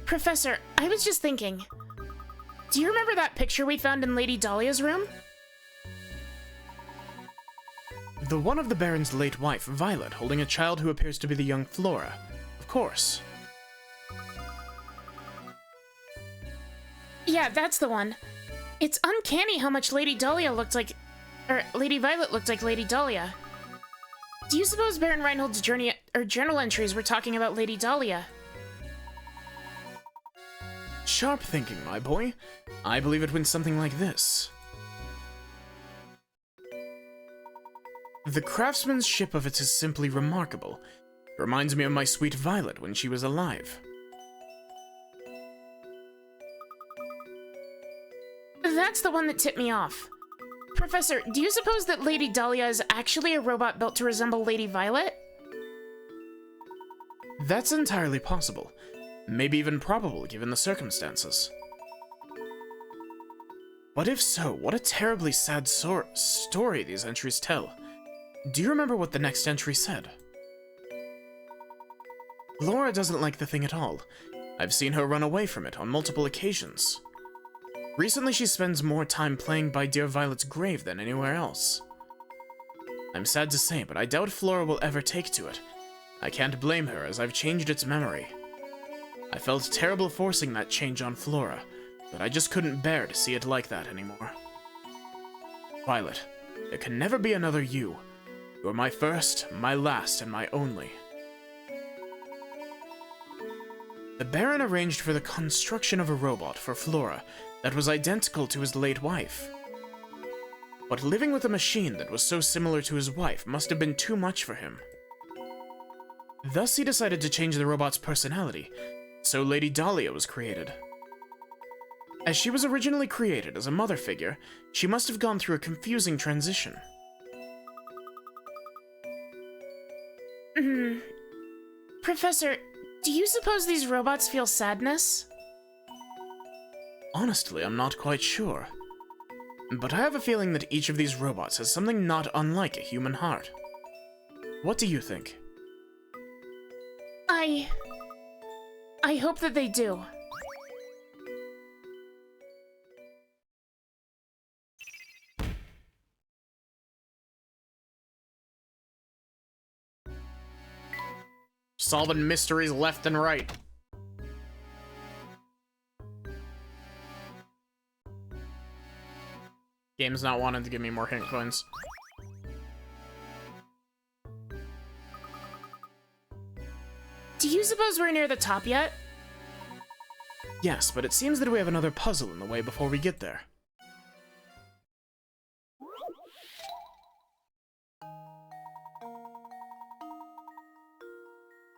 Professor, I was just thinking. Do you remember that picture we found in Lady Dahlia's room? The one of the Baron's late wife, Violet, holding a child who appears to be the young Flora. Of course. Yeah, that's the one. It's uncanny how much Lady Dahlia looked like... Lady Violet looked like Lady Dahlia. Do you suppose Baron Reinhold's journal entries were talking about Lady Dahlia? Sharp thinking, my boy. I believe it went something like this. The craftsmanship of it is simply remarkable. It reminds me of my sweet Violet when she was alive. That's the one that tipped me off. Professor, do you suppose that Lady Dahlia is actually a robot built to resemble Lady Violet? That's entirely possible. Maybe even probable, given the circumstances. But if so, what a terribly sad story these entries tell. Do you remember what the next entry said? Laura doesn't like the thing at all. I've seen her run away from it on multiple occasions. Recently, she spends more time playing by dear Violet's grave than anywhere else. I'm sad to say, but I doubt Flora will ever take to it. I can't blame her, as I've changed its memory. I felt terrible forcing that change on Flora, but I just couldn't bear to see it like that anymore. Violet, there can never be another you. You're my first, my last, and my only. The Baron arranged for the construction of a robot for Flora that was identical to his late wife. But living with a machine that was so similar to his wife must have been too much for him. Thus he decided to change the robot's personality, so Lady Dahlia was created. As she was originally created as a mother figure, she must have gone through a confusing transition. Professor, do you suppose these robots feel sadness? Honestly, I'm not quite sure. But I have a feeling that each of these robots has something not unlike a human heart. What do you think? I hope that they do. Solving mysteries left and right. Game's not wanting to give me more hint coins. Do you suppose we're near the top yet? Yes, but it seems that we have another puzzle in the way before we get there.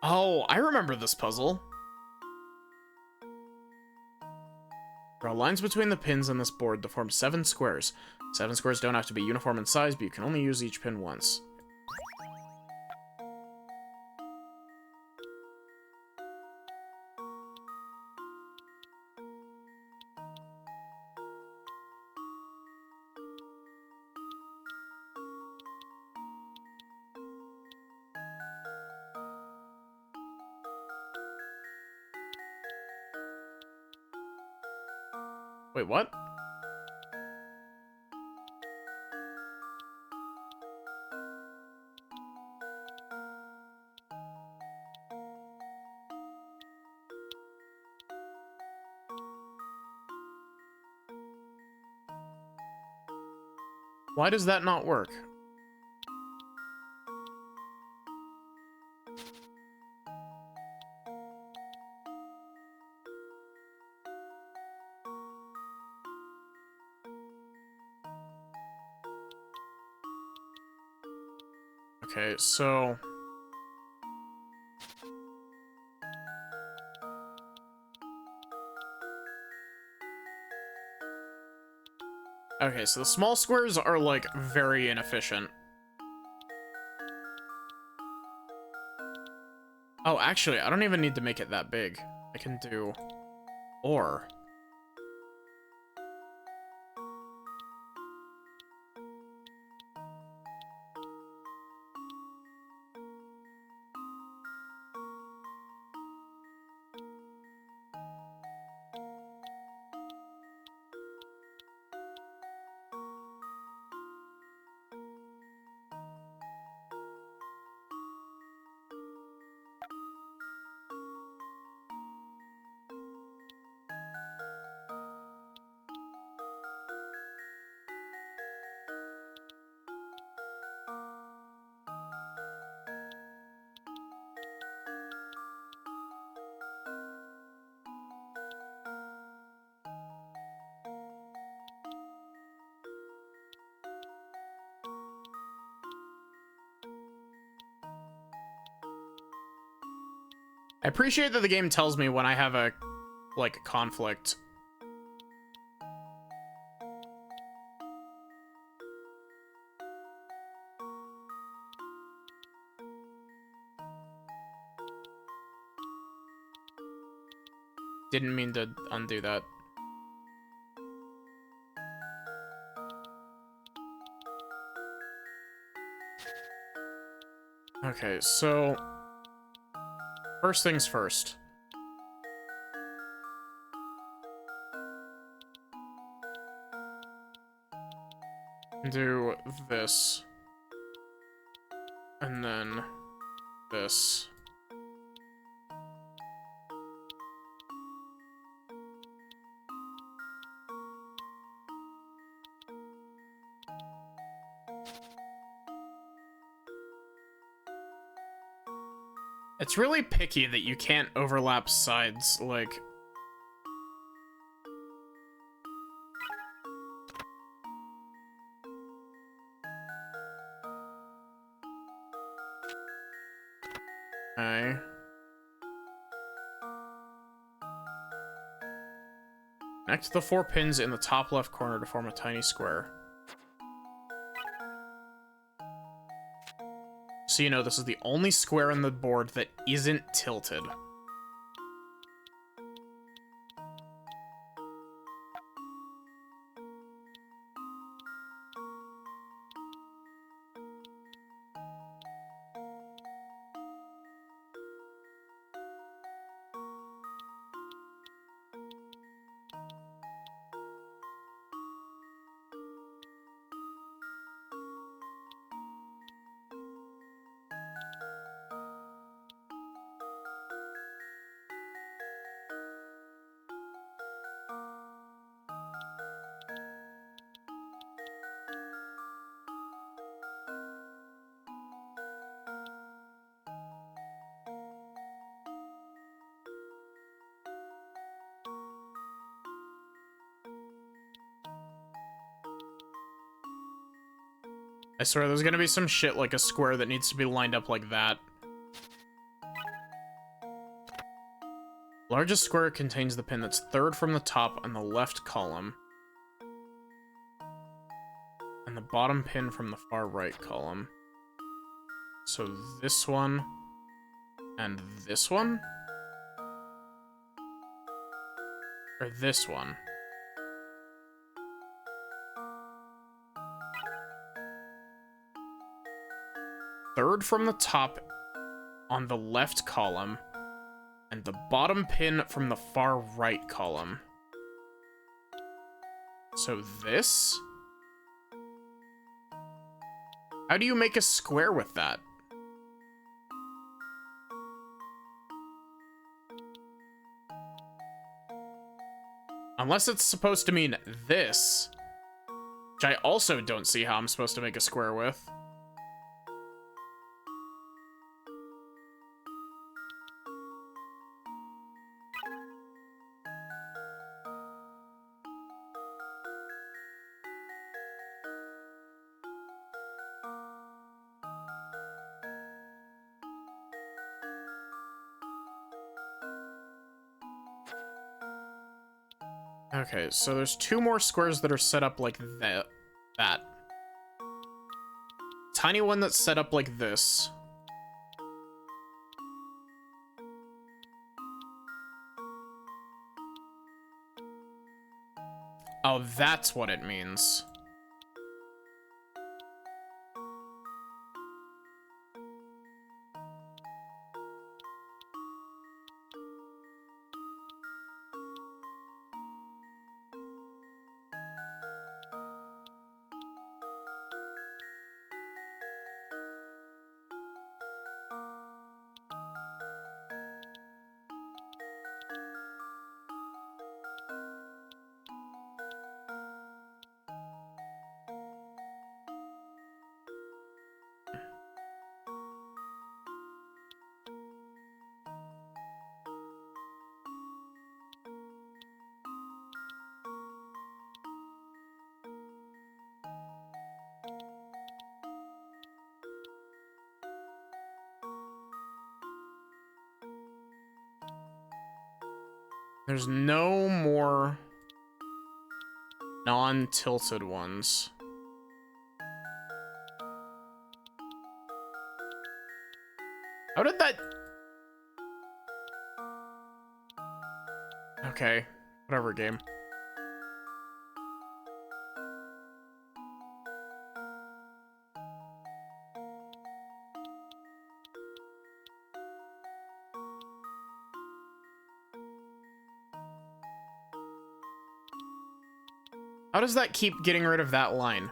Oh, I remember this puzzle. Draw lines between the pins on this board to form 7 squares. 7 squares don't have to be uniform in size, but you can only use each pin once. Wait, what? Why does that not work? Okay, so... Okay, so the small squares are, like, very inefficient. Oh, actually, I don't even need to make it that big. I can do... or... I appreciate that the game tells me when I have a, like, conflict. Didn't mean to undo that. Okay, so... first things first. Do this. And then this. It's really picky that you can't overlap sides, like... Okay. Connect the 4 pins in the top left corner to form a tiny square. So you know, this is the only square in the board that isn't tilted. I swear there's gonna be some shit like a square that needs to be lined up like that. Largest square contains the pin that's third from the top on the left column. And the bottom pin from the far right column. So this one and this one? Or this one? Third from the top on the left column, and the bottom pin from the far right column. So this? How do you make a square with that? Unless it's supposed to mean this, which I also don't see how I'm supposed to make a square with. Okay, so there's 2 more squares that are set up like that. Tiny one that's set up like this. Oh, that's what it means. There's no more non-tilted ones. How did that... Okay, whatever, game. How does that keep getting rid of that line?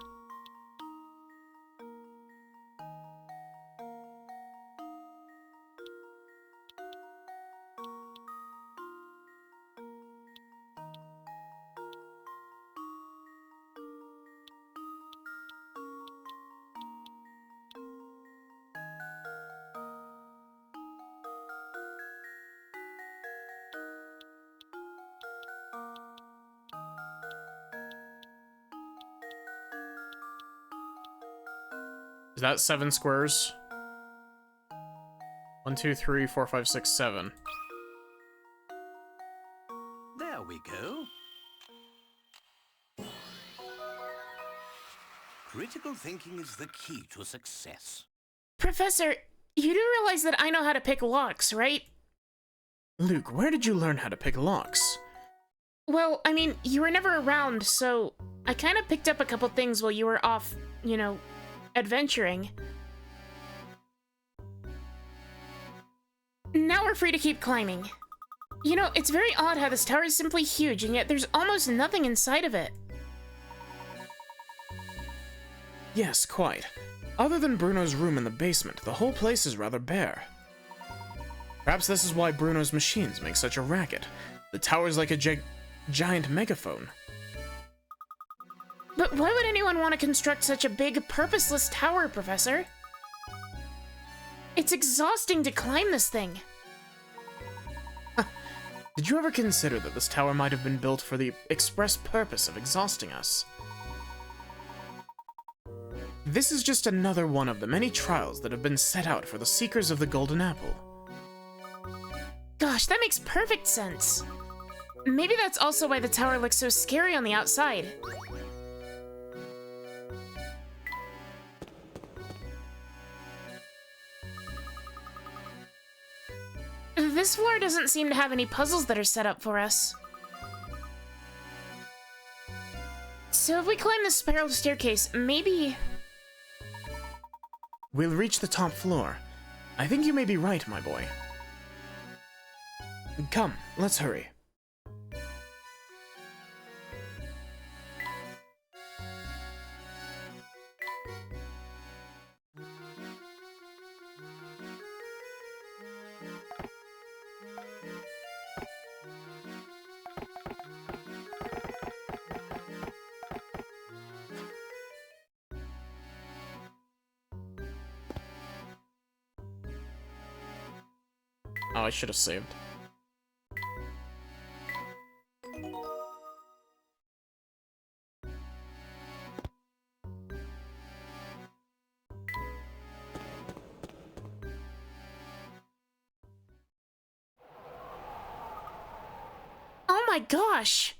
Is that 7 squares? 1, 2, 3, 4, 5, 6, 7. There we go. Critical thinking is the key to success. Professor, you do realize that I know how to pick locks, right? Luke, where did you learn how to pick locks? Well, I mean, you were never around, so I kind of picked up a couple things while you were off, you know, adventuring. Now we're free to keep climbing. You know, it's very odd how this tower is simply huge, and yet there's almost nothing inside of it. Yes, quite. Other than Bruno's room in the basement, the whole place is rather bare. Perhaps this is why Bruno's machines make such a racket. The tower's like a giant megaphone. But why would anyone want to construct such a big, purposeless tower, Professor? It's exhausting to climb this thing. Did you ever consider that this tower might have been built for the express purpose of exhausting us? This is just another one of the many trials that have been set out for the seekers of the Golden Apple. Gosh, that makes perfect sense. Maybe that's also why the tower looks so scary on the outside. This floor doesn't seem to have any puzzles that are set up for us. So if we climb the spiral staircase, maybe... We'll reach the top floor. I think you may be right, my boy. Come, let's hurry. Oh, I should have saved. Oh my gosh!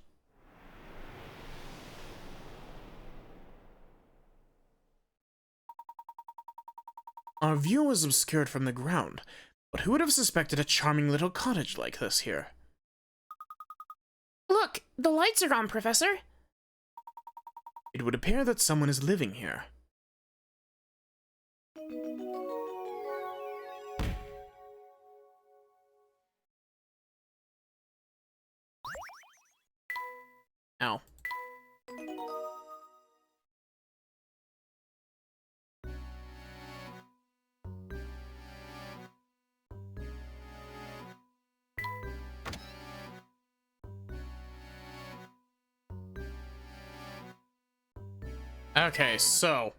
Our view was obscured from the ground, but who would have suspected a charming little cottage like this here? Look, the lights are on, Professor. It would appear that someone is living here. Ow. Okay, so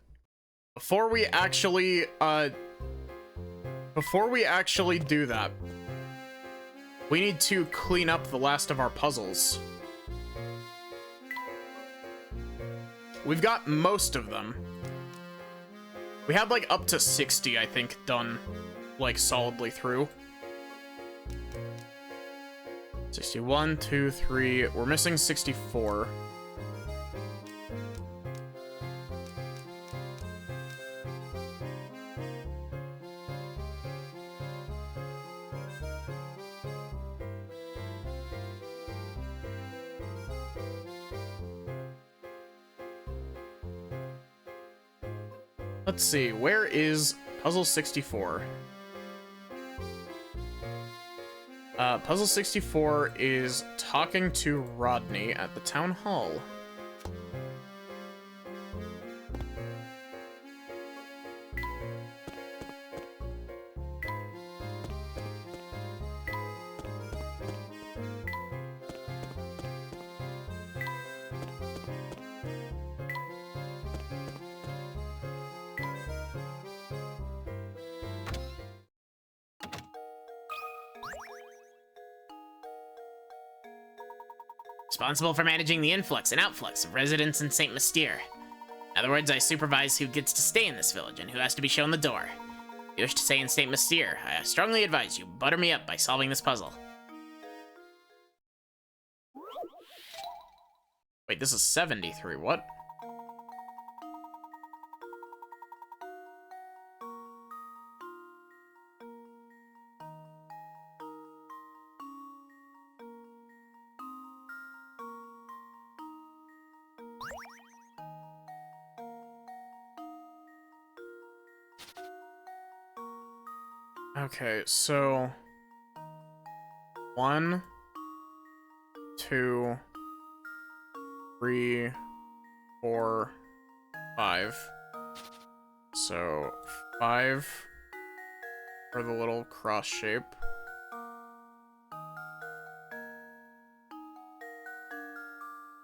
before we actually do that, we need to clean up the last of our puzzles. We've got most of them. We had like up to 60, I think, done like solidly through. 61, 2, 3. We're missing 64. Let's see, where is puzzle 64? Puzzle 64 is talking to Rodney at the town hall. Responsible for managing the influx and outflux of residents in St. Mystere. In other words, I supervise who gets to stay in this village and who has to be shown the door. If you wish to stay in St. Mystere, I strongly advise you butter me up by solving this puzzle. Wait, this is 73, what? Okay, so 1, 2, 3, 4, 5. So 5 for the little cross shape.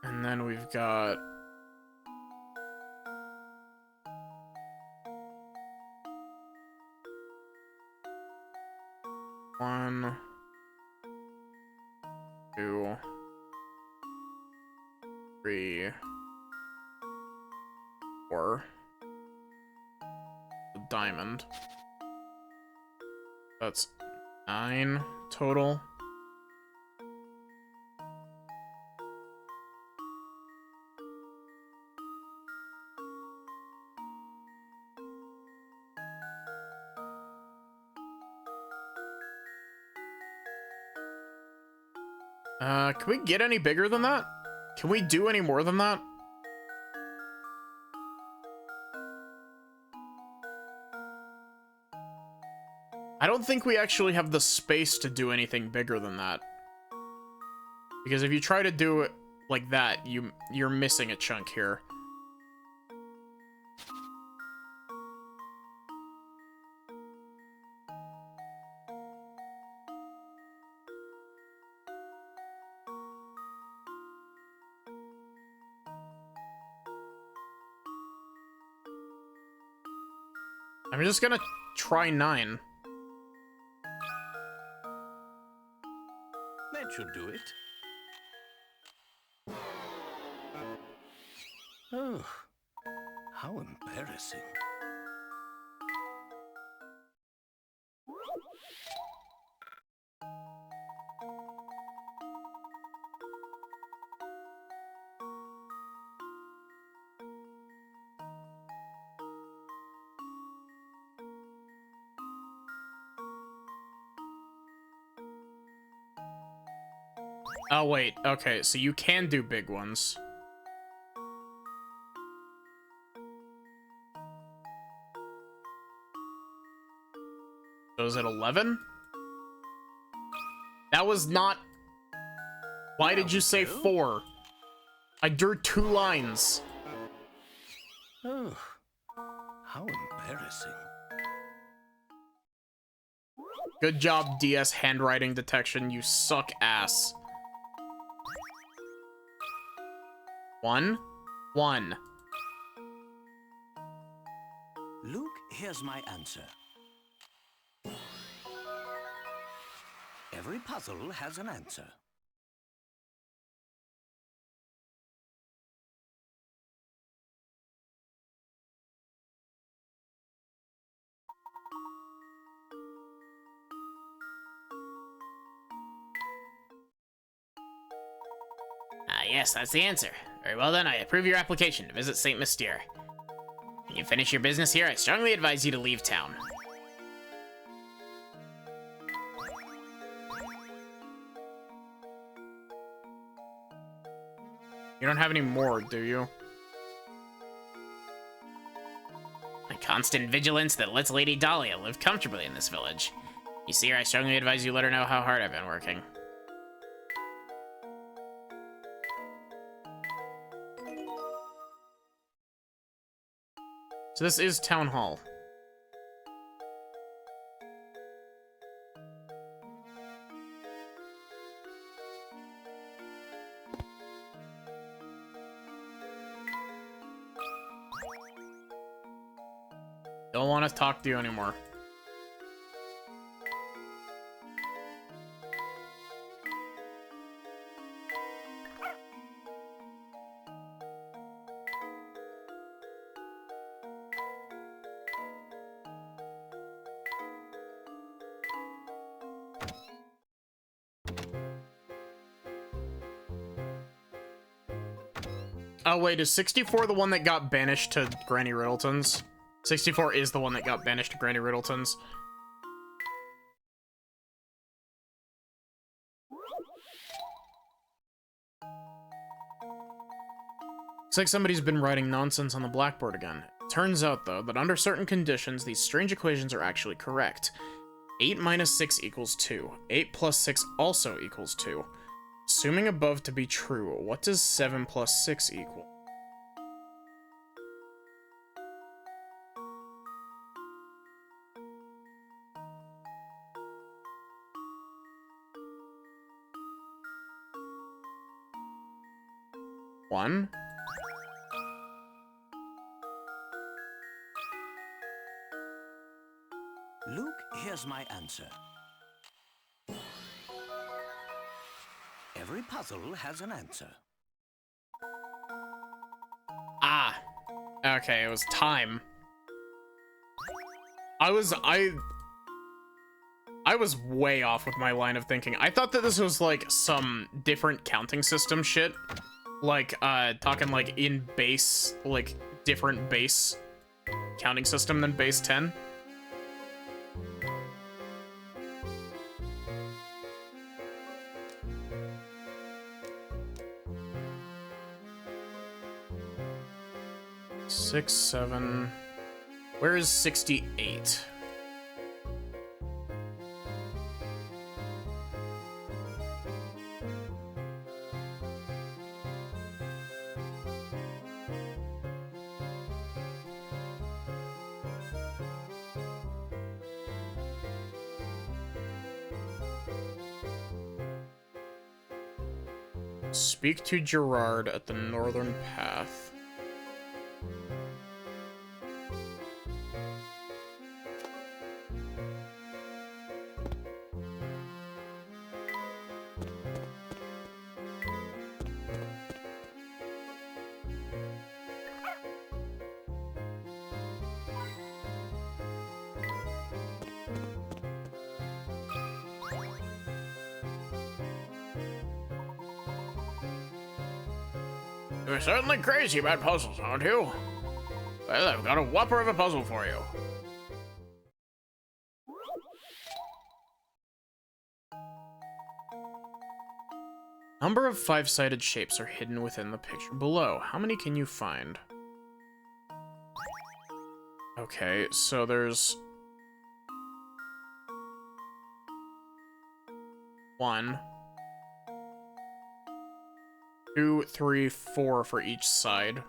And then we've got one, 2, 3, 4. The diamond. That's 9 total. Can we get any bigger than that? Can we do any more than that? I don't think we actually have the space to do anything bigger than that. Because if you try to do it like that, you're missing a chunk here. I'm just gonna try 9. That should do it. Oh, how embarrassing. Oh, wait. Okay, so you can do big ones. So is it 11? That was not... Why did you say 4? I drew 2 lines. Oh, how embarrassing. Good job, DS handwriting detection, you suck ass. 1, 1. Luke, here's my answer. Every puzzle has an answer. Ah, yes, that's the answer. Very well then, I approve your application to visit St. Mystere. When you finish your business here, I strongly advise you to leave town. You don't have any more, do you? My constant vigilance that lets Lady Dahlia live comfortably in this village. You see her, I strongly advise you let her know how hard I've been working. So this is Town Hall. Don't want to talk to you anymore. Oh, wait, is 64 the one that got banished to Granny Riddleton's? 64 is the one that got banished to Granny Riddleton's. Looks like somebody's been writing nonsense on the blackboard again. Turns out, though, that under certain conditions, these strange equations are actually correct. 8 minus 6 equals 2. 8 plus 6 also equals 2. Assuming above to be true, what does 7 plus 6 equal? One? Luke, here's my answer. Every puzzle has an answer. Ah. Okay, it was time. I was way off with my line of thinking. I thought that this was like some different counting system shit. Like, talking like in base, like different base counting system than base 10. Six, 7. Where is 68? Speak to Gerard at the northern path. You're certainly crazy about puzzles, aren't you? Well, I've got a whopper of a puzzle for you. Number of five-sided shapes are hidden within the picture below. How many can you find? Okay, so there's 1, 2, 3, 4 for each side.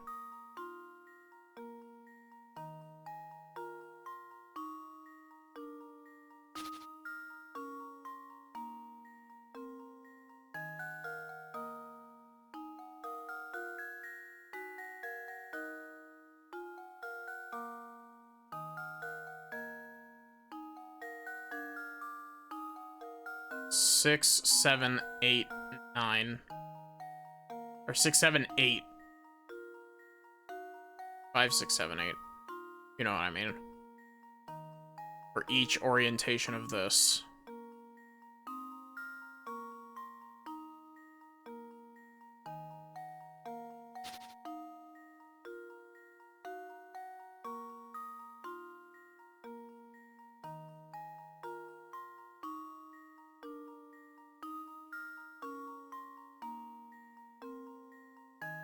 Six, 7, 8, 9. Or 6, 7, 8. 5, 6, 7, 8. You know what I mean. For each orientation of this.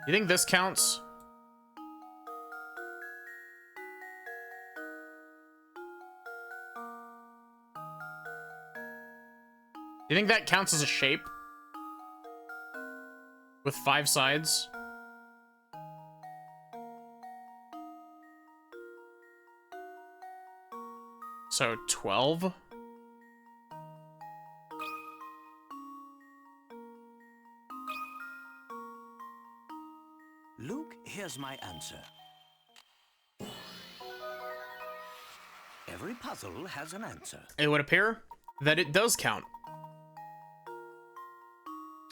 You think this counts? You think that counts as a shape? With 5 sides? So 12? Luke, here's my answer. Every puzzle has an answer. It would appear that it does count.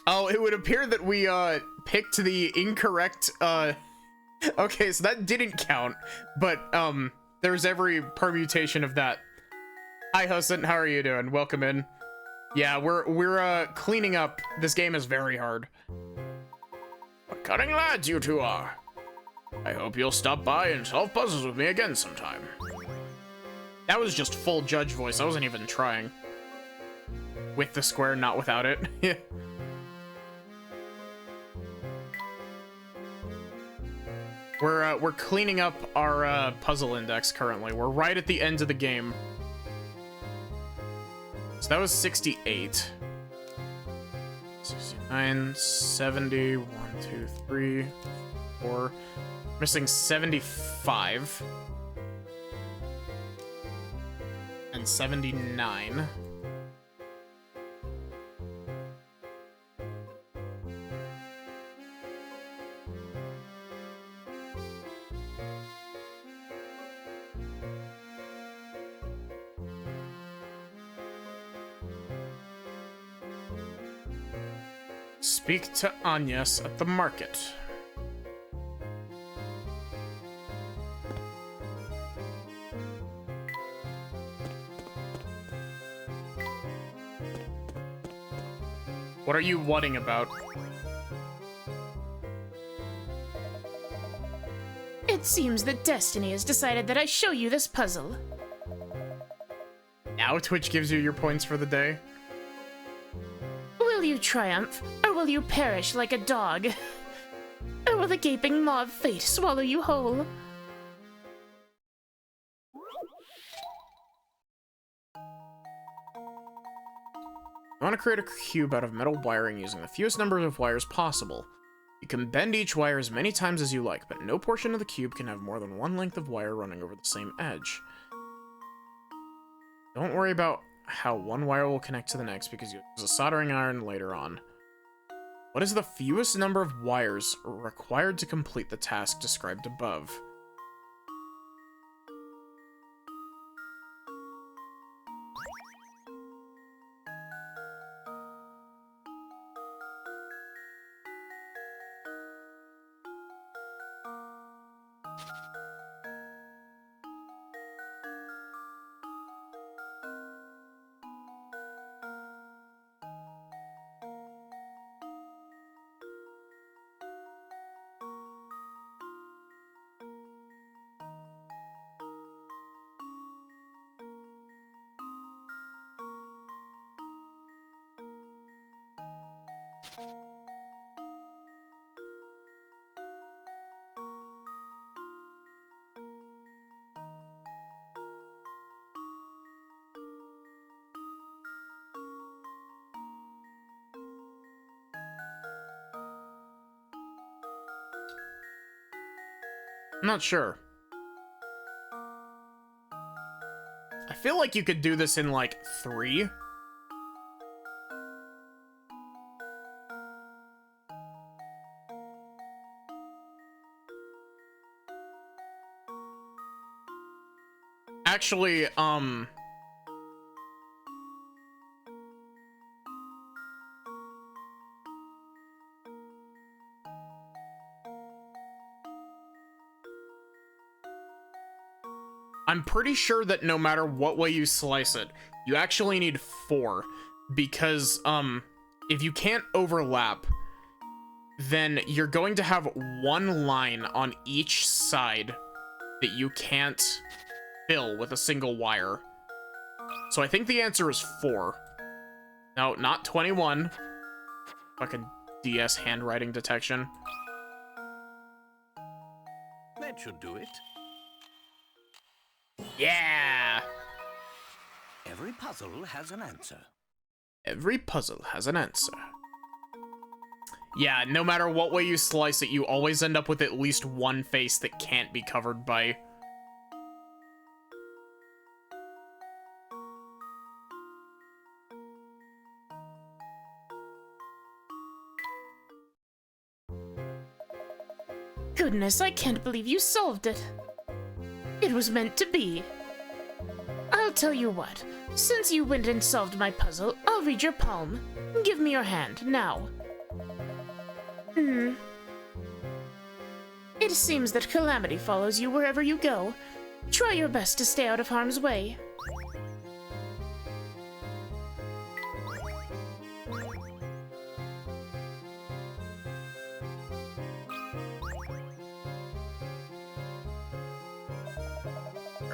Oh, it would appear that we, picked the incorrect, Okay, so that didn't count, but, there's every permutation of that. Hi, Hussein, how are you doing? Welcome in. Yeah, we're cleaning up. This game is very hard. What cunning lads you two are. I hope you'll stop by and solve puzzles with me again sometime. That was just full judge voice. I wasn't even trying. With the square, not without it. Yeah. We're cleaning up our puzzle index currently. We're right at the end of the game. So that was 68. 69, 70, 1, 2, 3, 4. Missing 75. And 79. Speak to Agnes at the market. What are you whatting about? It seems that destiny has decided that I show you this puzzle. Now Twitch gives you your points for the day. Will you triumph, or will you perish like a dog? Or will the gaping maw of fate swallow you whole? You want to create a cube out of metal wiring using the fewest number of wires possible. You can bend each wire as many times as you like, but no portion of the cube can have more than one length of wire running over the same edge. Don't worry about how one wire will connect to the next because you use a soldering iron later on. What is the fewest number of wires required to complete the task described above? I'm not sure. I feel like you could do this in, like, 3. Actually, I'm pretty sure that no matter what way you slice it, you actually need 4, because, if you can't overlap, then you're going to have one line on each side that you can't fill with a single wire. So I think the answer is 4. No, not 21. Fucking DS handwriting detection. That should do it. Yeah! Every puzzle has an answer. Every puzzle has an answer. Yeah, no matter what way you slice it, you always end up with at least one face that can't be covered by... Goodness, I can't believe you solved it. It was meant to be. I'll tell you what. Since you went and solved my puzzle, I'll read your palm. Give me your hand, now. It seems that calamity follows you wherever you go. Try your best to stay out of harm's way.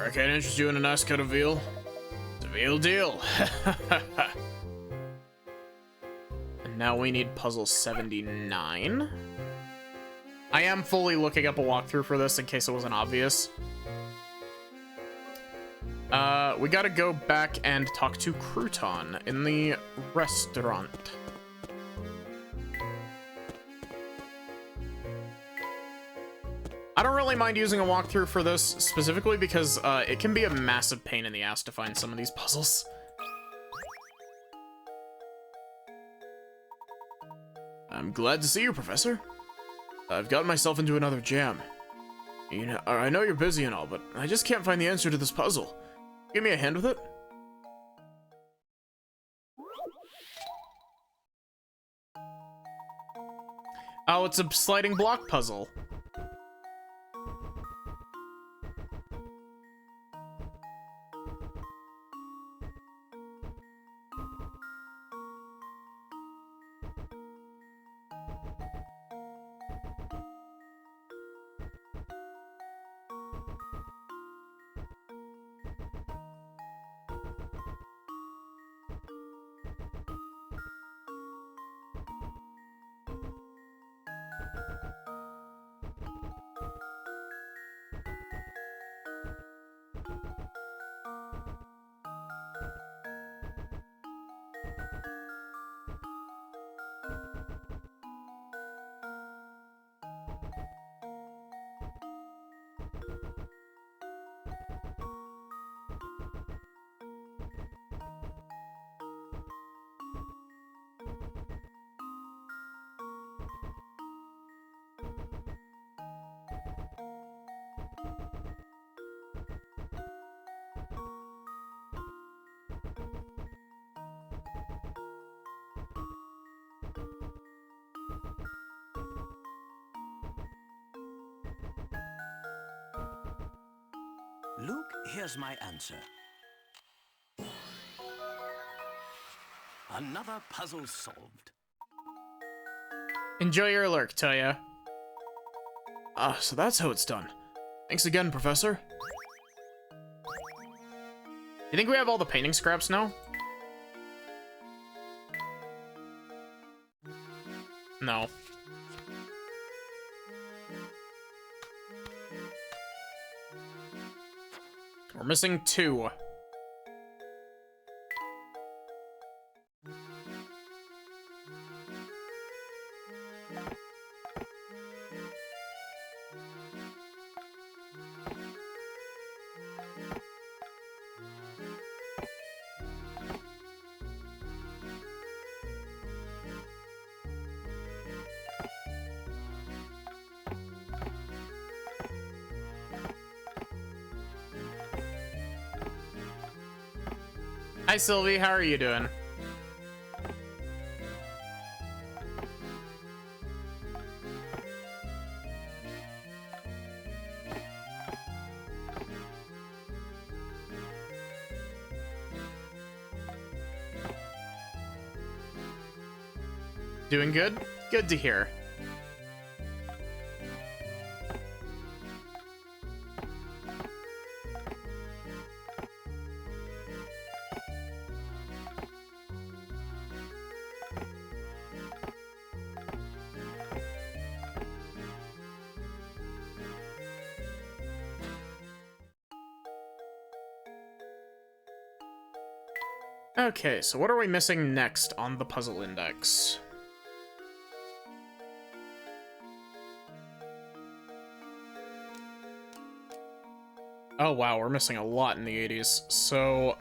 I can't interest you in a nice cut of veal. It's a veal deal. And now we need puzzle 79. I am fully looking up a walkthrough for this in case it wasn't obvious. We gotta go back and talk to Crouton in the restaurant. I don't really mind using a walkthrough for this specifically because it can be a massive pain in the ass to find some of these puzzles. I'm glad to see you, Professor. I've gotten myself into another jam. You know, I know you're busy and all, but I just can't find the answer to this puzzle. Give me a hand with it? Oh, it's a sliding block puzzle. Luke, here's my answer. Another puzzle solved. Enjoy your lurk, Toya. Ah, so that's how it's done. Thanks again, Professor. You think we have all the painting scraps now? No. We're missing 2. Hi, Sylvie. How are you doing? Doing good? Good to hear. Okay, so what are we missing next on the puzzle index? Oh wow, we're missing a lot in the 80s. So,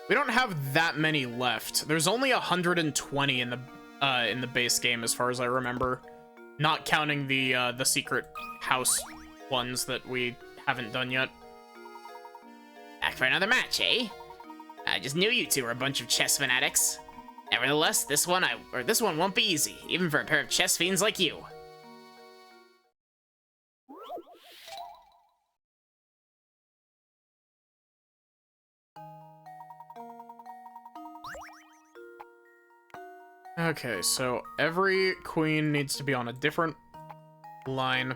we don't have that many left. There's only 120 in the base game, as far as I remember, not counting the secret house ones that we haven't done yet. Back for another match, eh? I just knew you two were a bunch of chess fanatics. Nevertheless, this one won't be easy, even for a pair of chess fiends like you. Okay, so every queen needs to be on a different line.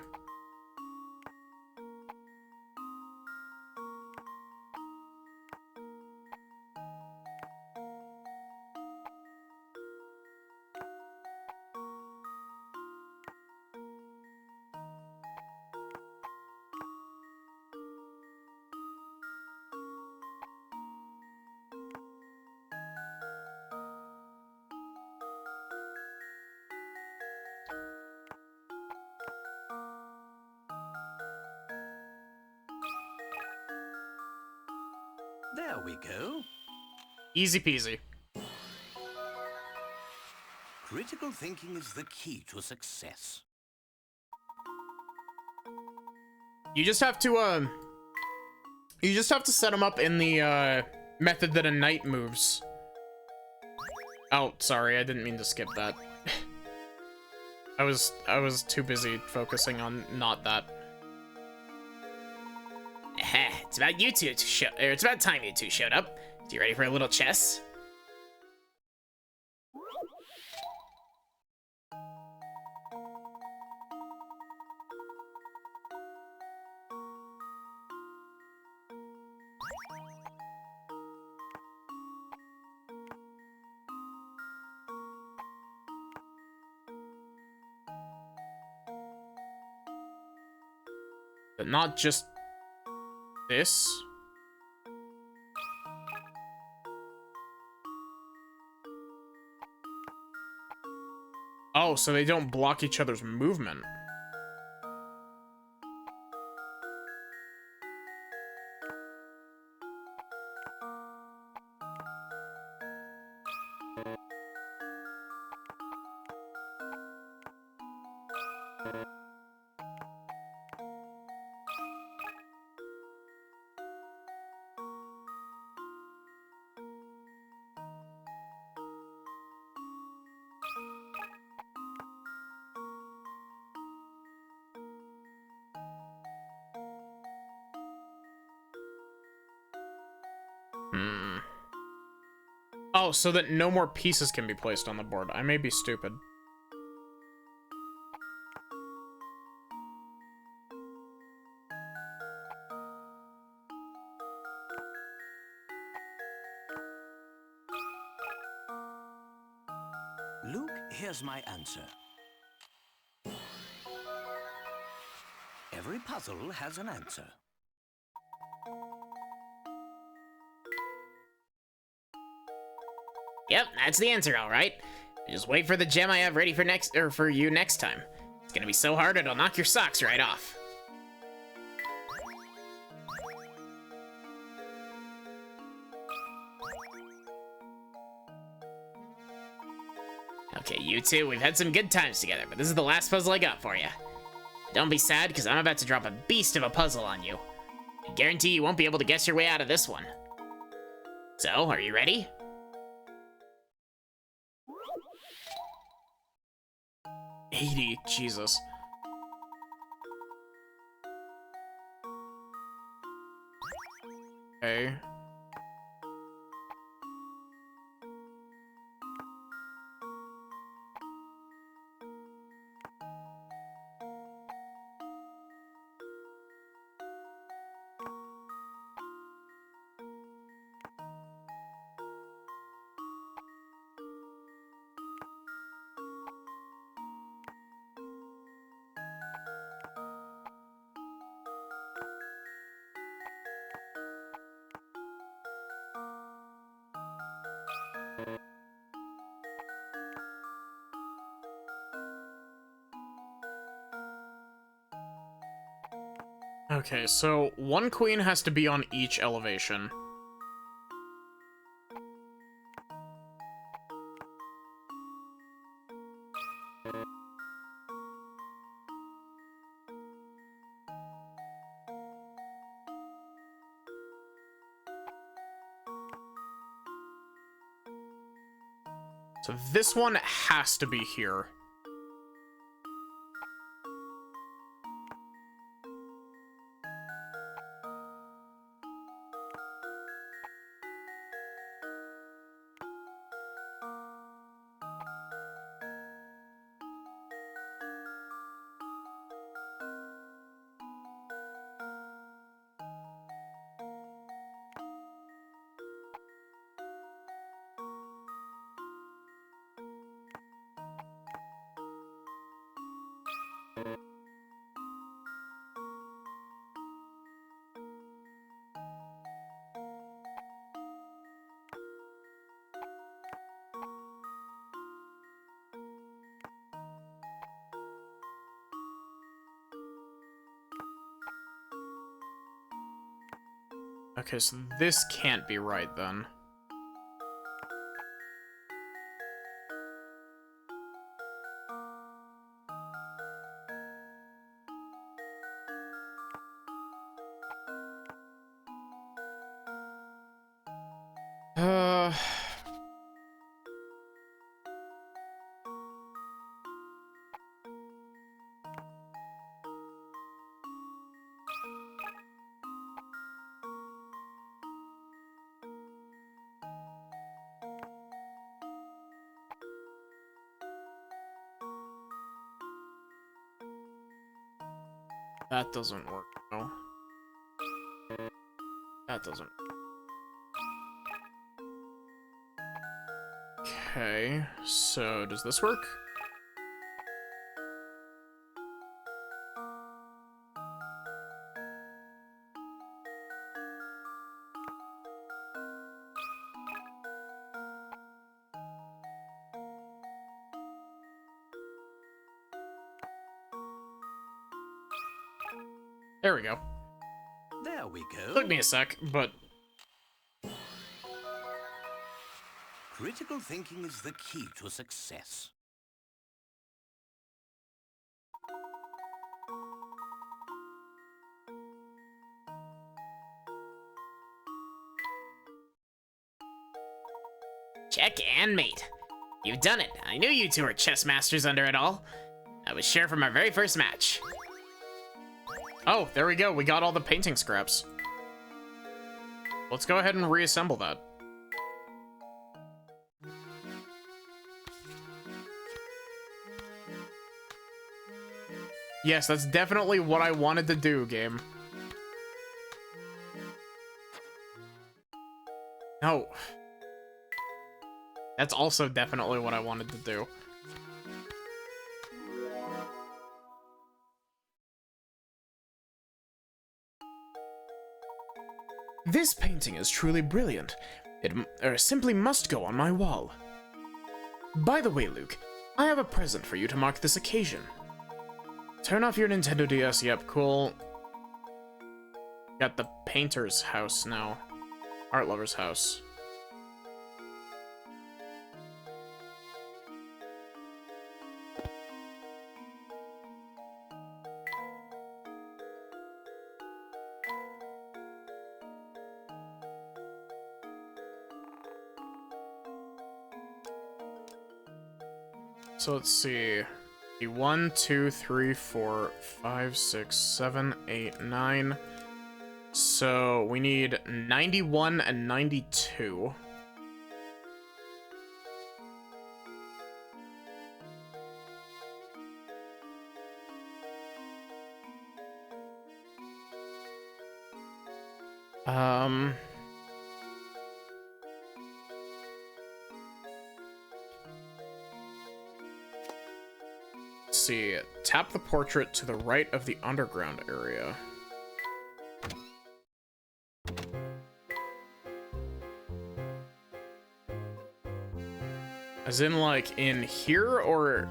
There we go. Easy peasy. Critical thinking is the key to success. You just have to set them up in the method that a knight moves. Oh, sorry, I didn't mean to skip that. I was too busy focusing on not that. It's about you two it's about time you two showed up. So you ready for a little chess? But not just this. Oh, so they don't block each other's movement. Oh, so that no more pieces can be placed on the board. I may be stupid. Luke, here's my answer. Every puzzle has an answer. Yep, that's the answer, all right. Just wait for the gem I have ready for you next time. It's It's gonna be so hard it'll knock your socks right off. Okay, you two, we've had some good times together, but this is the last puzzle I got for you. Don't be sad, because I'm about to drop a beast of a puzzle on you. I guarantee you won't be able to guess your way out of this one. So, are you ready? $80, Jesus. Okay. Okay, so one queen has to be on each elevation. So this one has to be here. Okay, so this can't be right then. Uh... That doesn't work, no. That doesn't. Okay, so does this work? There we go. There we go. Took me a sec, but Critical thinking is the key to success. Check and mate. You've done it. I knew you two were chess masters under it all. I was sure from our very first match. oh, there we go. We got all the painting scraps. Let's go ahead and reassemble that. Yes, that's definitely what I wanted to do, game. No. That's also definitely what I wanted to do. This painting is truly brilliant. It simply must go on my wall. By the way, Luke, I have a present for you to mark this occasion. Turn off your Nintendo DS. Yep, cool. Got the painter's house now. Art lover's house. So let's see. 1, 2, 3, 4, 5, 6, 7, 8, 9. So we need 91 and 92. Let's see. Tap the portrait to the right of the underground area. As in, like, in here, or...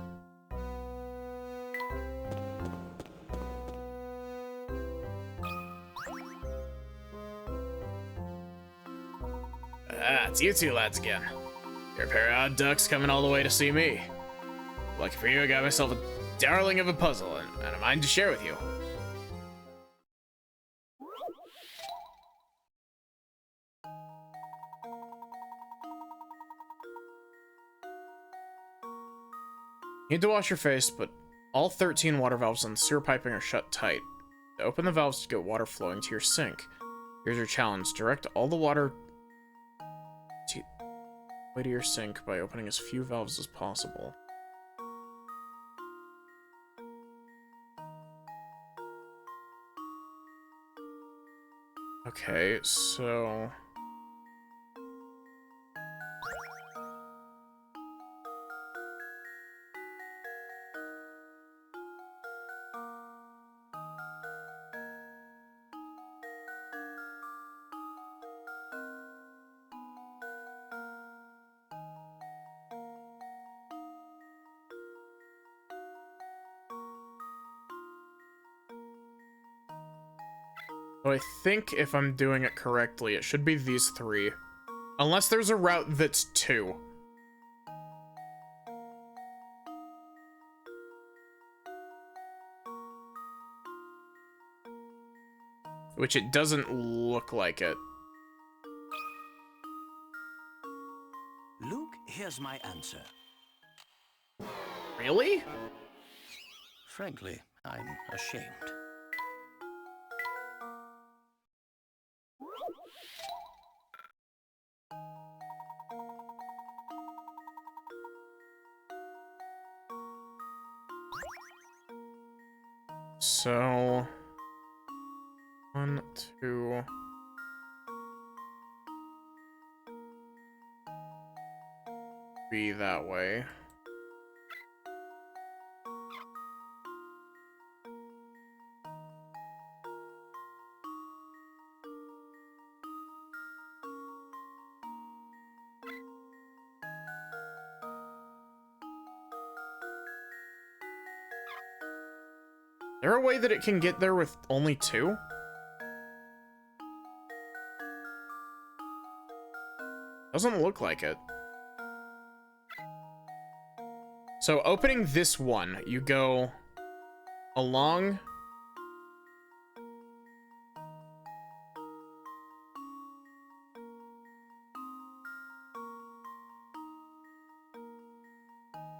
Ah, it's you two lads again. You're a pair of odd ducks coming all the way to see me. Lucky for you, I got myself a darling of a puzzle, and a mind to share with you. You need to wash your face, but all 13 water valves on the sewer piping are shut tight. To open the valves to get water flowing to your sink. Here's your challenge. Direct all the water to your sink by opening as few valves as possible. Okay, so... So I think if I'm doing it correctly, it should be these three. Unless there's a route that's 2. Which it doesn't look like it. Luke, here's my answer. Really? Frankly, I'm ashamed. So... 1, 2... Be that way. Is there a way that it can get there with only 2? Doesn't look like it. So opening this one, you go along.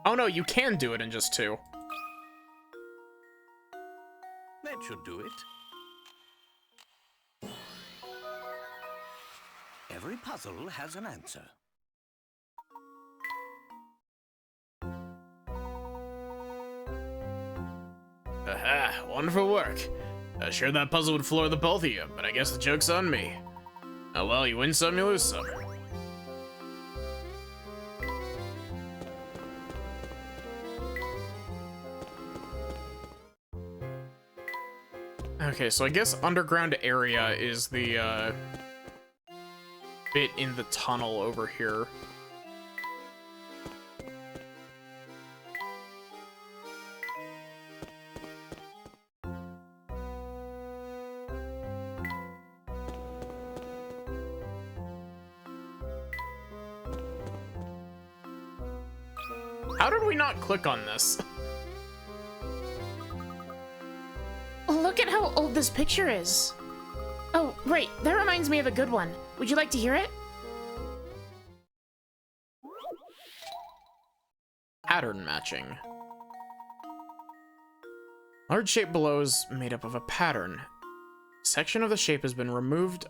Oh no, you can do it in just 2. That should do it. Every puzzle has an answer. Aha, wonderful work. Sure that puzzle would floor the both of you, but I guess the joke's on me. Oh well, you win some, you lose some. Okay, so I guess underground area is the, bit in the tunnel over here. How did we not click on this? Look at how old this picture is. Oh, right. That reminds me of a good one. Would you like to hear it? Pattern matching. Large shape below is made up of a pattern. A section of the shape has been removed.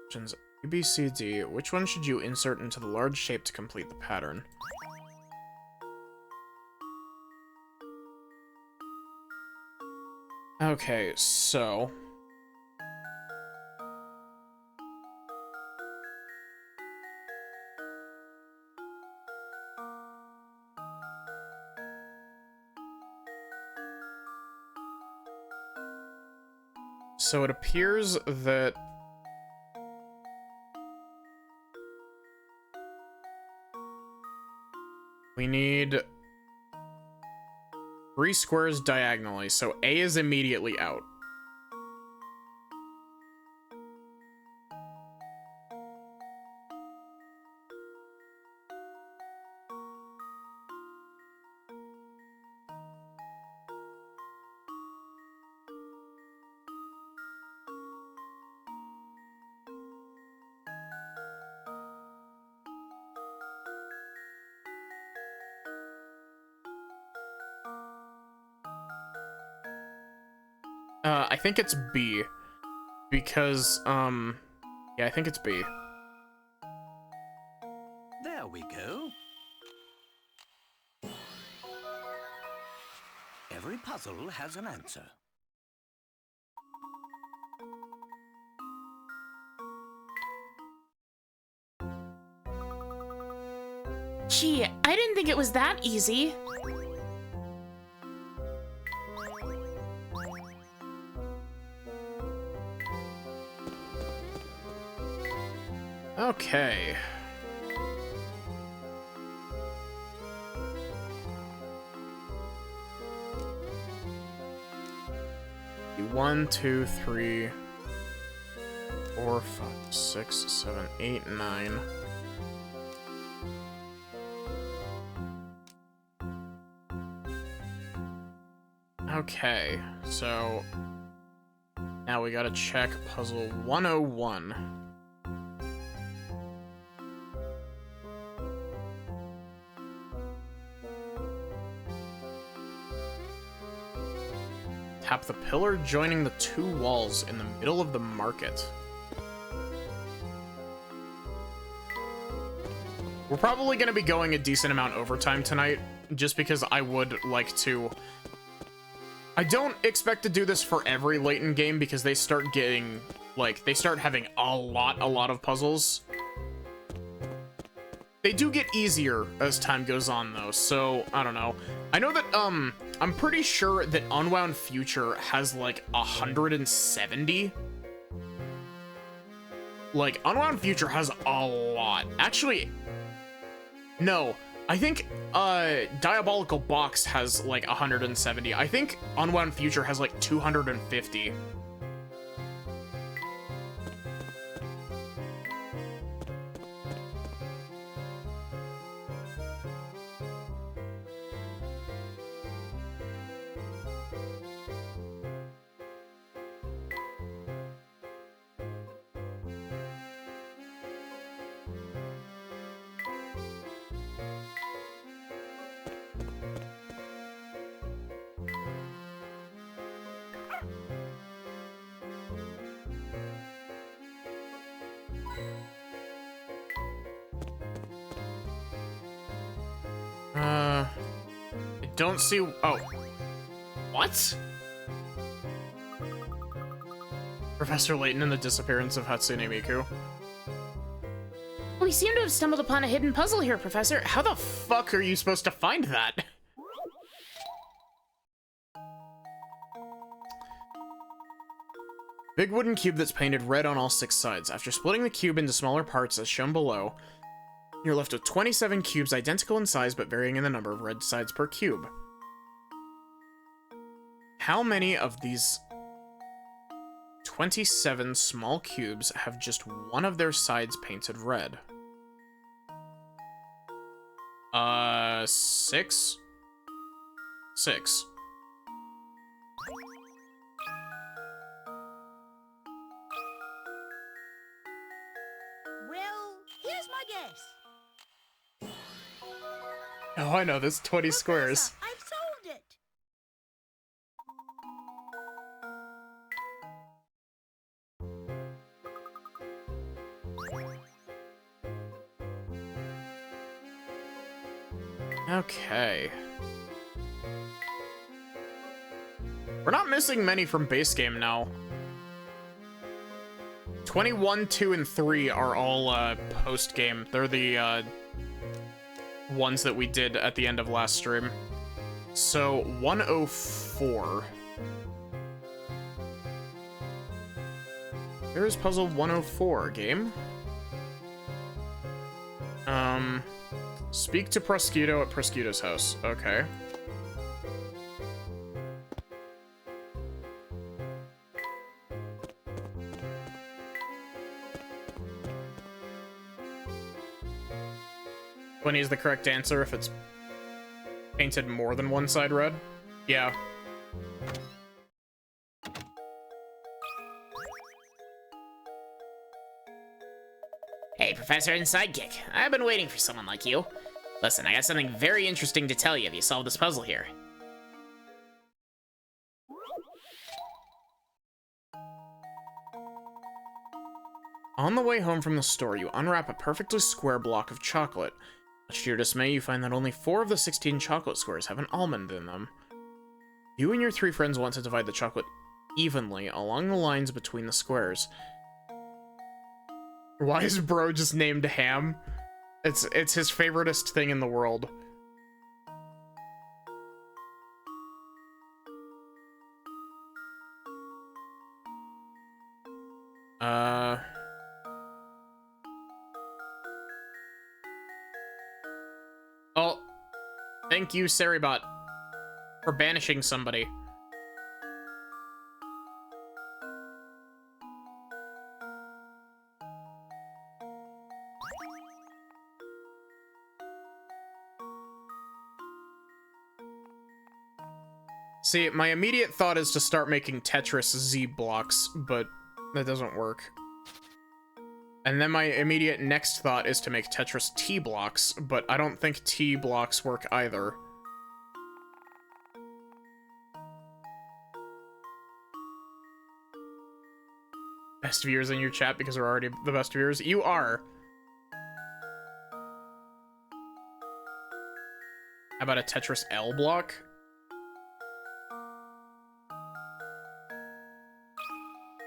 Options A, B, C, D. Which one should you insert into the large shape to complete the pattern? Okay, so... So it appears that we need 3 squares diagonally, so A is immediately out. I think it's B. Because, yeah, I think it's B. There we go. Every puzzle has an answer. Gee, I didn't think it was that easy. Okay. One, two, three, 4, 5, 6, 7, 8, 9. Okay, so now we gotta check puzzle 101. Tap the pillar joining the 2 walls in the middle of the market. We're probably going to be going a decent amount overtime tonight, just because I would like to... I don't expect to do this for every Layton game, because they start getting, like, they start having a lot of puzzles. They do get easier as time goes on, though, so, I don't know. I know that, I'm pretty sure that Unwound Future has, like, 170. Like, Unwound Future has a lot. Actually, no. I think, Diabolical Box has, like, 170. I think Unwound Future has, like, 250. I don't see... Oh. What? Professor Layton and the Disappearance of Hatsune Miku. We seem to have stumbled upon a hidden puzzle here, Professor. How the fuck are you supposed to find that? Big wooden cube that's painted red on all 6 sides. After splitting the cube into smaller parts as shown below, you're left with 27 cubes identical in size but varying in the number of red sides per cube. How many of these 27 small cubes have just one of their sides painted red. 6? 6. Well, here's my guess. Oh, I know, this 20 squares. Professor, I've solved it. Okay. We're not missing many from base game now. 21, 2, and 3 are all post-game. They're the ones that we did at the end of last stream. So, 104. There is puzzle 104, game. Speak to Prosciutto at Prosciutto's house. Okay. When he's the correct answer if it's painted more than one side red? Yeah. Hey, Professor and Sidekick. I've been waiting for someone like you. Listen, I got something very interesting to tell you if you solve this puzzle here. On the way home from the store, you unwrap a perfectly square block of chocolate. Much to your dismay, you find that only 4 of the 16 chocolate squares have an almond in them. You and your 3 friends want to divide the chocolate evenly along the lines between the squares. Why is bro just named Ham? It's his favoritist thing in the world. Oh, thank you, Saribot, for banishing somebody. See, my immediate thought is to start making Tetris Z blocks, but that doesn't work. And then my immediate next thought is to make Tetris T blocks, but I don't think T blocks work either. Best viewers in your chat because we're already the best viewers? You are. How about a Tetris L block?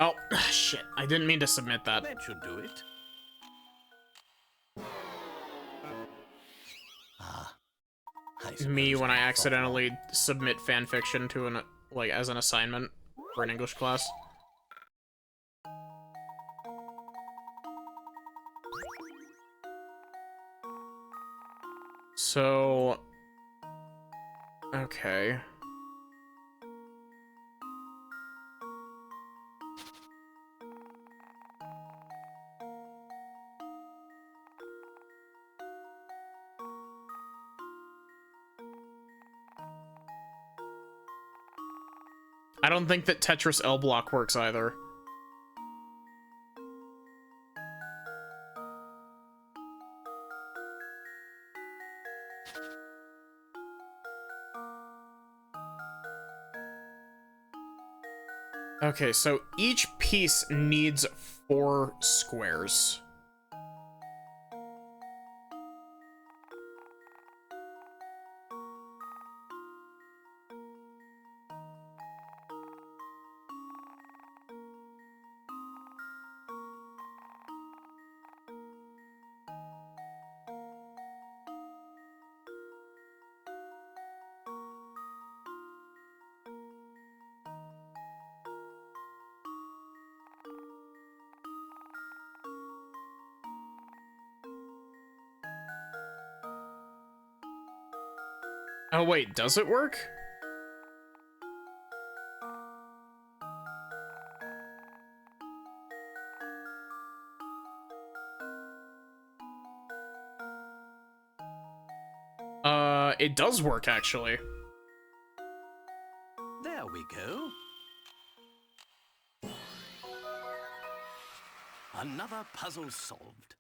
Oh, shit. I didn't mean to submit that. That should do it. Me when I accidentally submit fanfiction to an, like, as an assignment for an English class. So... okay. I don't think that Tetris L block works either. Okay, so each piece needs 4 squares. Oh wait, does it work? It does work, actually. There we go. Another puzzle solved.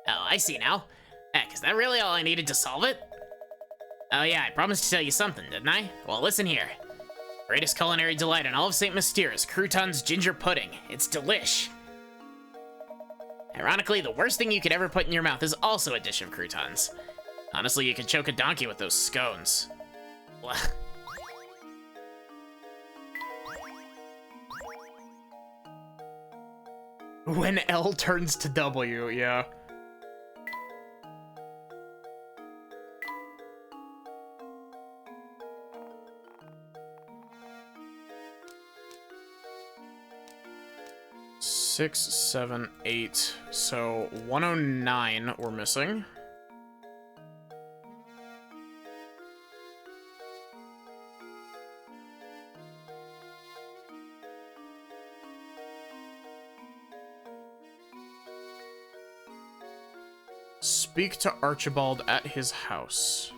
Oh, I see now. Heck, is that really all I needed to solve it? Oh yeah, I promised to tell you something, didn't I? Well, listen here. Greatest culinary delight in all of St. Mystere is Crouton's ginger pudding. It's delish. Ironically, the worst thing you could ever put in your mouth is also a dish of croutons. Honestly, you could choke a donkey with those scones. Blah. When L turns to W, yeah. Six, 7, 8. So 109 we're missing. Speak to Archibald at his house.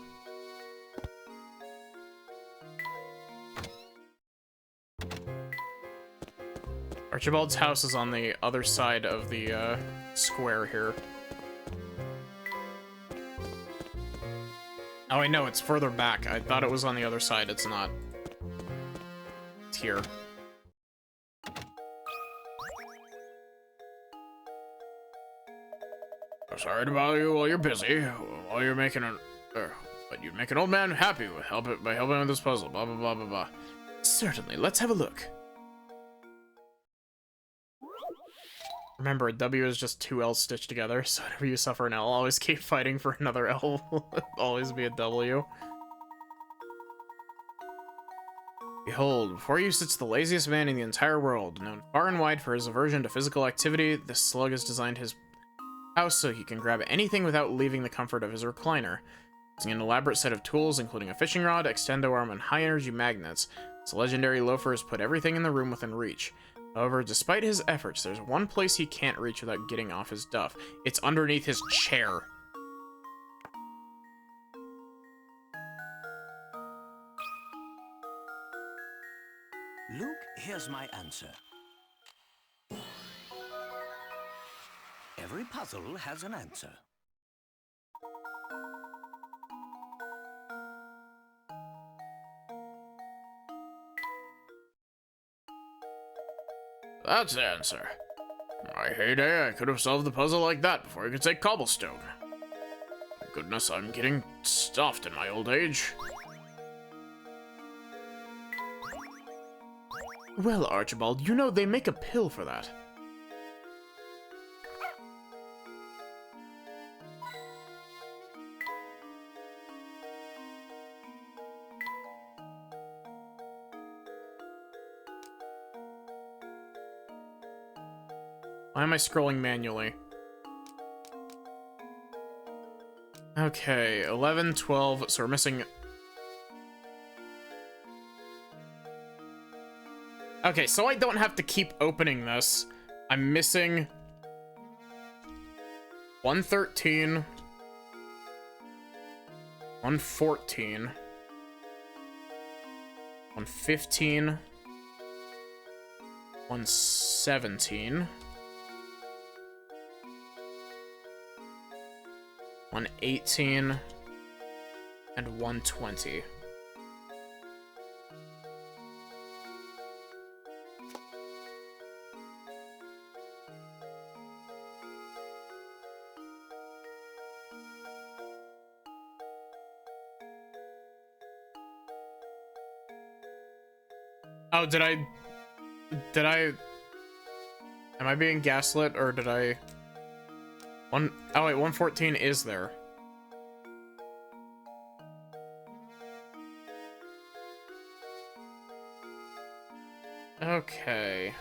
Archibald's house is on the other side of the square here. Oh, I know, it's further back. I thought it was on the other side. It's not. It's here. I'm sorry to bother you while you're busy. While you're making an... but you'd make an old man happy by helping with this puzzle. Blah, blah, blah, blah, blah. Certainly, let's have a look. Remember, a W is just two L's stitched together, so whenever you suffer an L, always keep fighting for another L. Always be a W. Behold, before you sits the laziest man in the entire world. Known far and wide for his aversion to physical activity, this slug has designed his house so he can grab anything without leaving the comfort of his recliner. Using an elaborate set of tools, including a fishing rod, extendo arm, and high-energy magnets, this legendary loafer has put everything in the room within reach. However, despite his efforts, there's one place he can't reach without getting off his duff. It's underneath his chair. Luke, here's my answer. Every puzzle has an answer. That's the answer. In my heyday, I could have solved the puzzle like that before I could say cobblestone. Thank goodness, I'm getting stuffed in my old age. Well, Archibald, you know they make a pill for that. Why am I scrolling manually? Okay, 11, 12, so we're missing... Okay, so I don't have to keep opening this. I'm missing... 113... 114... 115... 117... 118 and 120. Oh, did I am I being gaslit, or did I oh wait, 114 is there. Okay.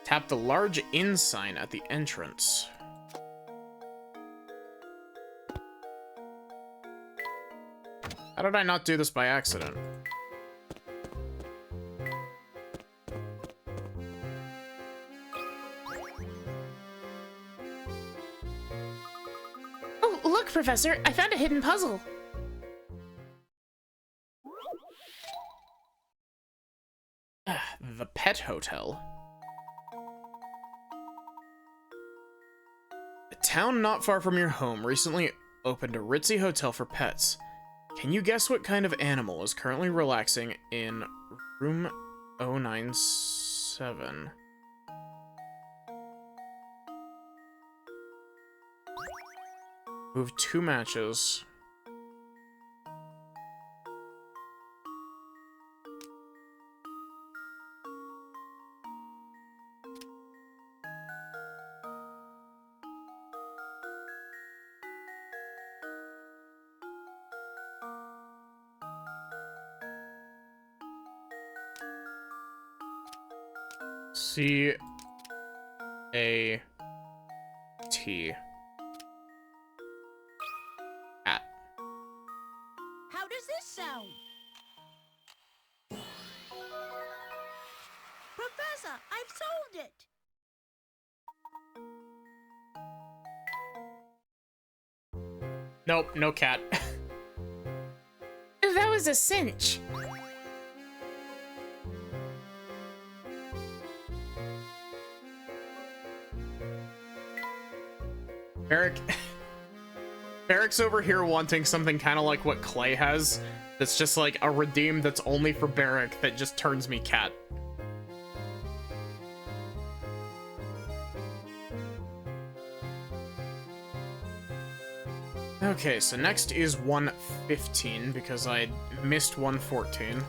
Tap the large inn sign at the entrance. How did I not do this by accident? Professor, I found a hidden puzzle. The Pet Hotel. A town not far from your home recently opened a ritzy hotel for pets. Can you guess what kind of animal is currently relaxing in room 097? We have 2 matches. C A T. Cat. How does this sound? Professor, I've solved it. Nope, no cat. That was a cinch. Eric's over here wanting something kind of like what Clay has. That's just like a redeem that's only for Barrick that just turns me cat. Okay, so next is 115 because I missed 114.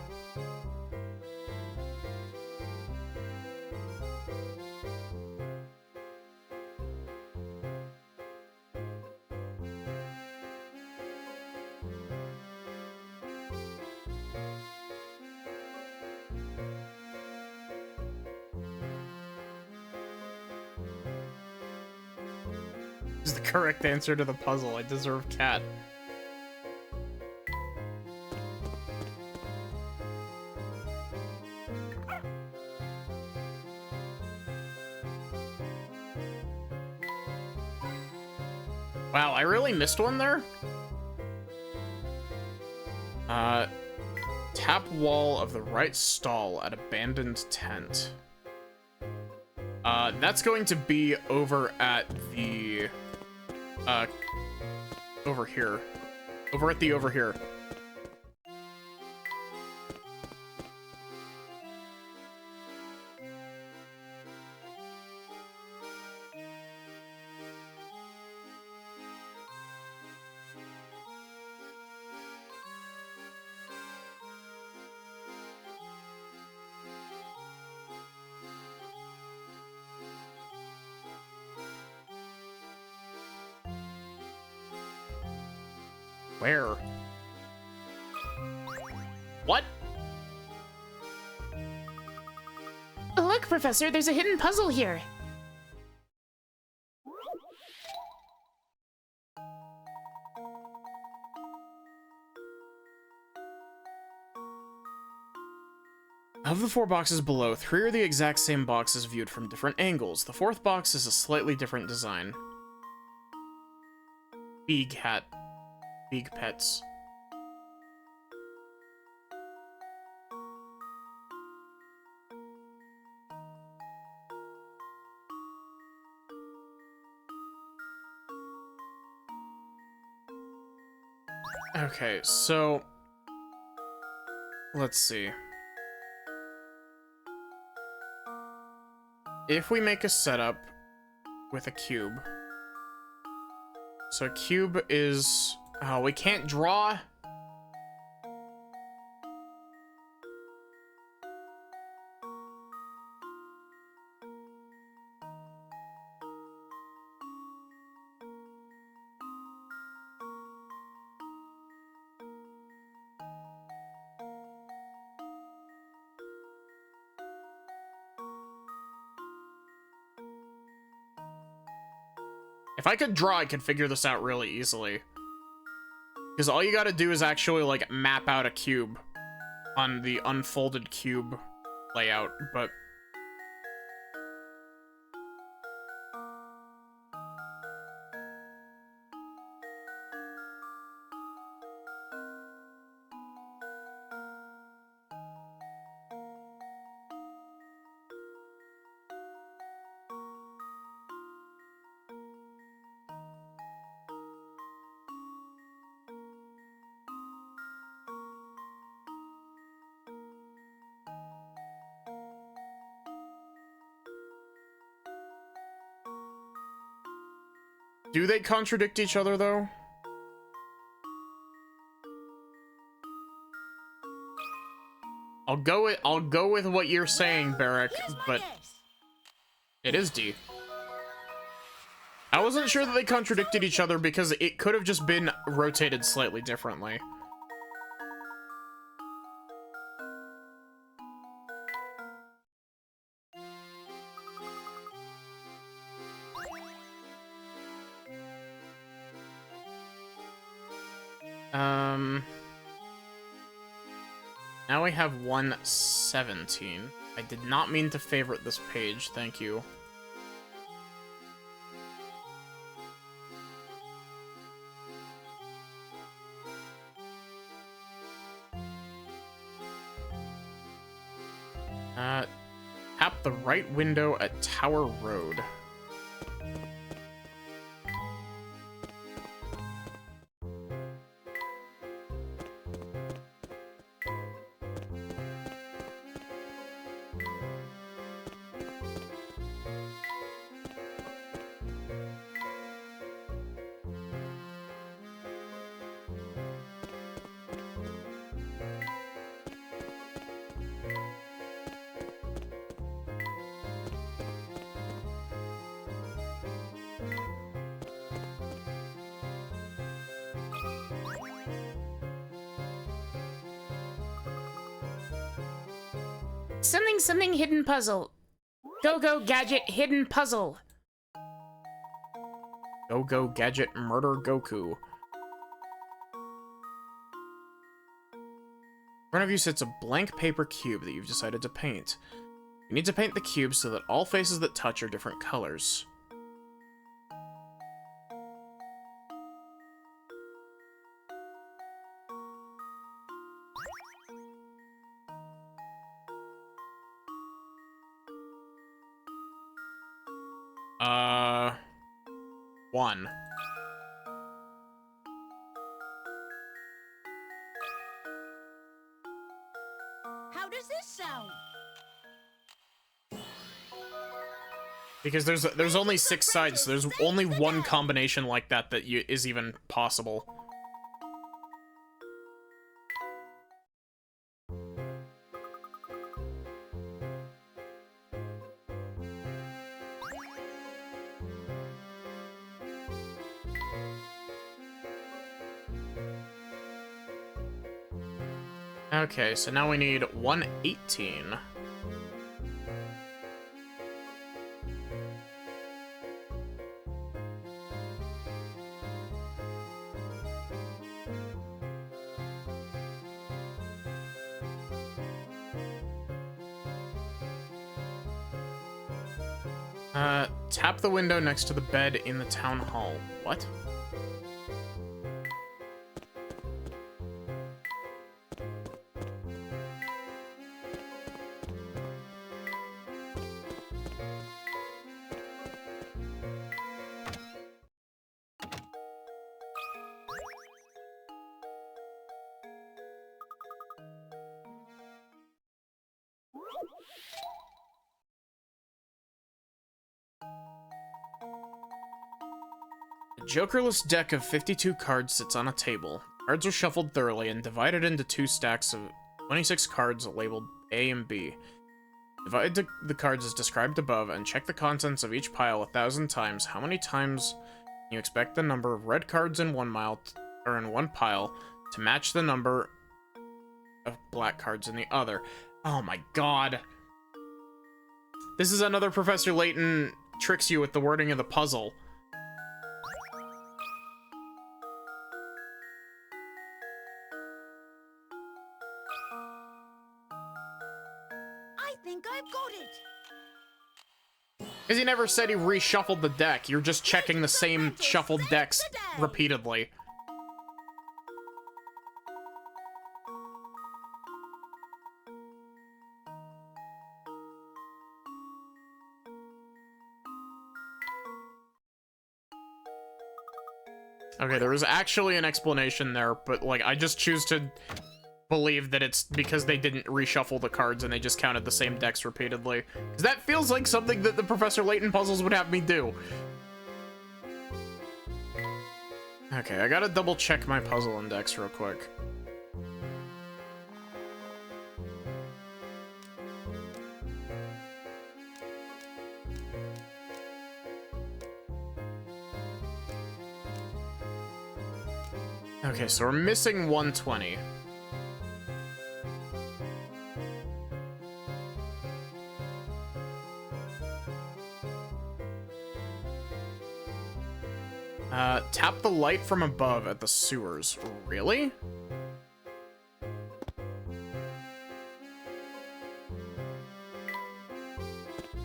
Is the correct answer to the puzzle. I deserve cat. Wow, I really missed one there? Tap wall of the right stall at abandoned tent. That's going to be over at the, over here. Over at the over here. Where? What? Look, Professor, there's a hidden puzzle here. Of the 4 boxes below, 3 are the exact same boxes viewed from different angles. The 4th box is a slightly different design. Big hat. Big pets. Okay, so let's see. If we make a setup with a cube. So cube is, oh, we can't draw. If I could draw, I could figure this out really easily. Because all you gotta do is actually, like, map out a cube on the unfolded cube layout, but... Do they contradict each other, though? I'll go with what you're saying, Barrick, but it is D. I wasn't sure that they contradicted each other because it could have just been rotated slightly differently. Now we have 117. I did not mean to favorite this page, thank you. Tap the right window at Tower Road. Something hidden puzzle. Go gadget hidden puzzle. Go gadget murder Goku. In front of you sits a blank paper cube that you've decided to paint. You need to paint the cube so that all faces that touch are different colors. One. How does this sound? Because there's only 6 sides, so there's only one combination like that is even possible. Okay, so now we need 118. Tap the window next to the bed in the town hall. What? A jokerless deck of 52 cards sits on a table. Cards are shuffled thoroughly and divided into 2 stacks of 26 cards labeled A and B. Divide the cards as described above and check the contents of each pile 1,000 times. How many times can you expect the number of red cards in one pile to match the number of black cards in the other? Oh my god. This is another Professor Layton tricks you with the wording of the puzzle. I think I've got it. Because he never said he reshuffled the deck. You're just checking the same shuffled decks repeatedly. Okay, there was actually an explanation there, but, like, I just choose to believe that it's because they didn't reshuffle the cards and they just counted the same decks repeatedly. Because that feels like something that the Professor Layton puzzles would have me do. Okay, I gotta double check my puzzle index real quick. Okay, so we're missing 120. Tap the light from above at the sewers. Really? I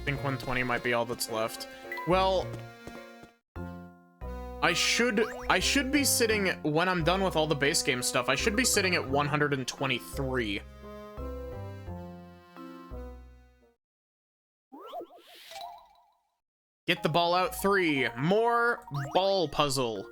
think 120 might be all that's left. Well, I should be sitting, when I'm done with all the base game stuff, I should be sitting at 123. Get the ball out 3. More ball puzzle.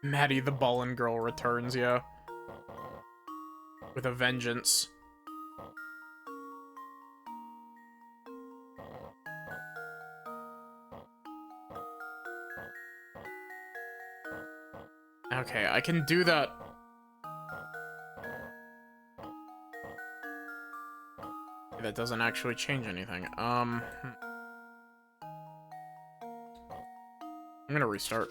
Maddie the Ballin' Girl returns, yeah. With a vengeance. Okay, I can do that. That doesn't actually change anything. I'm gonna restart.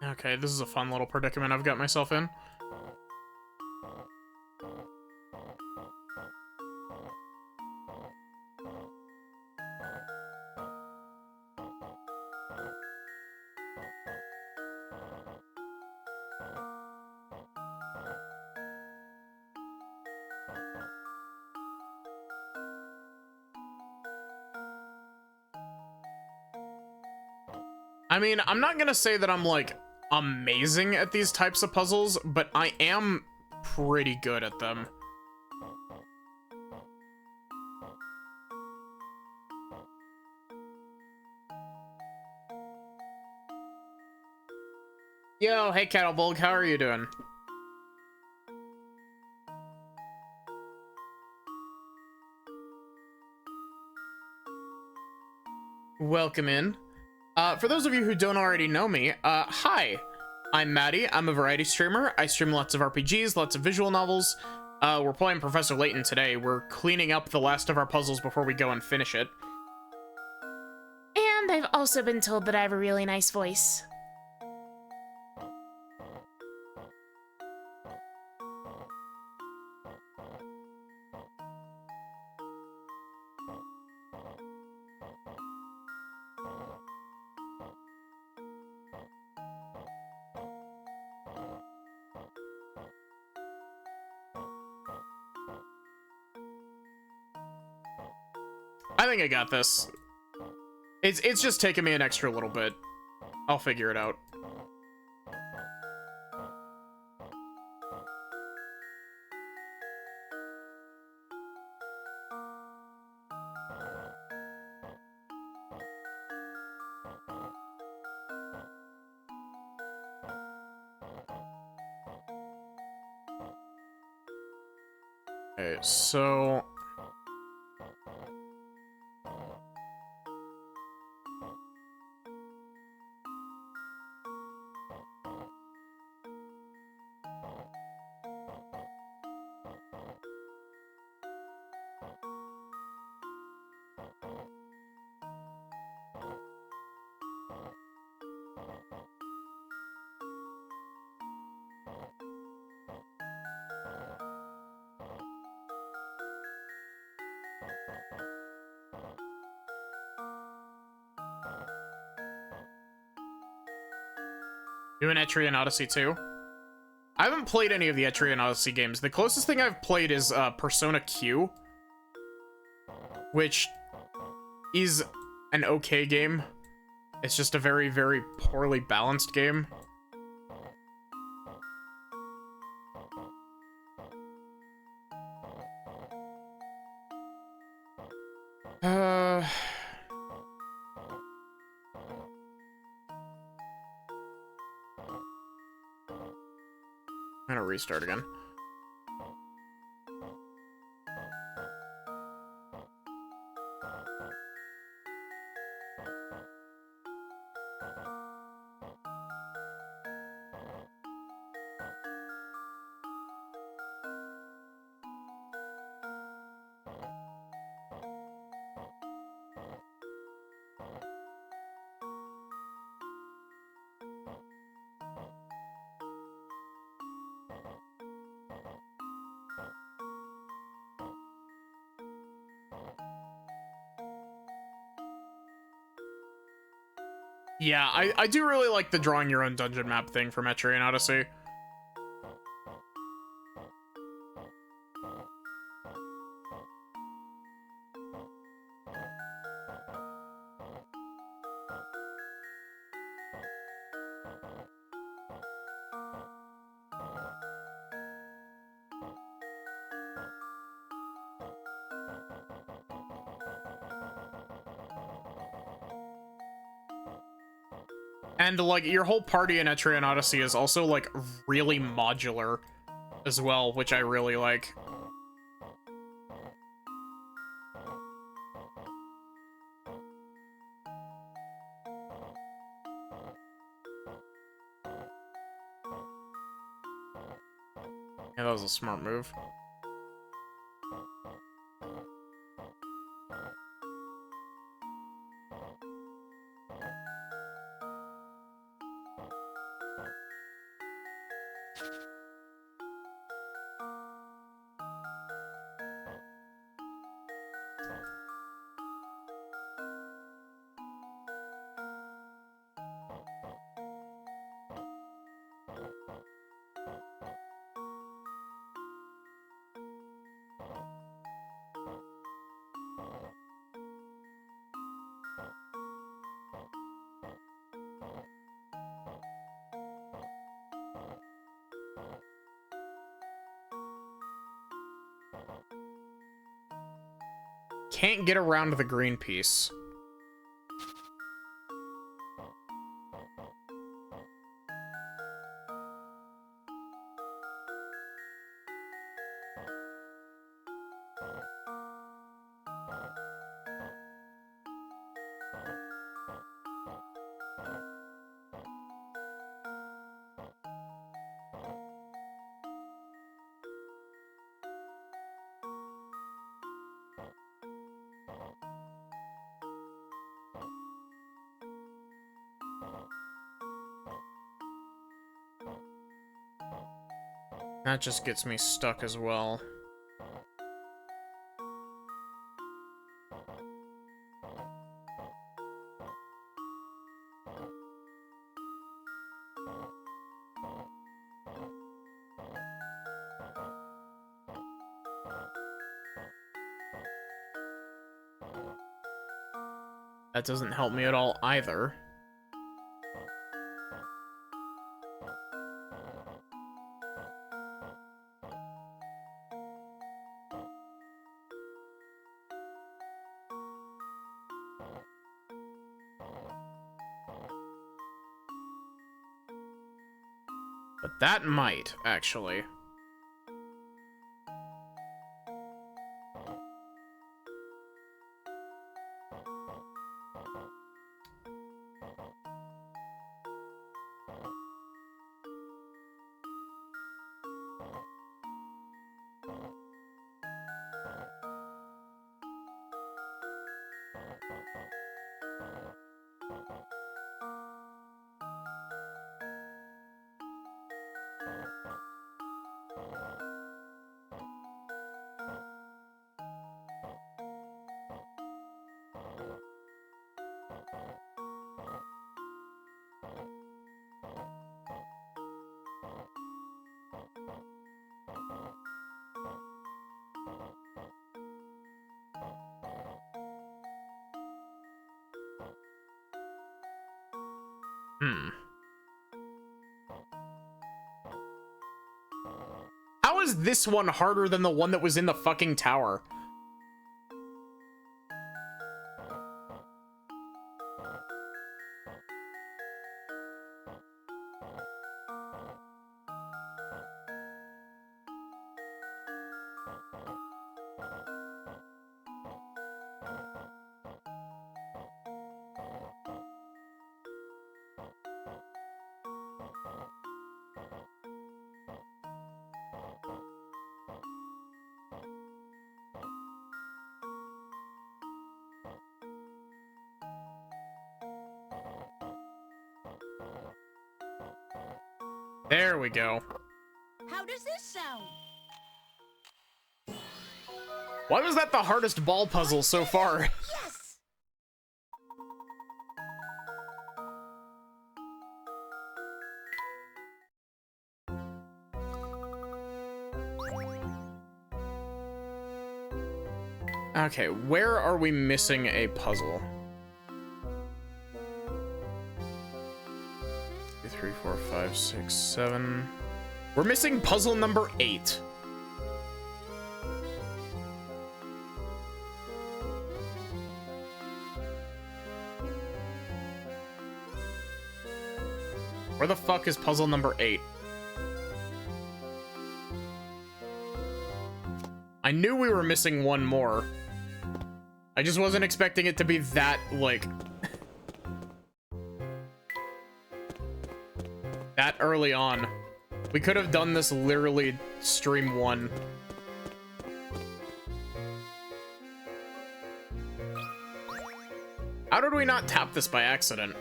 Okay, this is a fun little predicament I've got myself in. I mean, I'm not gonna say that I'm, like, amazing at these types of puzzles, but I am pretty good at them. Yo, hey Kettlebulg, how are you doing? Welcome in. For those of you who don't already know me, hi. I'm Maddie. I'm a variety streamer. I stream lots of RPGs, lots of visual novels. We're playing Professor Layton today. We're cleaning up the last of our puzzles before we go and finish it. And I've also been told that I have a really nice voice. I think I got this. It's just taking me an extra little bit. I'll figure it out. Okay, so... You an Etrian Odyssey 2? I haven't played any of the Etrian Odyssey games. The closest thing I've played is Persona Q, which is an okay game. It's just a very, very poorly balanced game. I'm gonna restart again. Yeah, I do really like the drawing your own dungeon map thing from Etrian Odyssey. And, like, your whole party in Etrian Odyssey is also, like, really modular as well, which I really like. Yeah, that was a smart move. Can't get around the green piece. That just gets me stuck as well. That doesn't help me at all either. But that might, actually. How is this one harder than the one that was in the fucking tower? There we go. How does this sound? Why was that the hardest ball puzzle so far? Yes! Okay, where are we missing a puzzle? 2, 3, 4, 5, 6, 7. We're missing puzzle number 8. Where the fuck is puzzle number 8? I knew we were missing one more. I just wasn't expecting it to be that, like... that early on. We could have done this literally stream 1. How did we not tap this by accident?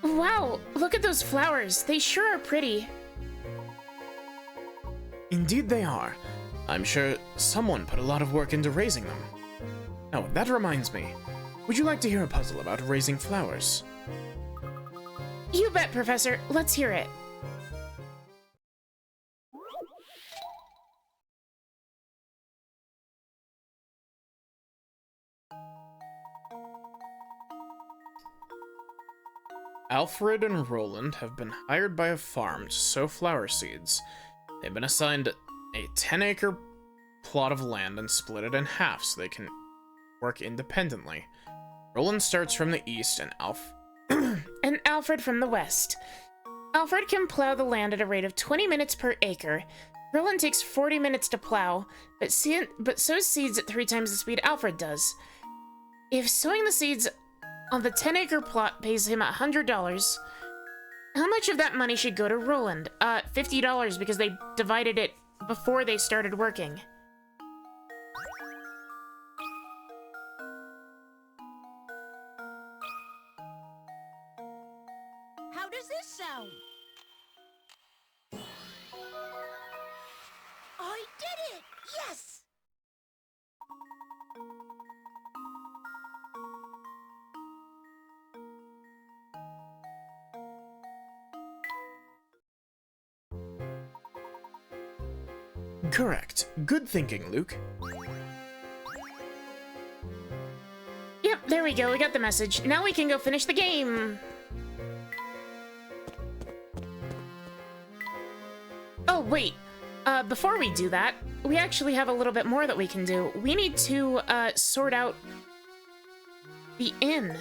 Wow, look at those flowers. They sure are pretty. Indeed they are. I'm sure someone put a lot of work into raising them. Oh, that reminds me. Would you like to hear a puzzle about raising flowers? You bet, Professor. Let's hear it. Alfred and Roland have been hired by a farm to sow flower seeds. They've been assigned a 10-acre plot of land and split it in half so they can work independently. Roland starts from the east and And Alfred from the west. Alfred can plow the land at a rate of 20 minutes per acre. Roland takes 40 minutes to plow, but sows seeds at 3 times the speed Alfred does. If sowing the seeds on the 10-acre plot pays him $100, how much of that money should go to Roland? $50 because they divided it before they started working. How does this sound? I did it! Yes! Correct. Good thinking, Luke. Yep, there we go. We got the message. Now we can go finish the game. Oh, wait. Before we do that, we actually have a little bit more that we can do. We need to, sort out the inn.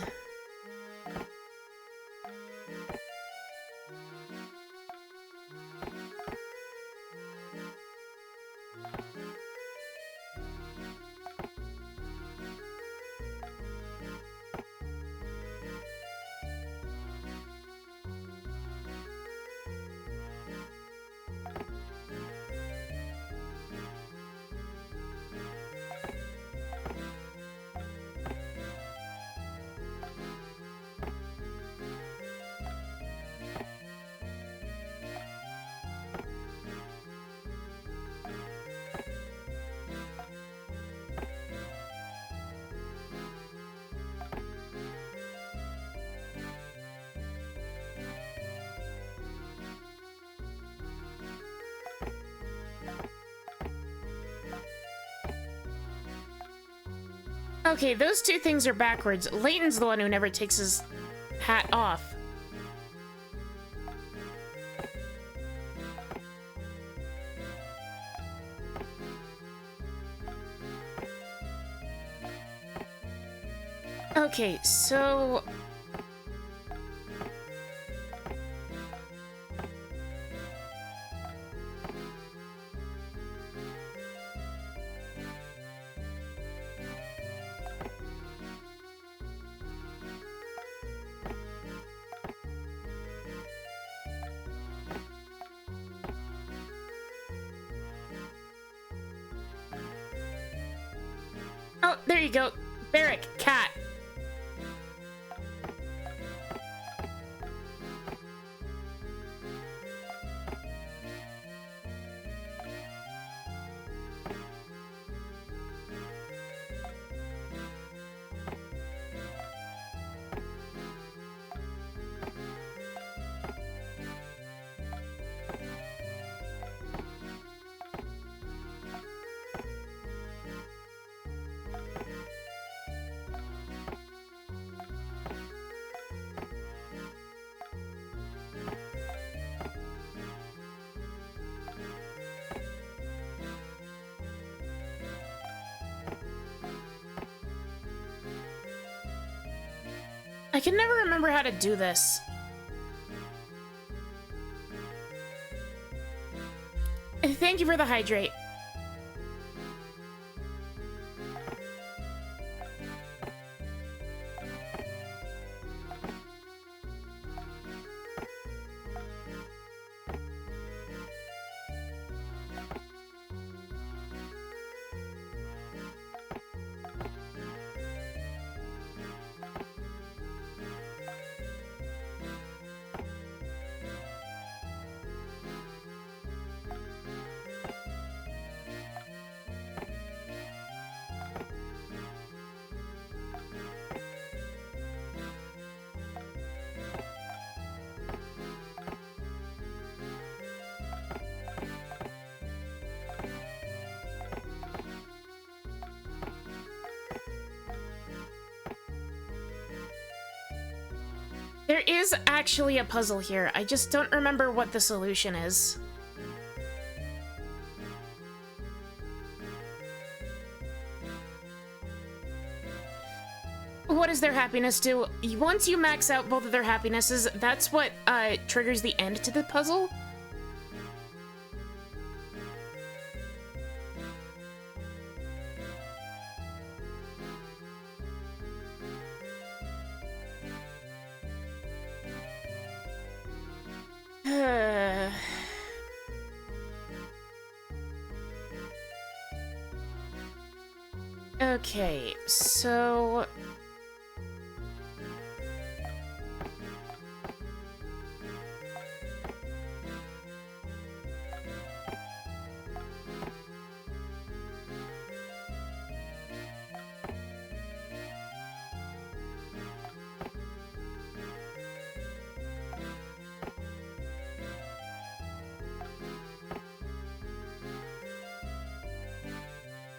Okay, those two things are backwards. Layton's the one who never takes his hat off. Okay, so... Oh, there you go. Barrack, cat. I can never remember how to do this. Thank you for the hydrate. There is actually a puzzle here. I just don't remember what the solution is. What does their happiness do? Once you max out both of their happinesses, that's what triggers the end to the puzzle? Okay, so...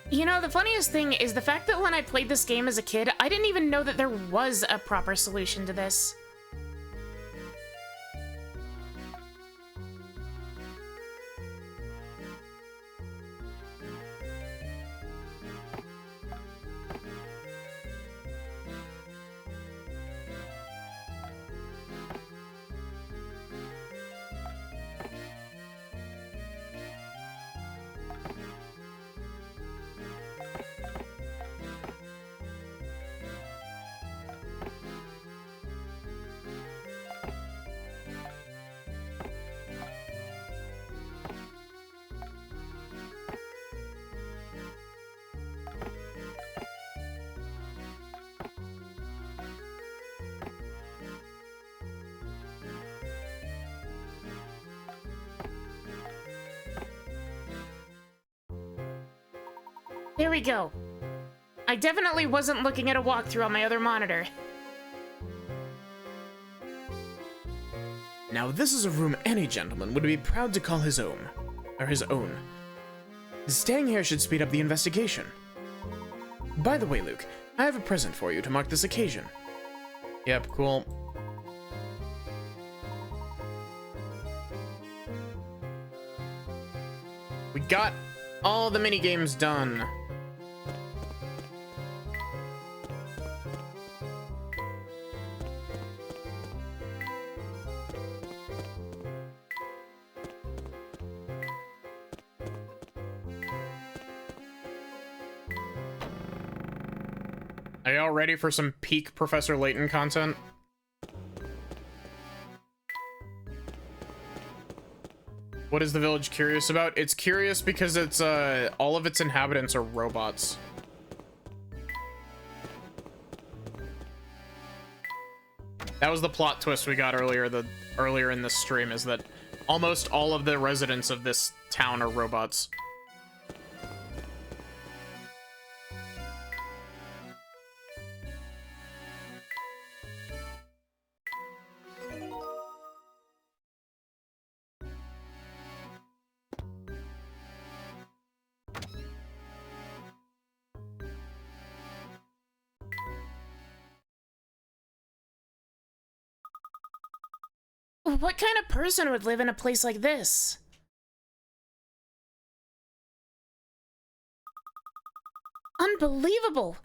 You know, the funniest thing is the fact that when I played this game as a kid, I didn't even know that there was a proper solution to this. There we go. I definitely wasn't looking at a walkthrough on my other monitor. Now this is a room any gentleman would be proud to call his own. Or his own. Staying here should speed up the investigation. By the way, Luke, I have a present for you to mark this occasion. Yep, cool. We got all the mini games done. Are y'all ready for some peak Professor Layton content? What is the village curious about? It's curious because it's all of its inhabitants are robots. That was the plot twist we got earlier in this stream, is that almost all of the residents of this town are robots. What kind of person would live in a place like this? Unbelievable!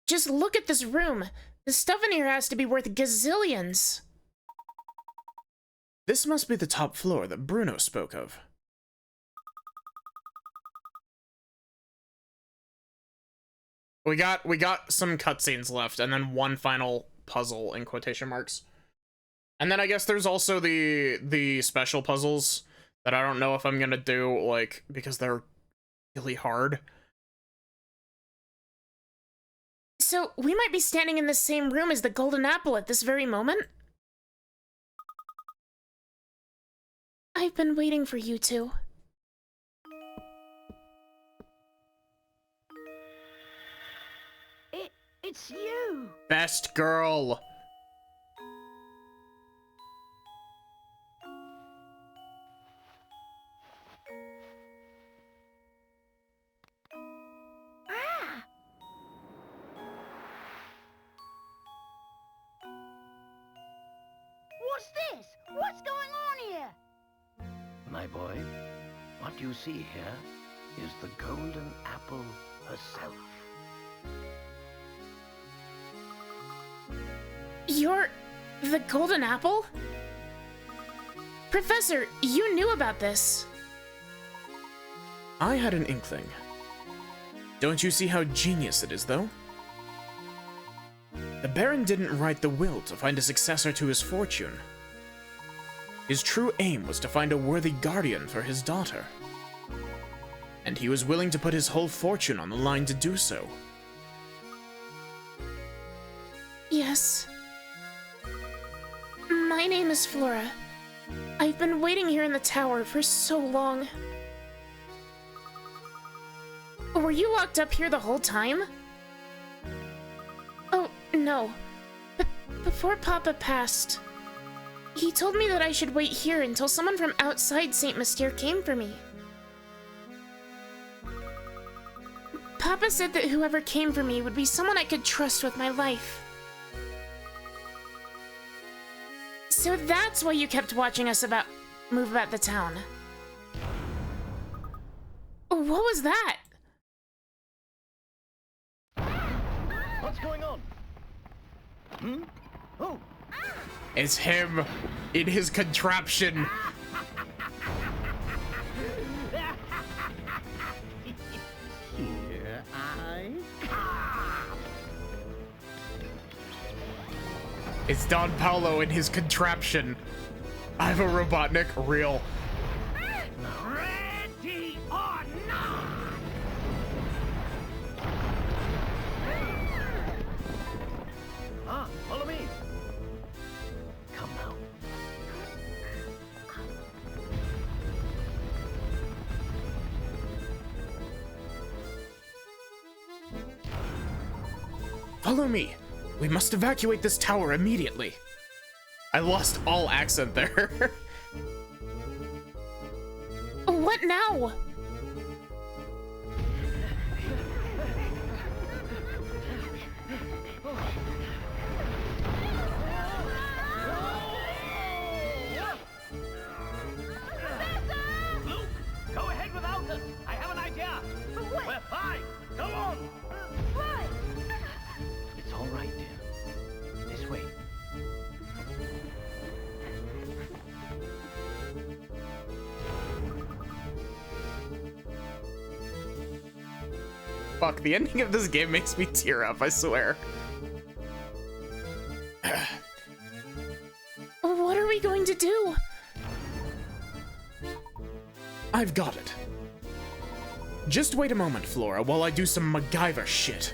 Just look at this room. The stuff in here has to be worth gazillions. This must be the top floor that Bruno spoke of. We got some cutscenes left, and then one final puzzle in quotation marks. And then I guess there's also the special puzzles that I don't know if I'm gonna do, like, because they're really hard. So, we might be standing in the same room as the Golden Apple at this very moment? I've been waiting for you two. It's you! Best girl! Ah! What's this? What's going on here? My boy, what you see here is the Golden Apple herself. You're the Golden Apple? Professor, you knew about this. I had an inkling. Don't you see how genius it is, though? The Baron didn't write the will to find a successor to his fortune. His true aim was to find a worthy guardian for his daughter. And he was willing to put his whole fortune on the line to do so. Yes. My name is Flora. I've been waiting here in the tower for so long. Were you locked up here the whole time? Oh, no. But before Papa passed, he told me that I should wait here until someone from outside St. Mystere came for me. Papa said that whoever came for me would be someone I could trust with my life. So that's why you kept watching us move about the town. What was that? What's going on? Hmm? Oh! It's him in his contraption. Here I It's Don Paulo in his contraption. I have a Robotnik, real. Ready or not! Ah, follow me. Come now. Follow me. We must evacuate this tower immediately. I lost all accent there. What now? fuck, the ending of this game makes me tear up, I swear. What are we going to do? I've got it. Just wait a moment, Flora, while I do some MacGyver shit.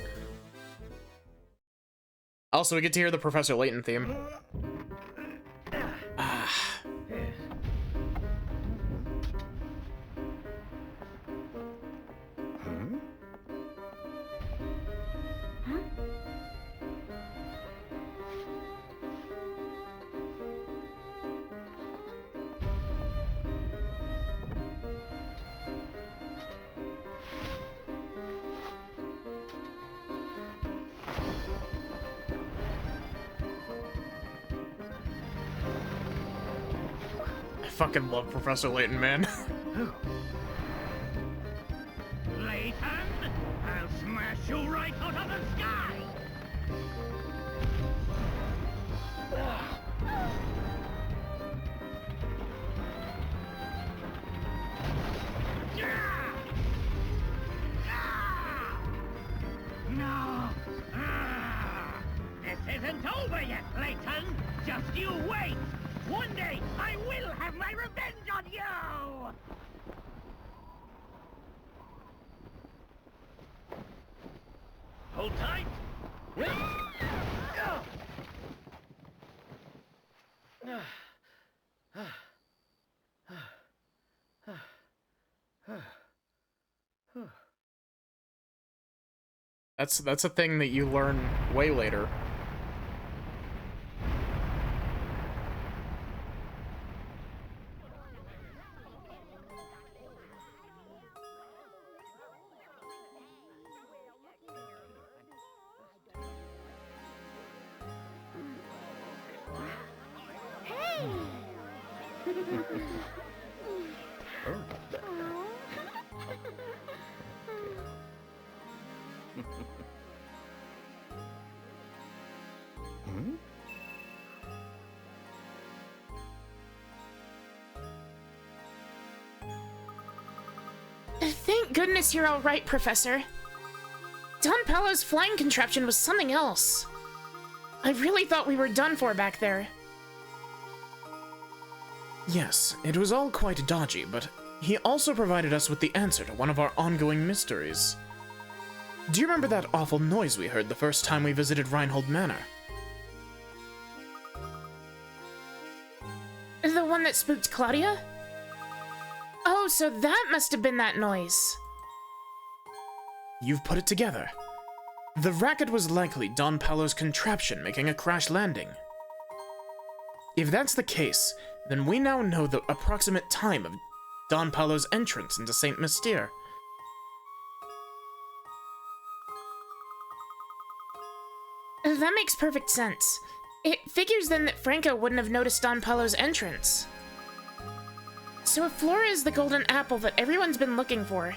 Also, we get to hear the Professor Layton theme. I fucking love Professor Layton, man. Layton, I'll smash you right out of the sky! No! This isn't over yet, Layton! Just you wait! One day, I will have my revenge on you! Hold tight! That's a thing that you learn way later. Thank goodness you're all right, Professor. Don Paolo's flying contraption was something else. I really thought we were done for back there. Yes, it was all quite dodgy, but he also provided us with the answer to one of our ongoing mysteries. Do you remember that awful noise we heard the first time we visited Reinhold Manor? The one that spooked Claudia? Oh, so that must have been that noise. You've put it together. The racket was likely Don Paolo's contraption making a crash landing. If that's the case, then we now know the approximate time of Don Paolo's entrance into St. Mystere. That makes perfect sense. It figures then that Franco wouldn't have noticed Don Paolo's entrance. So if Flora is the golden apple that everyone's been looking for,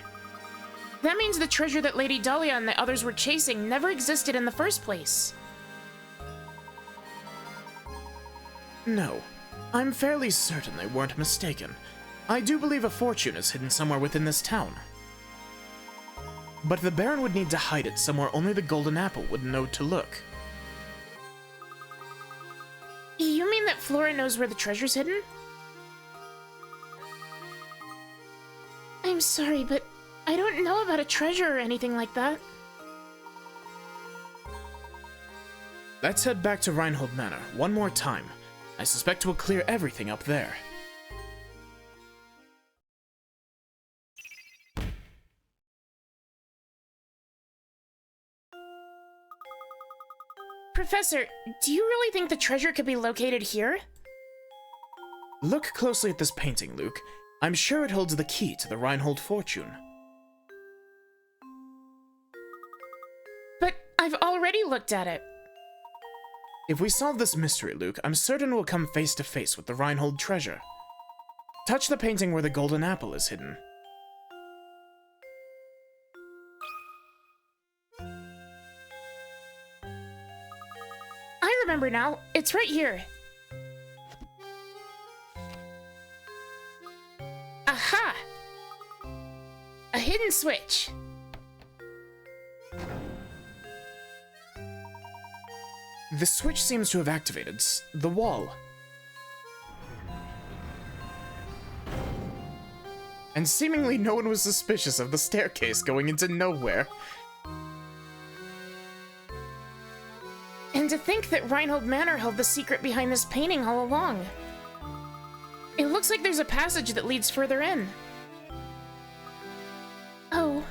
that means the treasure that Lady Dahlia and the others were chasing never existed in the first place. No, I'm fairly certain they weren't mistaken. I do believe a fortune is hidden somewhere within this town. But the Baron would need to hide it somewhere only the golden apple would know to look. You mean that Flora knows where the treasure's hidden? I'm sorry, but I don't know about a treasure or anything like that. Let's head back to Reinhold Manor one more time. I suspect we'll clear everything up there. Professor, do you really think the treasure could be located here? Look closely at this painting, Luke. I'm sure it holds the key to the Reinhold fortune. But I've already looked at it. If we solve this mystery, Luke, I'm certain we'll come face to face with the Reinhold treasure. Touch the painting where the golden apple is hidden. I remember now. It's right here. Aha! A hidden switch. The switch seems to have activated the wall. And seemingly no one was suspicious of the staircase going into nowhere. And to think that Reinhold Manor held the secret behind this painting all along. It looks like there's a passage that leads further in. Oh.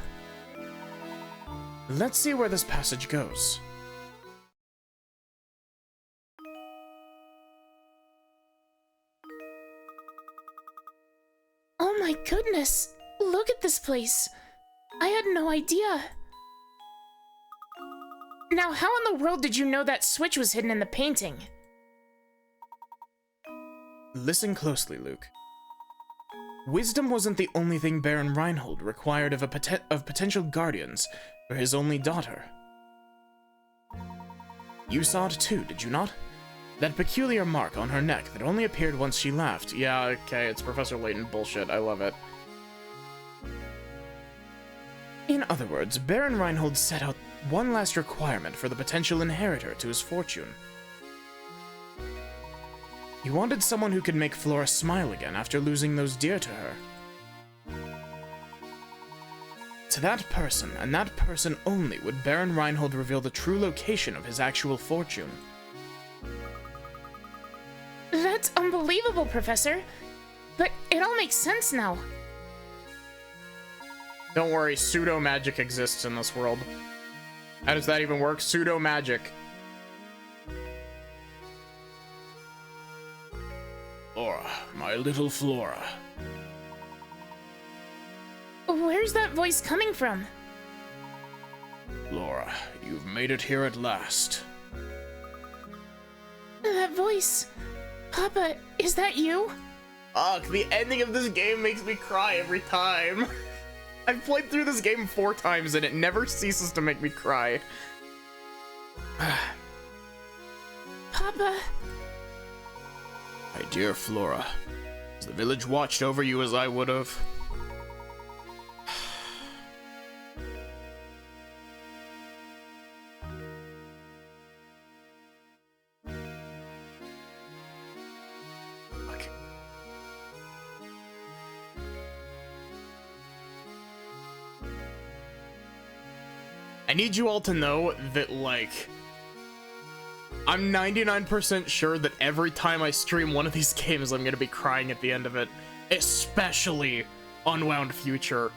Let's see where this passage goes. Oh my goodness! Look at this place! I had no idea. Now, how in the world did you know that switch was hidden in the painting? Listen closely, Luke. Wisdom wasn't the only thing Baron Reinhold required of potential guardians for his only daughter. You saw it too, did you not? That peculiar mark on her neck that only appeared once she laughed. Yeah, okay, it's Professor Layton bullshit. I love it. In other words, Baron Reinhold set out one last requirement for the potential inheritor to his fortune. He wanted someone who could make Flora smile again after losing those dear to her. To that person, and that person only, would Baron Reinhold reveal the true location of his actual fortune. That's unbelievable, Professor. But it all makes sense now. Don't worry, pseudo-magic exists in this world. How does that even work? Pseudo-magic. Flora, my little Flora. Where's that voice coming from? Flora, you've made it here at last. That voice. Papa, is that you? Fuck, the ending of this game makes me cry every time. I've played through this game 4 times and it never ceases to make me cry. Papa. My dear Flora, has the village watched over you as I would have? I need you all to know that, like, I'm 99% sure that every time I stream one of these games, I'm gonna be crying at the end of it. Especially Unwound Future.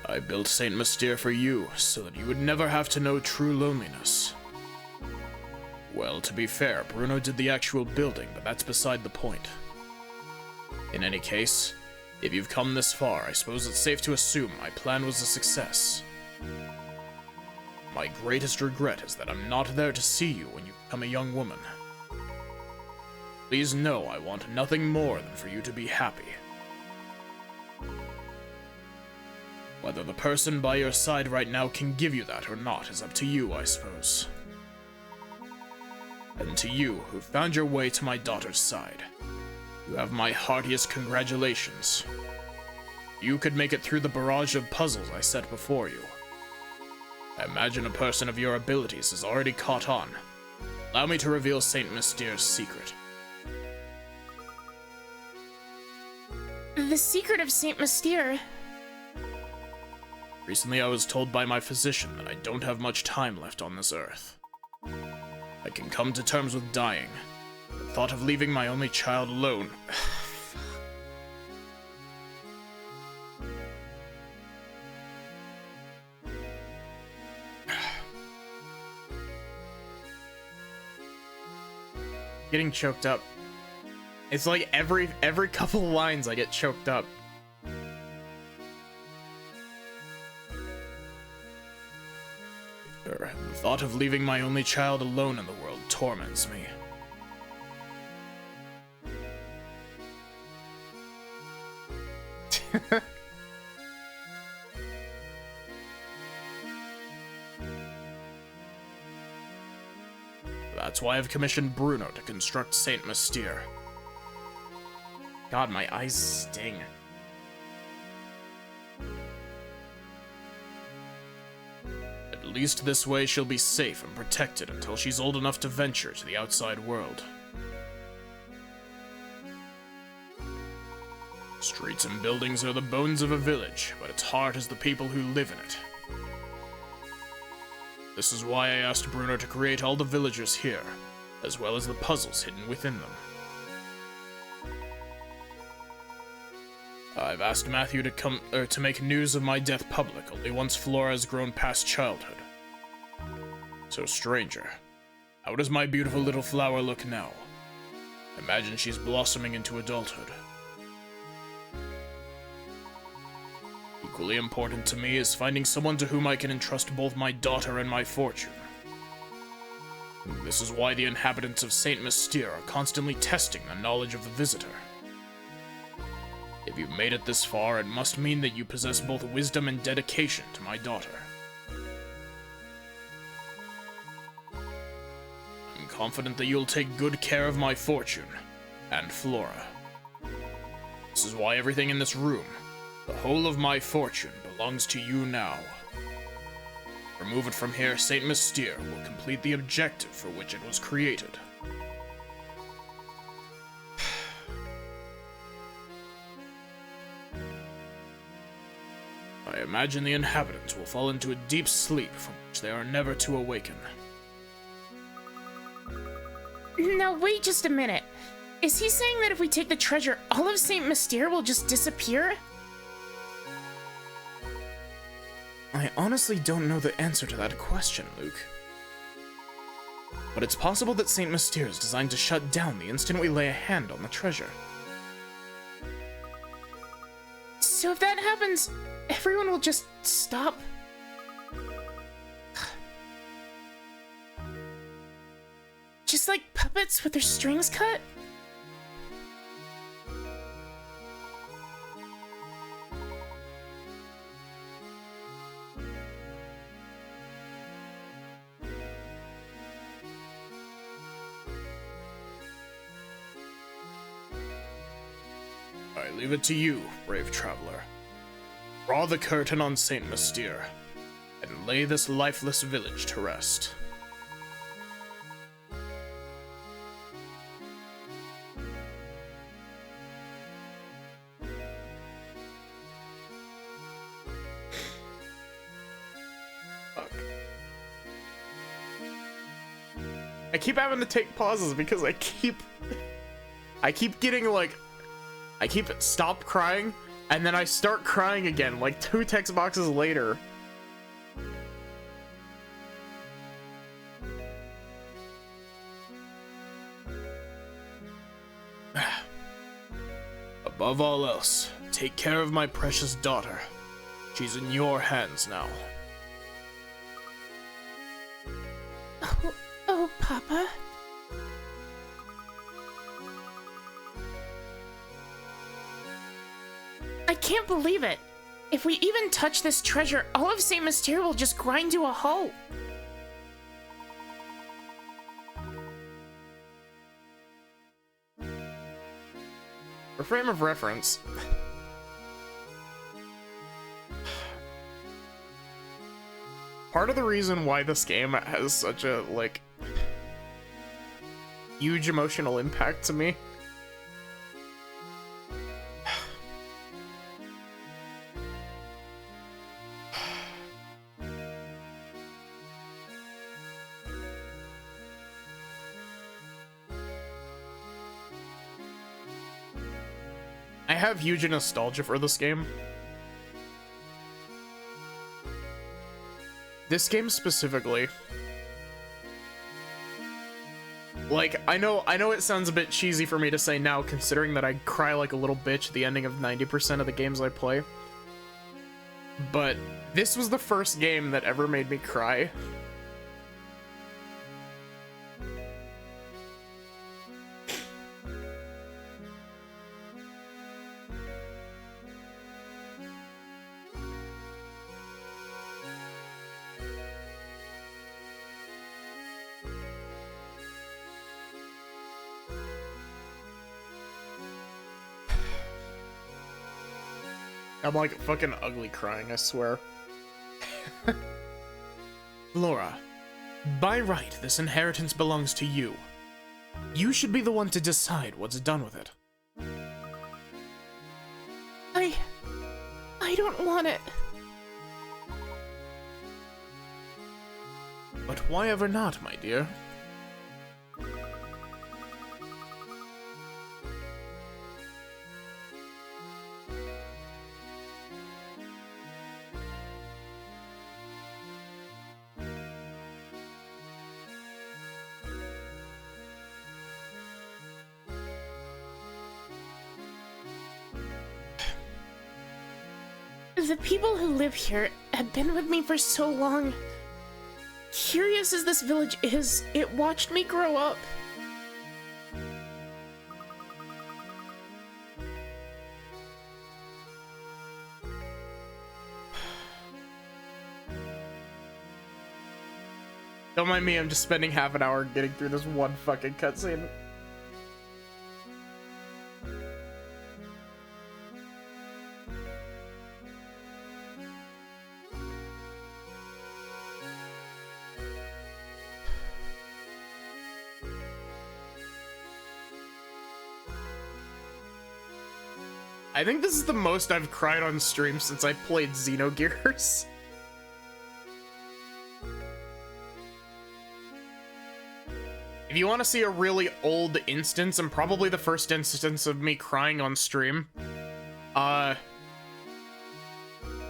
I built Saint Mystere for you, so that you would never have to know true loneliness. Well, to be fair, Bruno did the actual building, but that's beside the point. In any case, if you've come this far, I suppose it's safe to assume my plan was a success. My greatest regret is that I'm not there to see you when you become a young woman. Please know I want nothing more than for you to be happy. Whether the person by your side right now can give you that or not is up to you, I suppose. And to you, who found your way to my daughter's side, you have my heartiest congratulations. You could make it through the barrage of puzzles I set before you. I imagine a person of your abilities has already caught on. Allow me to reveal Saint Mystere's secret. The secret of Saint Mystere. Recently I was told by my physician that I don't have much time left on this earth. I can come to terms with dying. The thought of leaving my only child alone... Getting choked up. It's like every couple lines I get choked up. The thought of leaving my only child alone in the world torments me. That's why I've commissioned Bruno to construct Saint Mystere. God, my eyes sting. At least this way she'll be safe and protected until she's old enough to venture to the outside world. Streets and buildings are the bones of a village, but its heart is the people who live in it. This is why I asked Bruno to create all the villagers here, as well as the puzzles hidden within them. I've asked Matthew to make news of my death public only once Flora has grown past childhood. So, stranger, how does my beautiful little flower look now? Imagine she's blossoming into adulthood. Equally important to me is finding someone to whom I can entrust both my daughter and my fortune. This is why the inhabitants of Saint Mystere are constantly testing the knowledge of the visitor. If you've made it this far, it must mean that you possess both wisdom and dedication to my daughter. I'm confident that you'll take good care of my fortune, and Flora. This is why everything in this room, the whole of my fortune, belongs to you now. Remove it from here, Saint Mystere will complete the objective for which it was created. I imagine the inhabitants will fall into a deep sleep from which they are never to awaken. Now wait just a minute. Is he saying that if we take the treasure, all of Saint Mystere will just disappear? I honestly don't know the answer to that question, Luke. But it's possible that Saint Mystere is designed to shut down the instant we lay a hand on the treasure. So if that happens, everyone will just stop? Just like puppets with their strings cut? I leave it to you, brave traveler. Draw the curtain on Saint Mystere, and lay this lifeless village to rest. I keep having to take pauses because I keep getting like, I keep stopped crying, and then I start crying again, like 2 text boxes later. Above all else, take care of my precious daughter. She's in your hands now. Oh, Papa. I can't believe it. If we even touch this treasure, all of Saint Mystere will just grind to a halt. For frame of reference, part of the reason why this game has such a, like, huge emotional impact to me I have huge nostalgia for this game. This game specifically. Like, I know it sounds a bit cheesy for me to say now, considering that I cry like a little bitch at the ending of 90% of the games I play. But this was the first game that ever made me cry. I'm like fucking ugly crying, I swear. Laura, by right, this inheritance belongs to you. You should be the one to decide what's done with it. I don't want it. But why ever not, my dear? The people who live here have been with me for so long. Curious as this village is, it watched me grow up. Don't mind me, I'm just spending half an hour getting through this one fucking cutscene. I think this is the most I've cried on stream since I played Xenogears. If you want to see a really old instance, and probably the first instance of me crying on stream,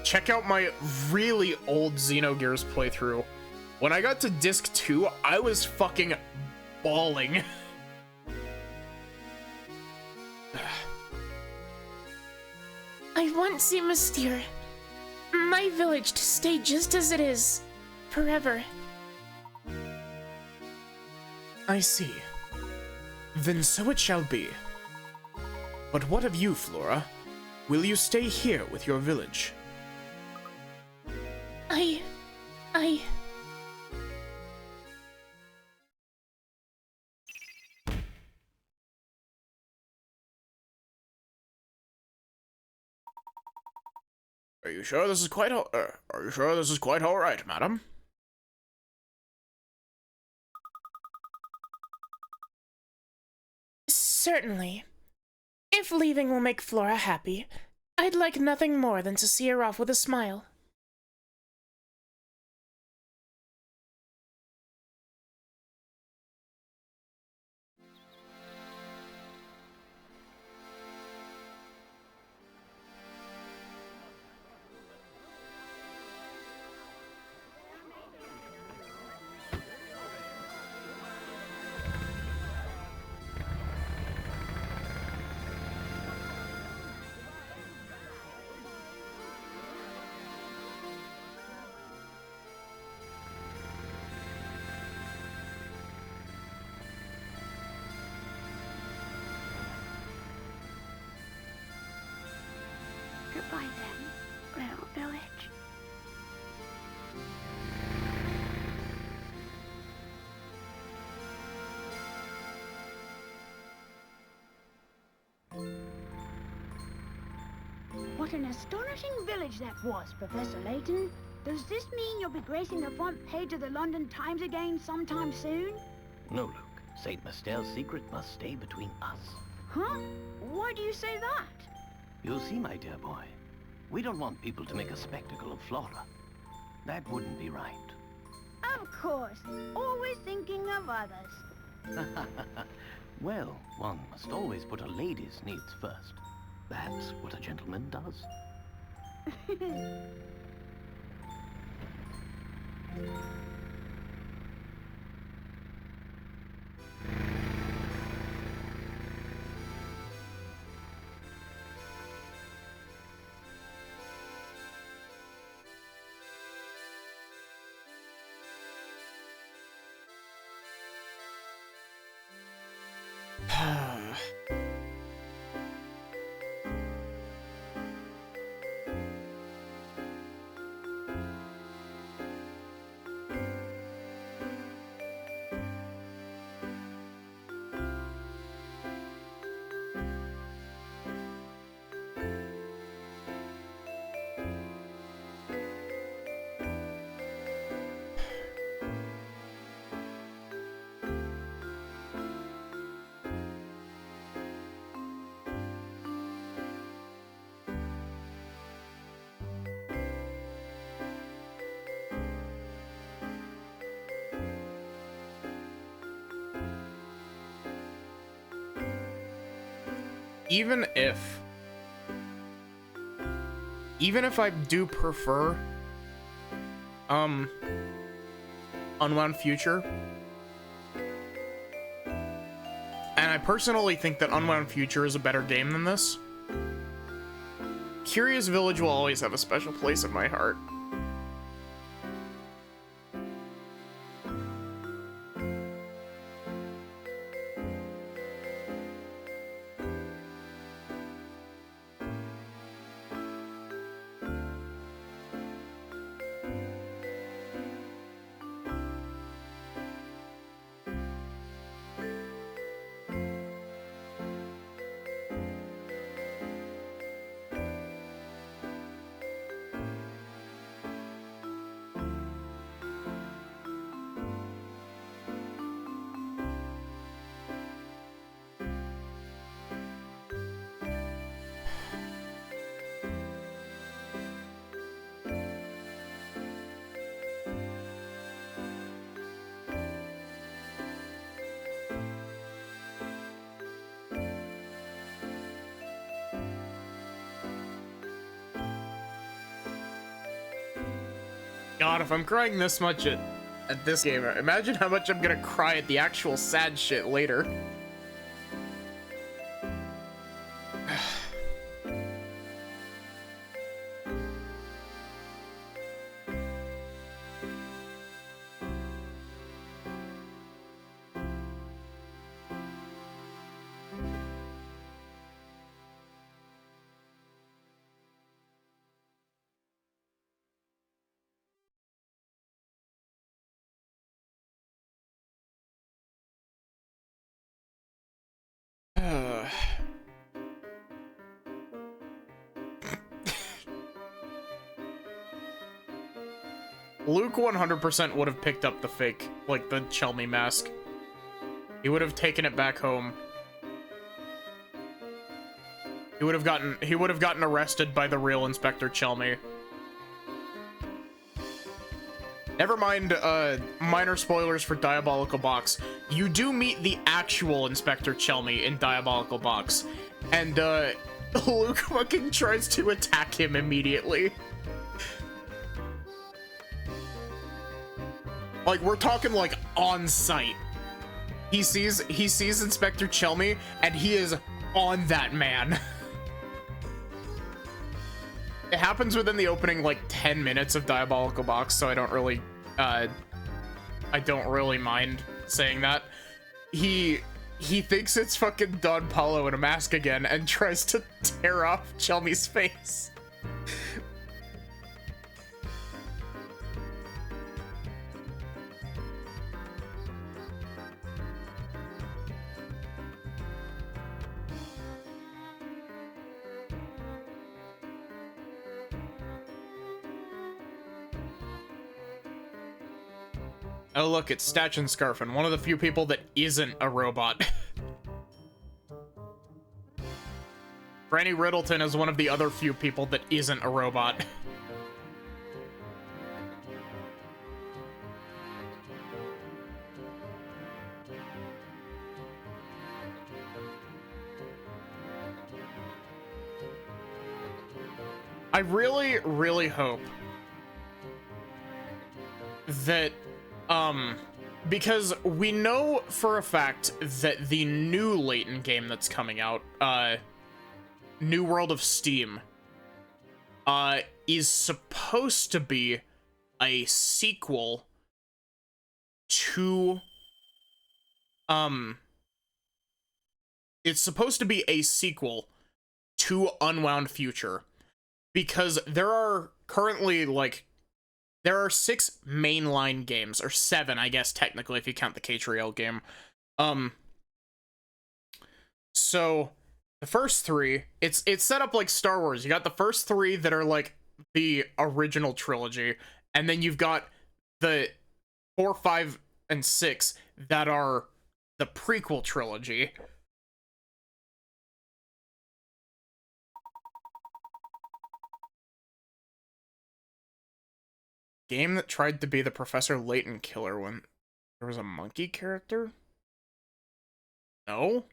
check out my really old Xenogears playthrough. When I got to disc 2, I was fucking bawling. I want Mystere, my village, to stay just as it is, forever. I see. Then so it shall be. But what of you, Flora? Will you stay here with your village? Are you sure this is quite all right, madam? Certainly. If leaving will make Flora happy, I'd like nothing more than to see her off with a smile. Goodbye then, little village. What an astonishing village that was, Professor Layton. Does this mean you'll be gracing the front page of the London Times again sometime soon? No, Luke. St. Mistelle's secret must stay between us. Huh? Why do you say that? You'll see, my dear boy. We don't want people to make a spectacle of Flora. That wouldn't be right. Of course. Always thinking of others. Well, one must always put a lady's needs first. That's what a gentleman does. even if I do prefer Unwound Future, and I personally think that Unwound Future is a better game than this, Curious Village will always have a special place in my heart. God, if I'm crying this much at this game, imagine how much I'm gonna cry at the actual sad shit later. Luke 100% would have picked up the fake, like the Chelmy mask. He would have taken it back home. He would have gotten arrested by the real Inspector Chelmy. Never mind, minor spoilers for Diabolical Box. You do meet the actual Inspector Chelmy in Diabolical Box, and, Luke fucking tries to attack him immediately. Like, we're talking, like, on site. He sees Inspector Chelmy, and he is on that man. It happens within the opening, like, 10 minutes of Diabolical Box, so I don't really mind saying that. He thinks it's fucking Don Paulo in a mask again, and tries to tear off Chelmy's face. Oh look, it's Statch and Scarfin, one of the few people that isn't a robot. Franny Riddleton is one of the other few people that isn't a robot. I really, really hope that because we know for a fact that the new Layton game that's coming out, New World of Steam, is supposed to be a sequel to, it's supposed to be a sequel to Unwound Future, because there are currently, like, there are 6 mainline games, or 7, I guess, technically, if you count the Catriel game. So, the first 3, it's set up like Star Wars. You got the first 3 that are, like, the original trilogy, and then you've got the 4, 5, and 6 that are the prequel trilogy. Game that tried to be the Professor Layton killer when there was a monkey character? No?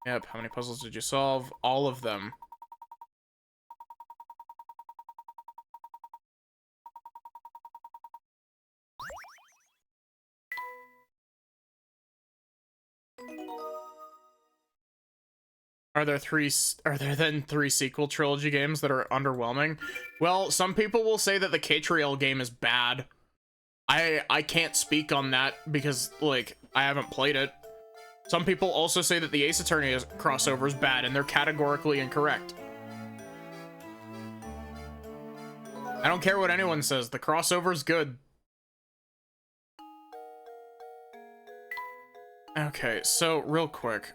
Yep, how many puzzles did you solve? All of them. Are there then three sequel trilogy games that are underwhelming? Well, some people will say that the Catriel game is bad. I can't speak on that because, like, I haven't played it. Some people also say that the Ace Attorney crossover is bad, and they're categorically incorrect. I don't care what anyone says, the crossover's good. Okay, so, real quick.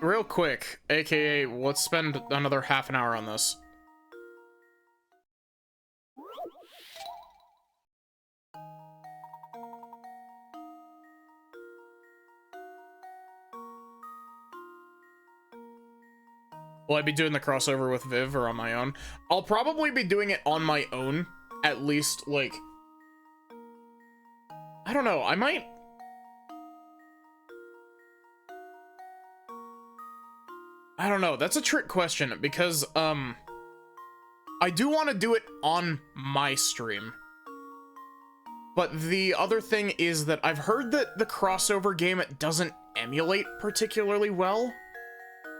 Real quick, aka, let's spend another half an hour on this. Will I be doing the crossover with Viv or on my own? I'll probably be doing it on my own, at least, like... I don't know, I might... I don't know, that's a trick question, because, I do want to do it on my stream. But the other thing is that I've heard that the crossover game doesn't emulate particularly well.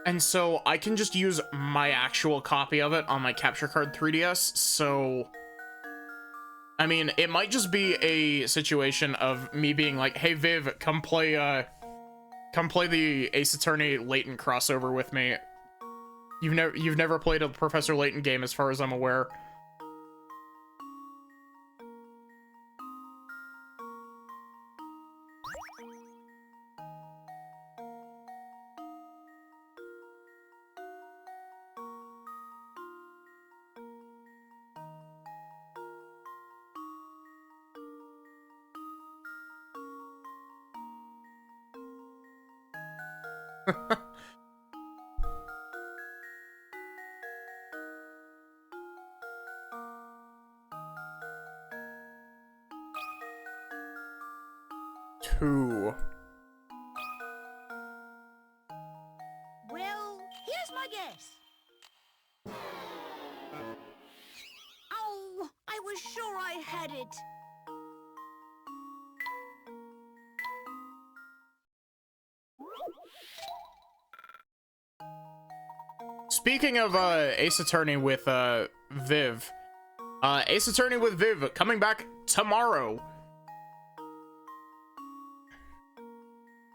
And so I can just use my actual copy of it on my capture card 3DS, so... I mean, it might just be a situation of me being like, hey Viv, come play the Ace Attorney Layton crossover with me. You've never played a Professor Layton game as far as I'm aware. Two. Well, here's my guess. Oh, I was sure I had it. Speaking of Ace Attorney with Viv, Ace Attorney with Viv coming back tomorrow.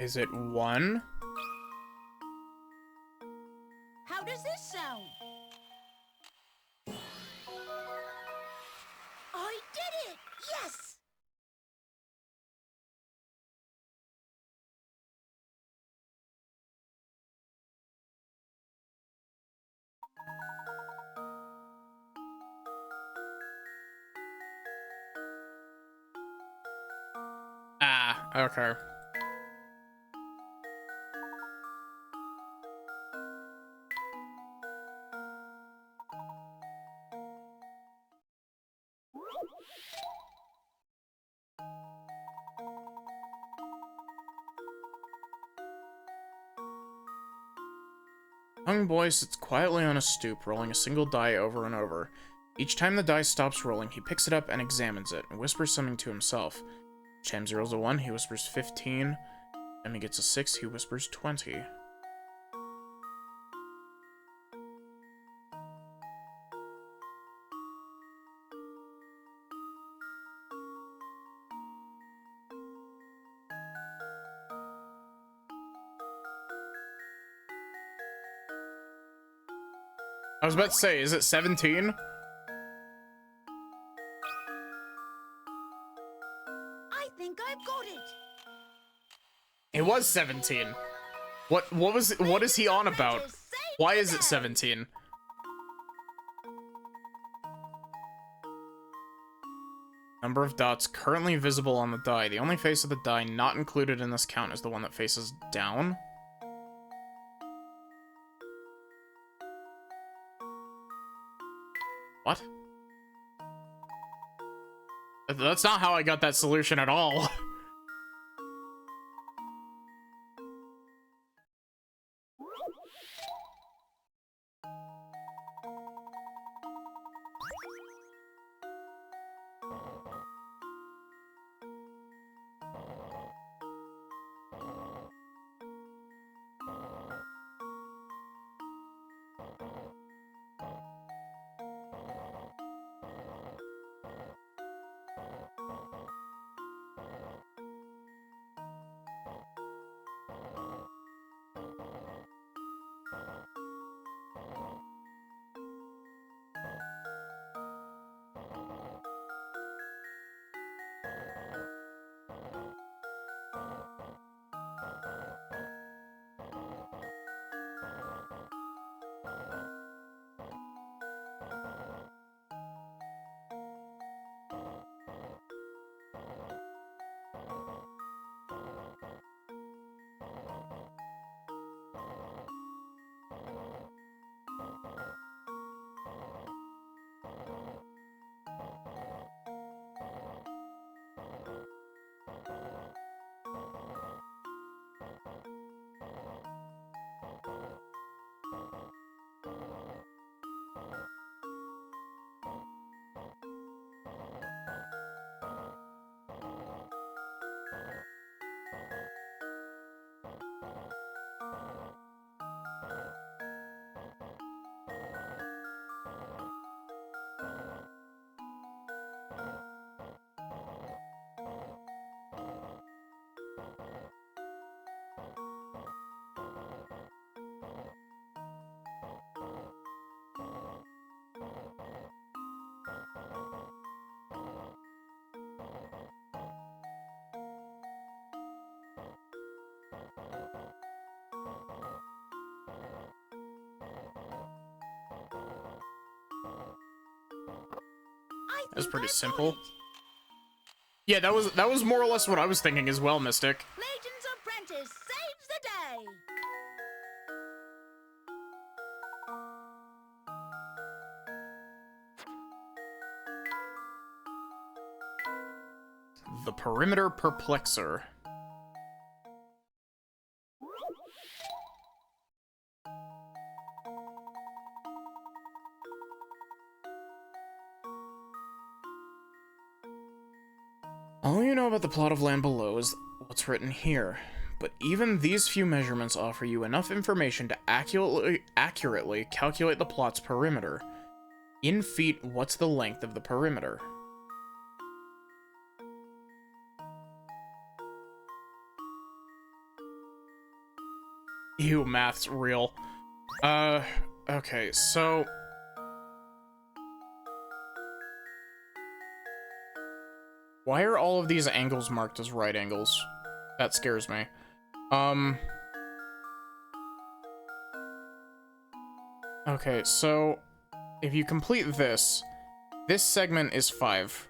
Is it 1? How does this sound? I did it! Yes! Ah, okay. Young boy sits quietly on a stoop, rolling a single die over and over. Each time the die stops rolling, he picks it up and examines it, and whispers something to himself. Each time he rolls a 1, he whispers 15. And he gets a 6, he whispers 20. I was about to say, is it 17? I think I've got it. It was 17. What is he on about? Why is it 17? Number of dots currently visible on the die. The only face of the die not included in this count is the one that faces down. What? That's not how I got that solution at all. That's pretty simple. Yeah, that was more or less what I was thinking as well, Mystic. Layton's apprentice saves the day. The Perimeter Perplexer. All you know about the plot of land below is what's written here, but even these few measurements offer you enough information to accurately calculate the plot's perimeter. In feet, what's the length of the perimeter? Ew, math's real. Okay, so... why are all of these angles marked as right angles? That scares me. Okay, so if you complete this segment is 5.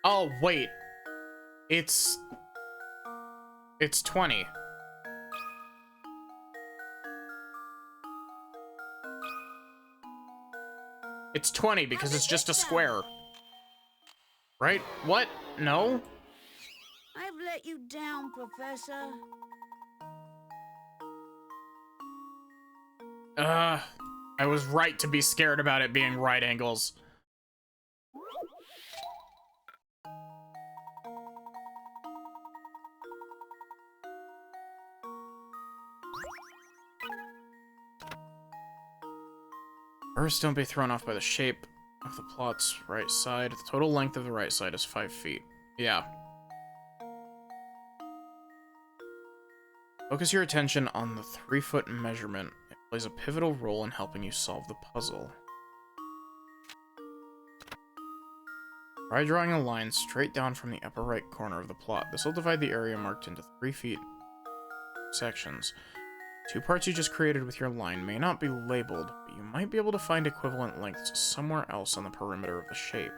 Oh, wait. It's 20. It's 20 because it's just a square. Right? What? No? I've let you down, Professor. I was right to be scared about it being right angles. First, don't be thrown off by the shape of the plot's right side. The total length of the right side is 5 feet. Yeah. Focus your attention on the 3-foot measurement. It plays a pivotal role in helping you solve the puzzle. Try drawing a line straight down from the upper right corner of the plot. This will divide the area marked into 3 feet sections. 2 parts you just created with your line may not be labeled, but you might be able to find equivalent lengths somewhere else on the perimeter of the shape.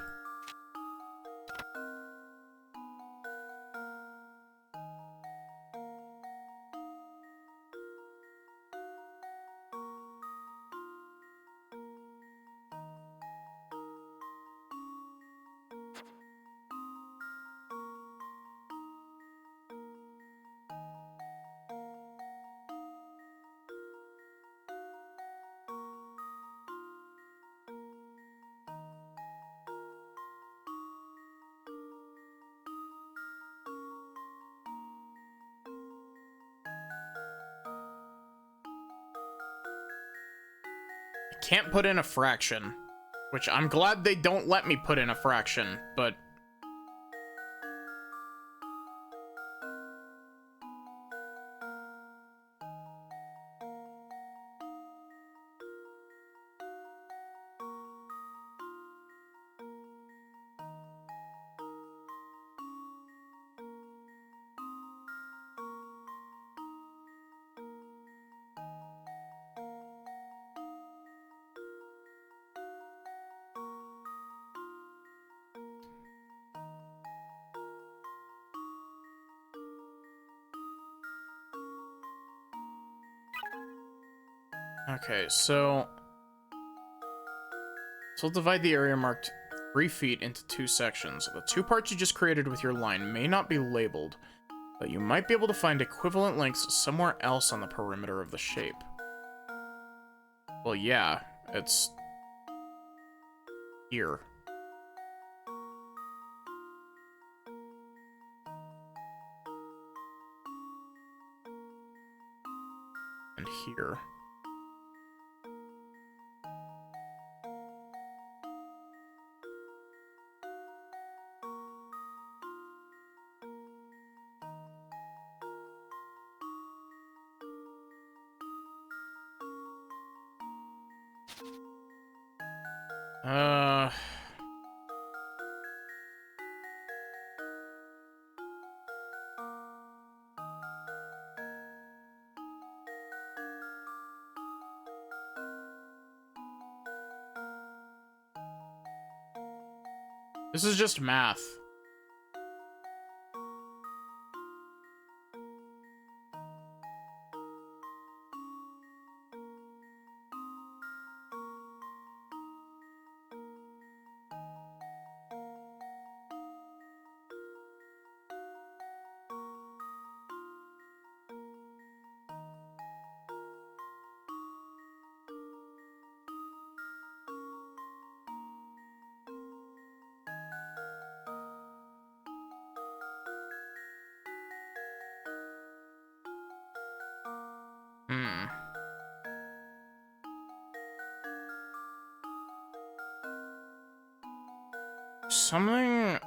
Can't put in a fraction, which I'm glad they don't let me put in a fraction, but okay, so we'll divide the area marked 3 feet into 2 sections. The 2 parts you just created with your line may not be labeled, but you might be able to find equivalent lengths somewhere else on the perimeter of the shape. Well, yeah, it's here. And here. This is just math. Something...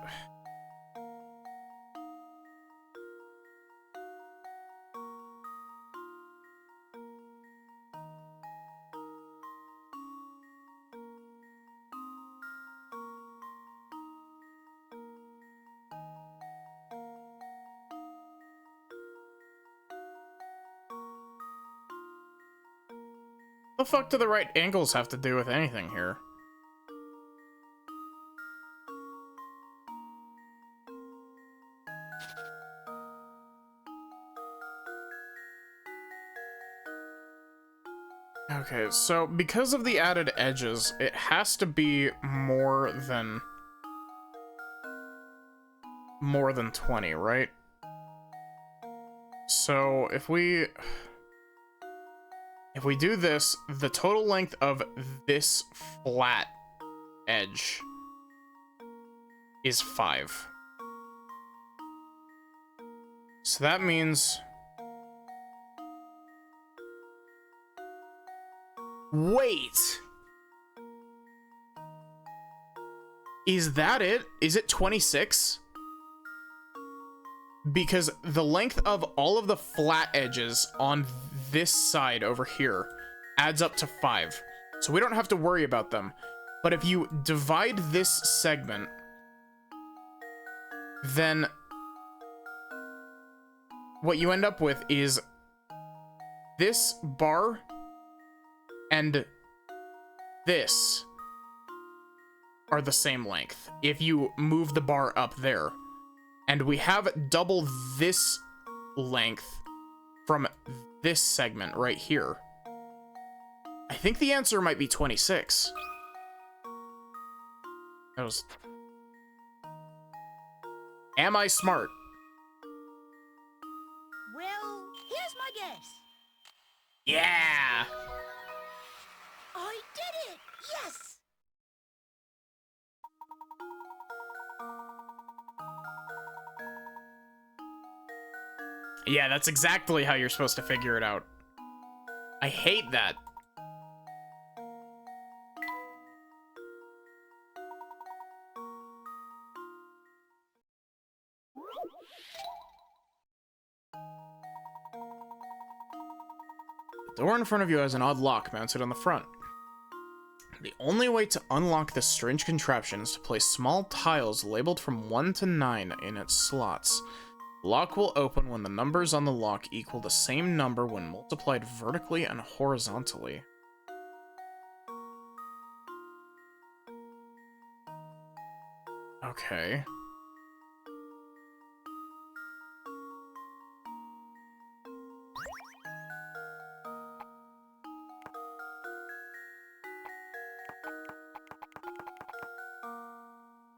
What the fuck do the right angles have to do with anything here? Okay, so because of the added edges, it has to be more than 20, right? So if we do this, the total length of this flat edge is 5. So that means... Wait! Is that it? Is it 26? Because the length of all of the flat edges on this side over here adds up to 5. So we don't have to worry about them. But if you divide this segment then what you end up with is this bar and this are the same length if you move the bar up there. And we have double this length from this segment right here. I think the answer might be 26. That was... Am I smart? Well, here's my guess. Yeah! I did it! Yes! Yeah, that's exactly how you're supposed to figure it out. I hate that. The door in front of you has an odd lock mounted on the front. The only way to unlock this strange contraption is to place small tiles labeled from 1 to 9 in its slots. The lock will open when the numbers on the lock equal the same number when multiplied vertically and horizontally. Okay.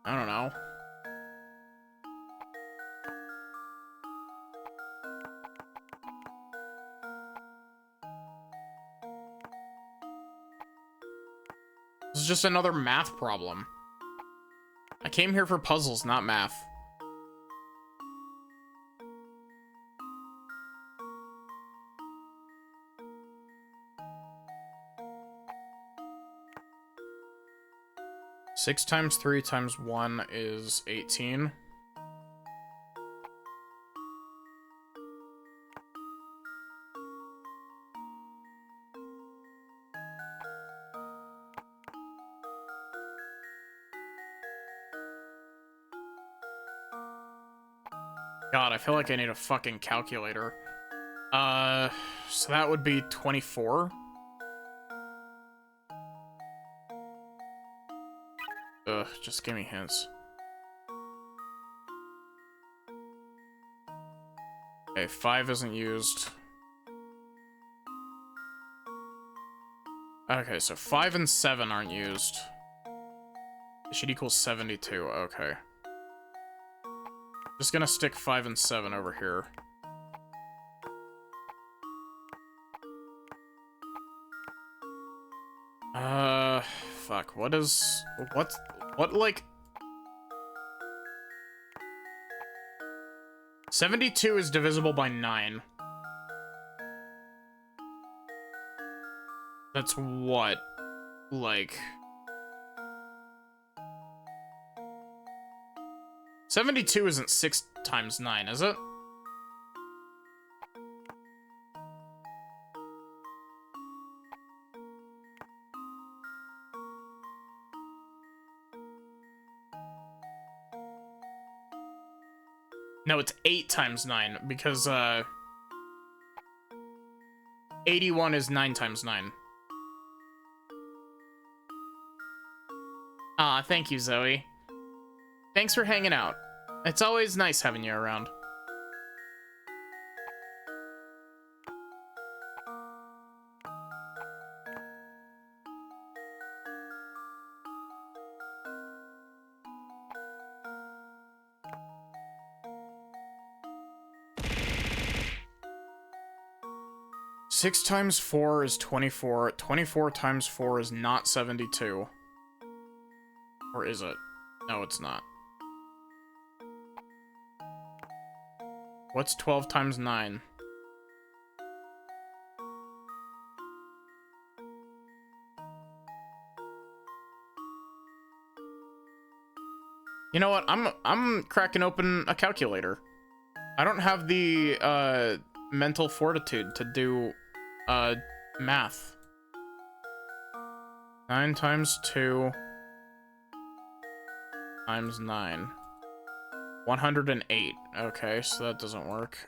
I don't know. This is just another math problem. I came here for puzzles, not math. Six times 3 times 1 is 18. God, I feel like I need a fucking calculator. So that would be 24. Ugh, just give me hints. Okay, 5 isn't used. Okay, so 5 and 7 aren't used. It should equal 72, okay. Just gonna stick 5 and 7 over here. Fuck, what, like... 72 is divisible by 9. That's what? Like... 72 isn't 6 times 9, is it? No, it's 8 times 9, because, 81 is 9 times 9. Aw, thank you, Zoe. Thanks for hanging out. It's always nice having you around. Six times 4 is 24. 24 times 4 is not 72. Or is it? No, it's not. What's 12 times 9? You know what? I'm cracking open a calculator. I don't have the mental fortitude to do math. 9 times 2 times 9. 108. Okay, so that doesn't work.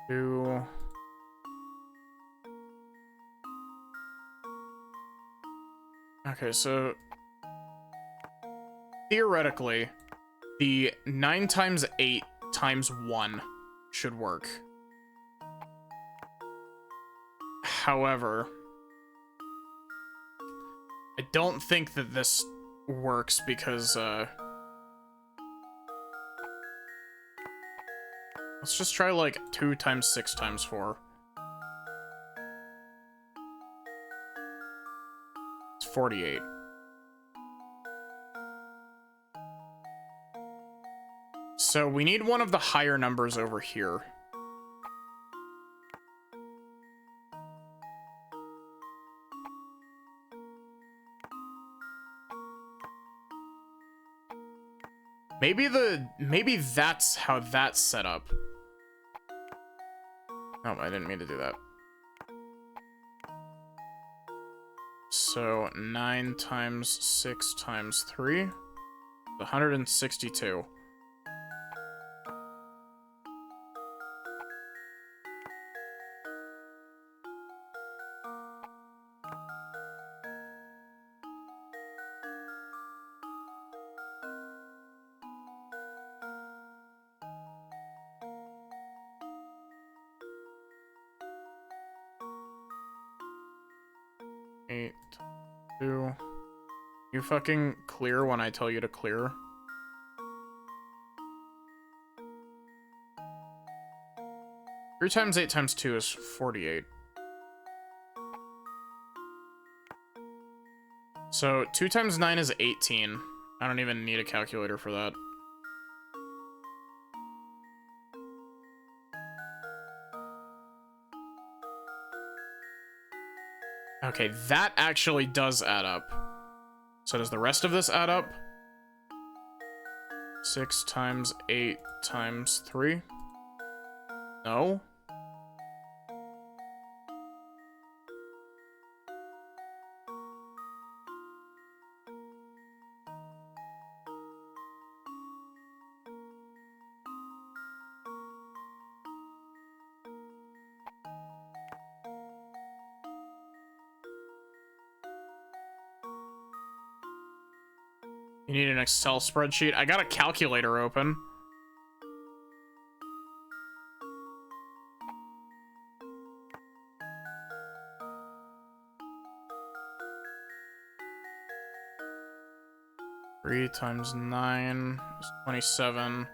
Two. Okay, so theoretically, the 9 times 8 times 1 should work. However, I don't think that this works because, let's just try, like, 2 times 6 times 4. It's 48. So we need one of the higher numbers over here. Maybe that's how that's set up. Oh, I didn't mean to do that. So 9 times 6 times 3, 162. Eight, 2. You fucking clear when I tell you to clear. Three times 8 times 2 is 48. So 2 times 9 is 18. I don't even need a calculator for that. Okay, that actually does add up. So does the rest of this add up? 6 times 8 times 3? No? You need an Excel spreadsheet? I got a calculator open. Three times 9 is 27.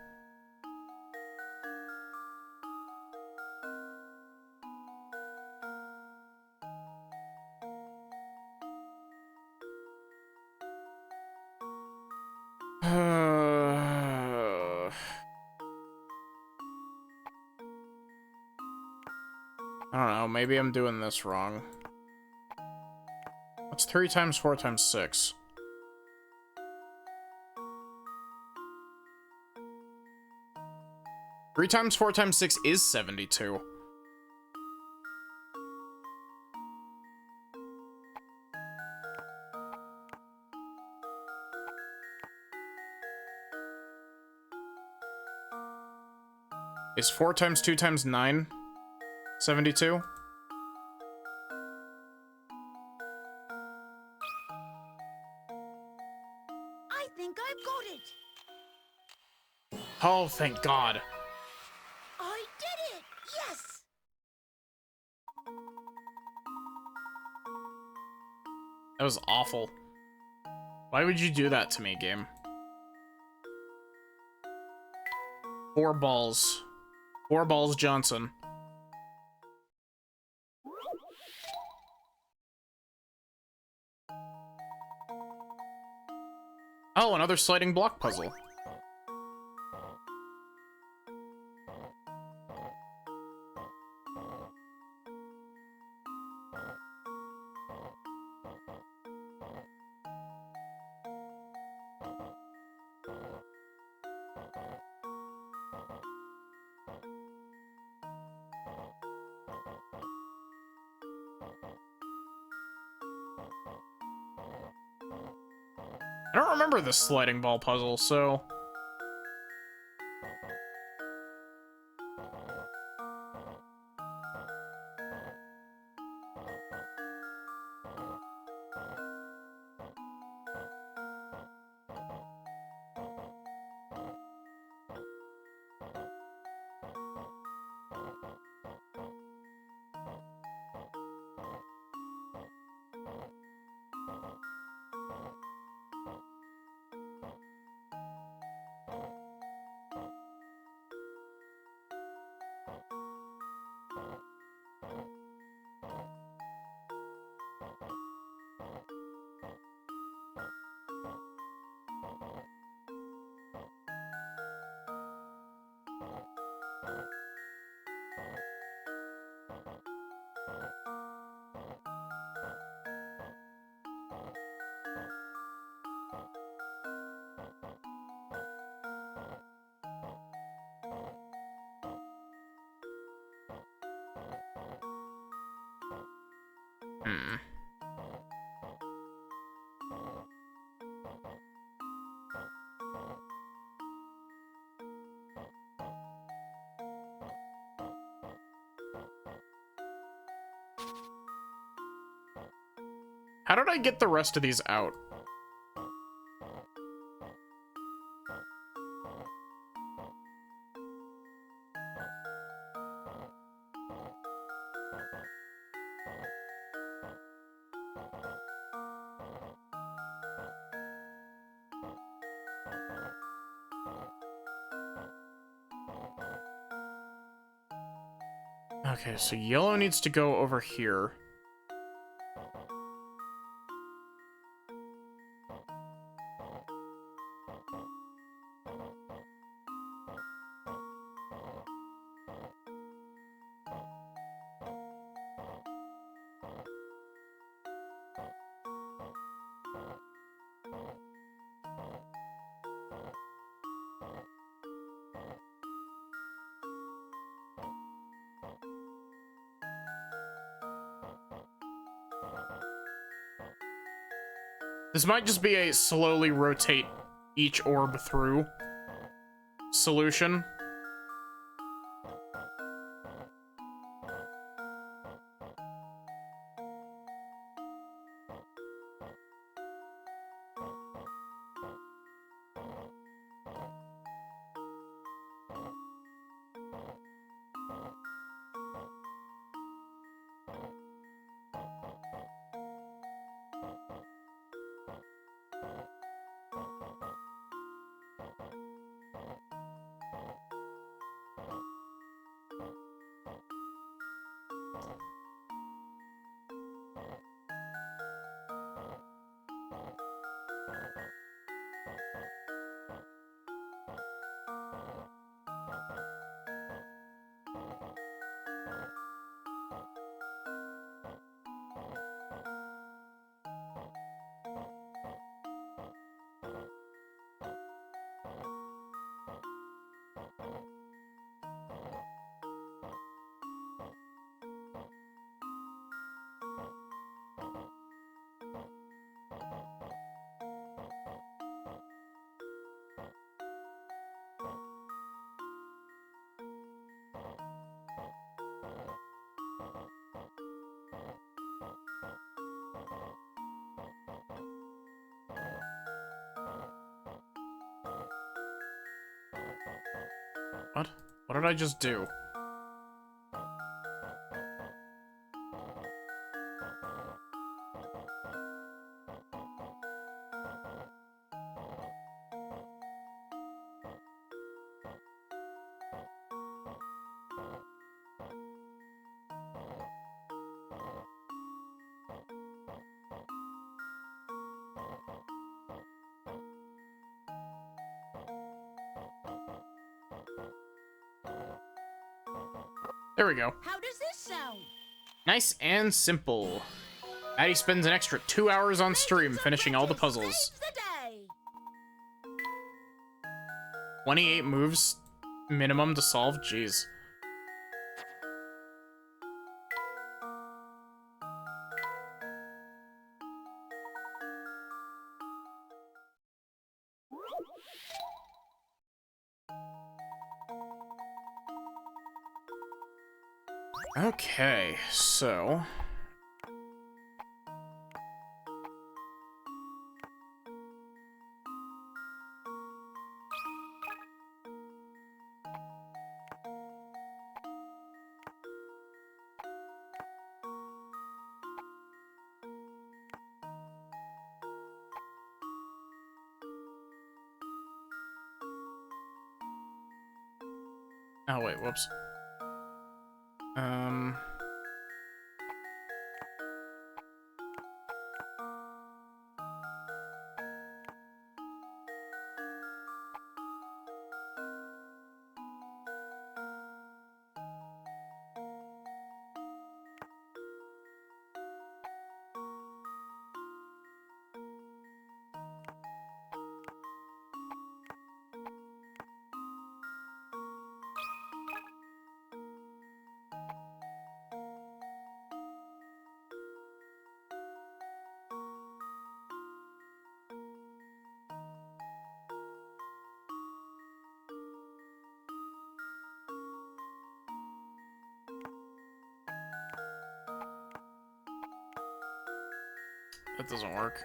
I don't know, maybe I'm doing this wrong. What's 3 times 4 times 6? Three times 4 times 6 is 72. Is 4 times 2 times 9 72? I think I've got it. Oh, thank God. I did it! Yes! That was awful. Why would you do that to me, game? 4 balls. 4 balls Johnson. Oh, another sliding block puzzle. I don't remember this sliding ball puzzle, so... Hmm. How did I get the rest of these out? Okay, so yellow needs to go over here. This might just be a slowly rotate each orb through solution. What? What did I just do? There we go. How does this sound? Nice and simple. Maddie spends an extra 2 hours on stream finishing all the puzzles. Saves the day. 28 moves minimum to solve? Jeez. Okay, so... Oh, wait, whoops. That doesn't work.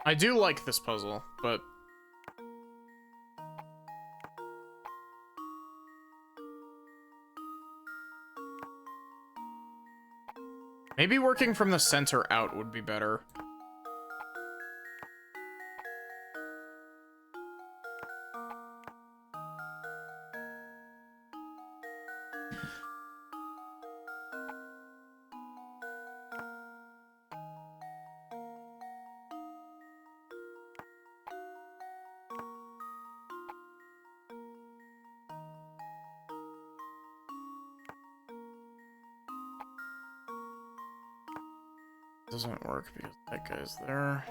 I do like this puzzle, but... maybe working from the center out would be better. Doesn't work because that guy's there.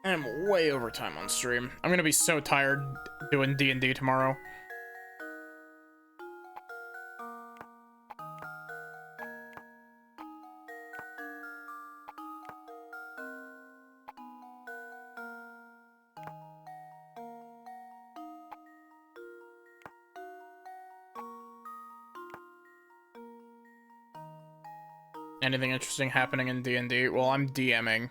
I'm way over time on stream. I'm gonna be so tired doing D&D tomorrow. Anything interesting happening in D&D? Well, I'm DMing.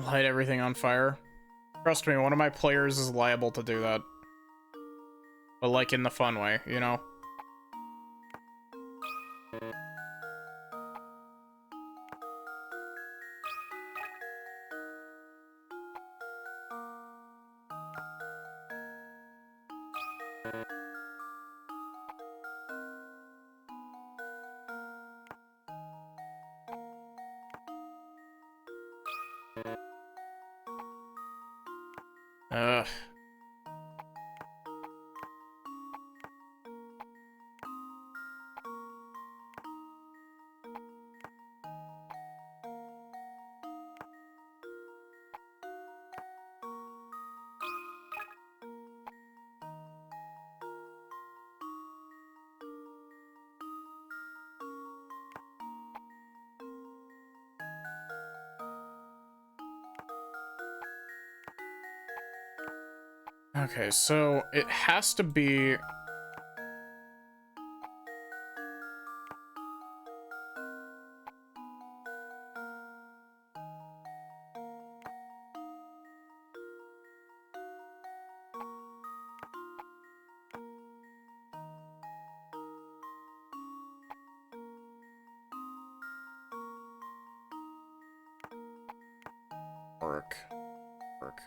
Light everything on fire. Trust me, one of my players is liable to do that. But like in the fun way, you know? Ugh. Okay, so it has to be... Work. Work.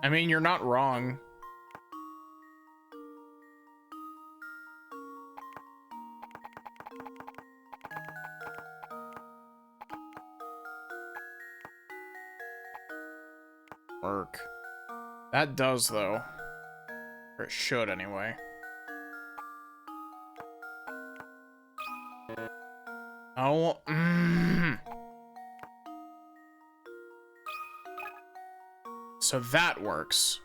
I mean, you're not wrong. Work. That does, though. Or it should, anyway. Oh, So that works.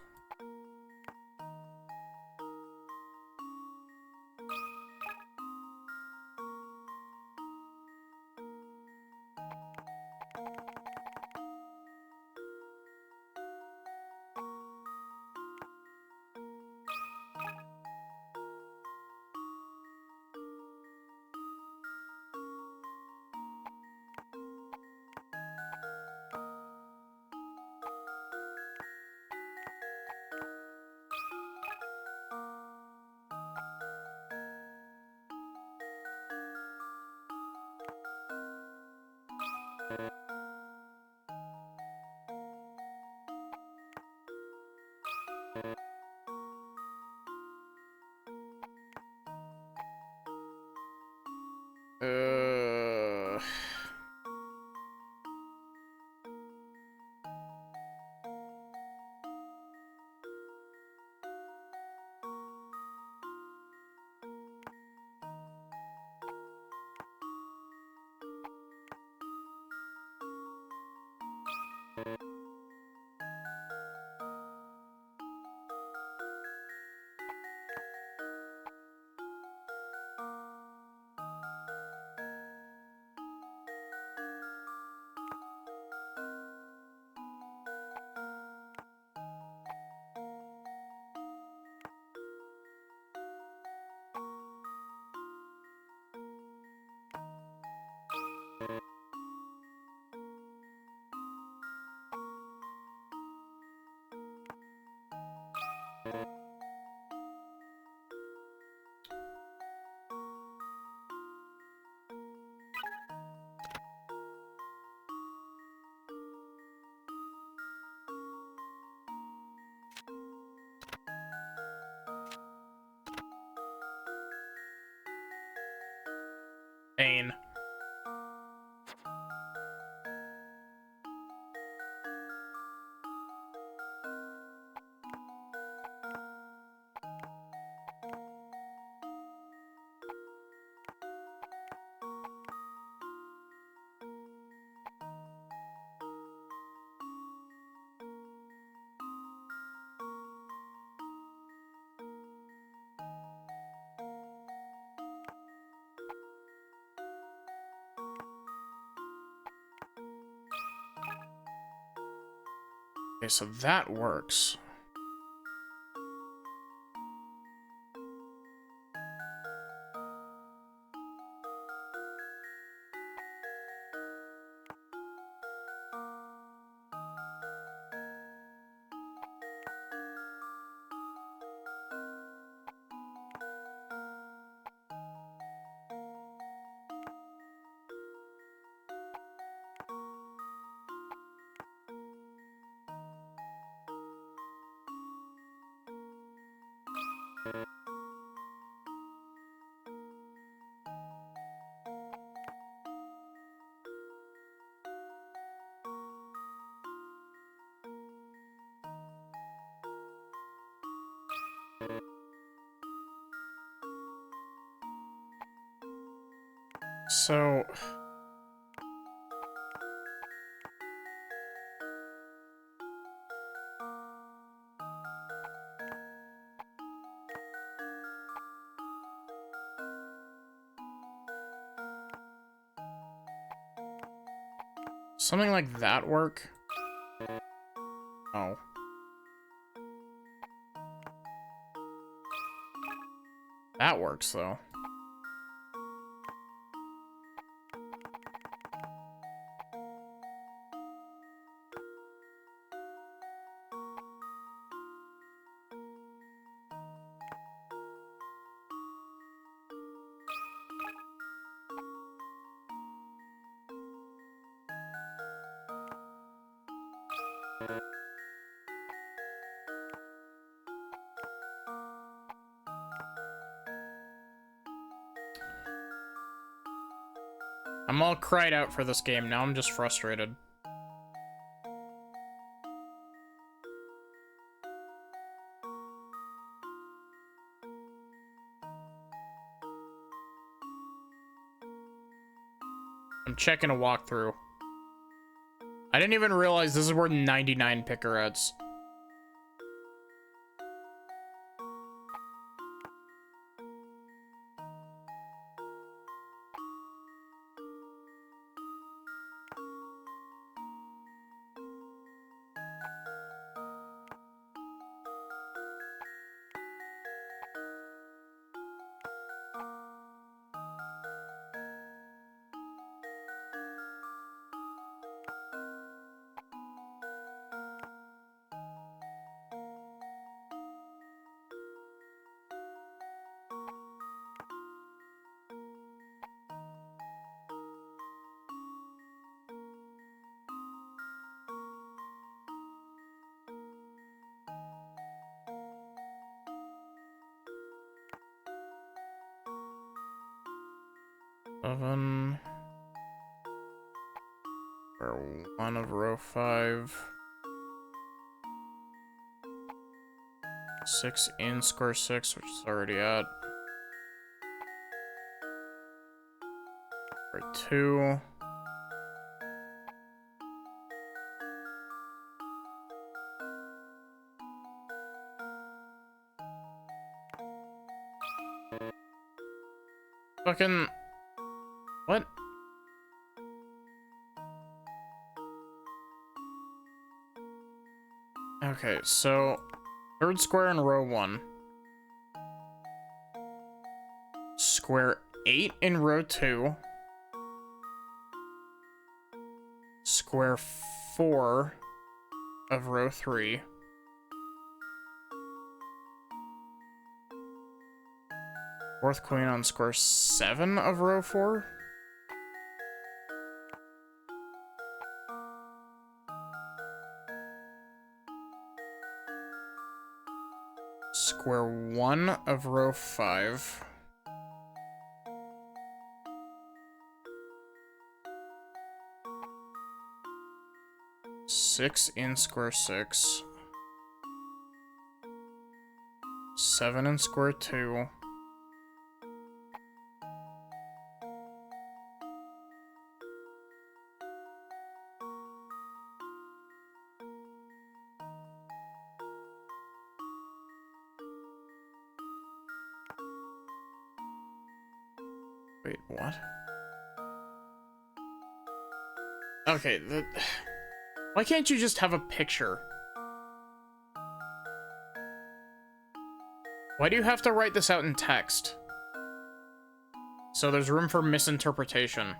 Uh... Pain. Okay, so that works. So... Something like that work? Oh. That works, though. I'm all cried out for this game. Now I'm just frustrated. I'm checking a walkthrough. I didn't even realize this is where 99 Picarettes. Seven. Or 1 of row 5. 6 in square 6, which is already at. Right, 2. Fucking... What? Okay, so... Third square in row 1. Square 8 in row 2. Square 4 of row 3. Fourth queen on square 7 of row 4. Square 1 of row 5. Six in square 6. 7 in square 2. Wait, what? Okay, why can't you just have a picture? Why do you have to write this out in text? So there's room for misinterpretation.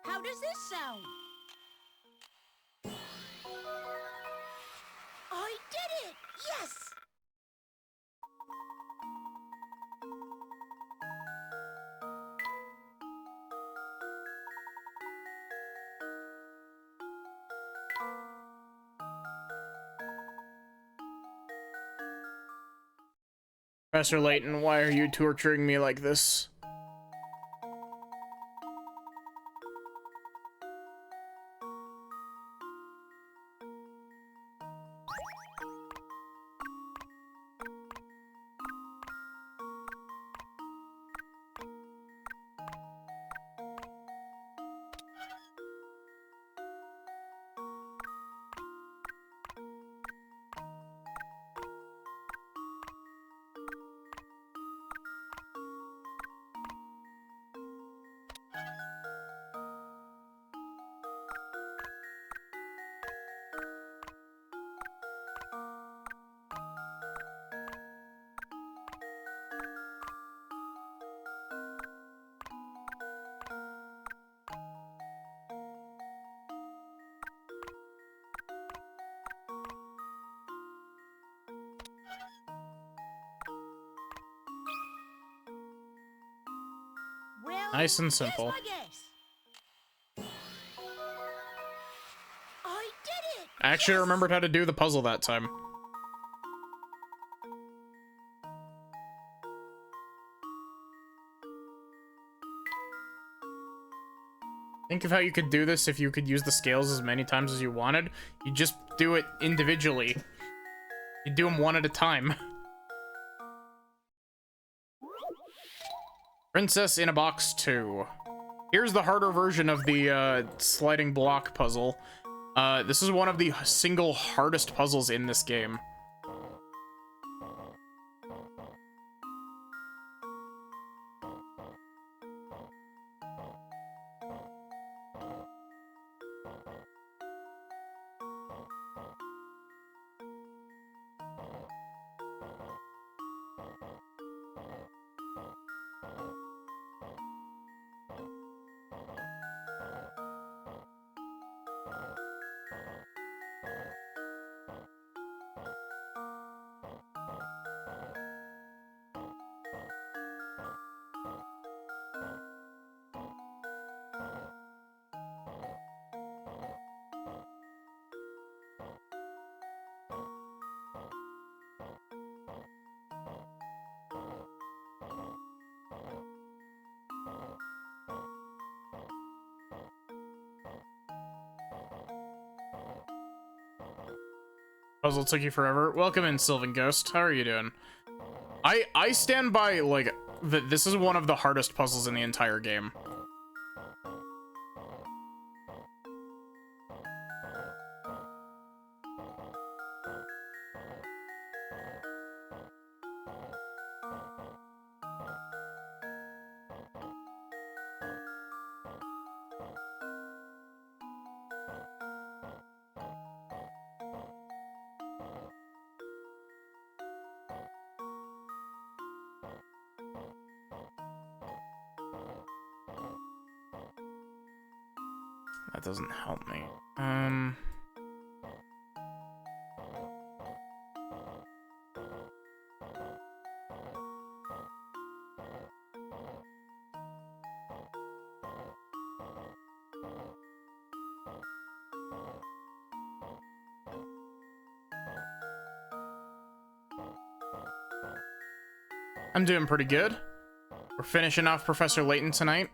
How does this sound? I did it! Yes! Professor Layton, why are you torturing me like this? Nice and simple. I actually remembered how to do the puzzle that time. Think of how you could do this if you could use the scales as many times as you wanted. You just do it individually. You do them one at a time. Princess in a Box 2. Here's the harder version of the sliding block puzzle. This is one of the single hardest puzzles in this game. Puzzle took you forever. Welcome in, Sylvan Ghost. How are you doing? I stand by, like, that this is one of the hardest puzzles in the entire game. That doesn't help me. I'm doing pretty good. We're finishing off Professor Layton tonight.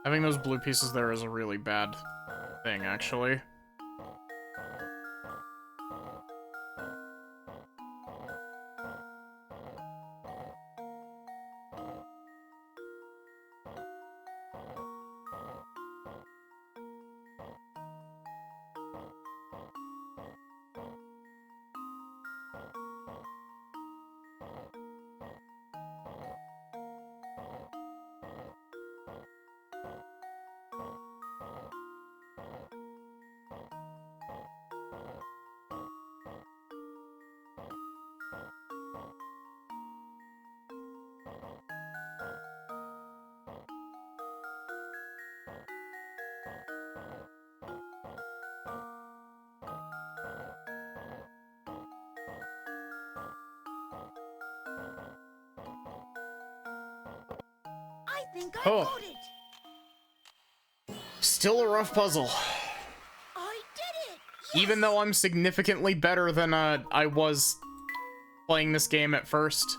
Having those blue pieces there is a really bad thing, actually. think I Oh. got it. Still a rough puzzle. I did it. Even though I'm significantly better than I was playing this game at first.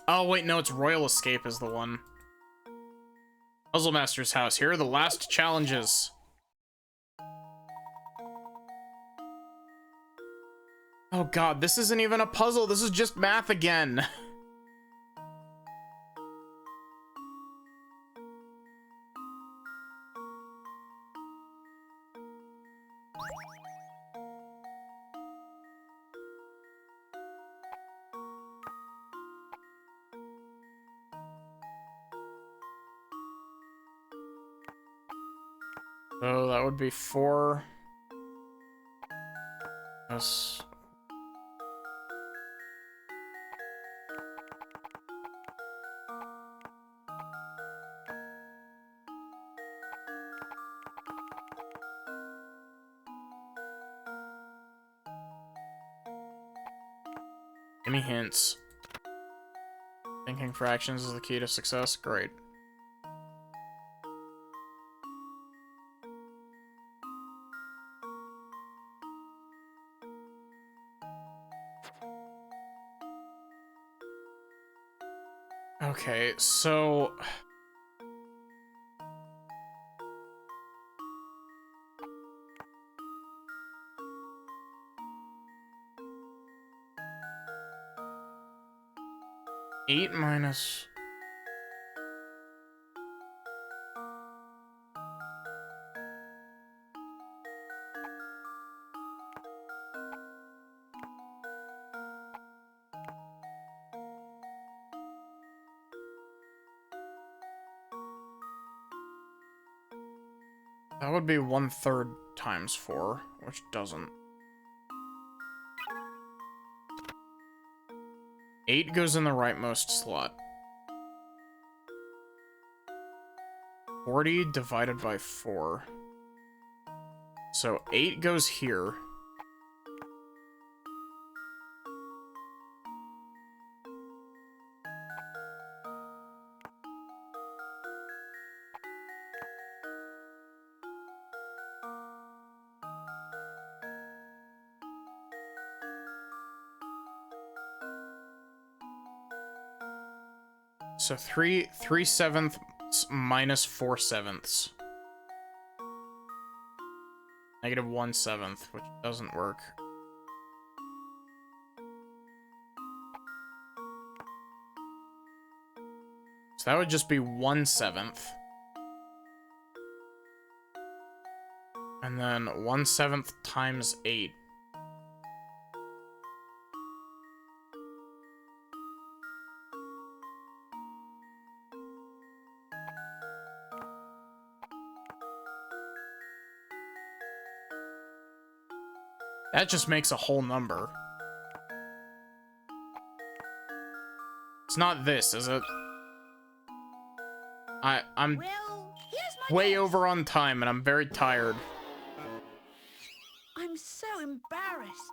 Oh wait, no, it's Royal Escape is the one. Puzzle Master's house. Here are the last challenges. Oh god, this isn't even a puzzle. This is just math again. So that would be 4. Yes. Give me hints. Thinking fractions is the key to success. Great. Okay, so... Eight minus... That would be 1/3 times 4, which doesn't. 8 goes in the rightmost slot. 40 divided by 4. So 8 goes here. So 3/7 minus 4/7. Negative 1/7, which doesn't work. So that would just be 1/7. And then 1/7 times 8. That just makes a whole number. It's not this, is it? I'm Well, here's my way guess. over on time and I'm very tired. I'm so embarrassed.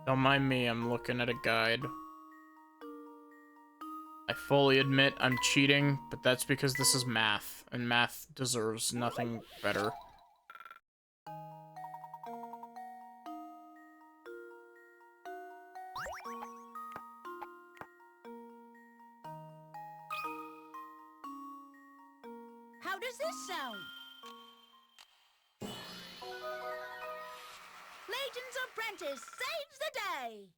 Don't mind me, I'm looking at a guide. I fully admit I'm cheating, but that's because this is math, and math deserves nothing better. How does this sound? Layton's apprentice saves the day.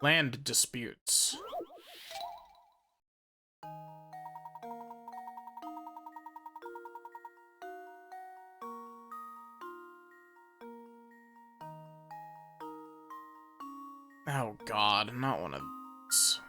Land disputes. Oh god, not one of these.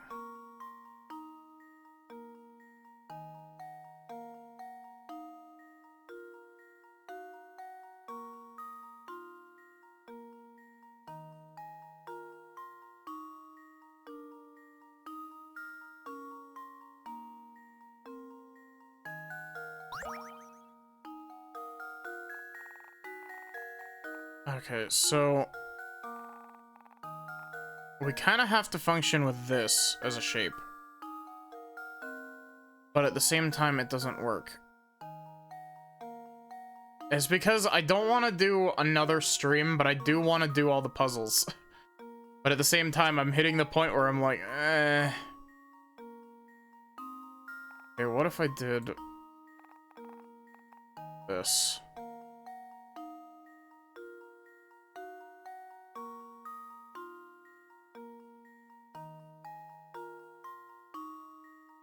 Okay, so we kind of have to function with this as a shape. But at the same time, it doesn't work. It's because I don't want to do another stream, but I do want to do all the puzzles. But at the same time, I'm hitting the point where I'm like, eh. Okay, what if I did this?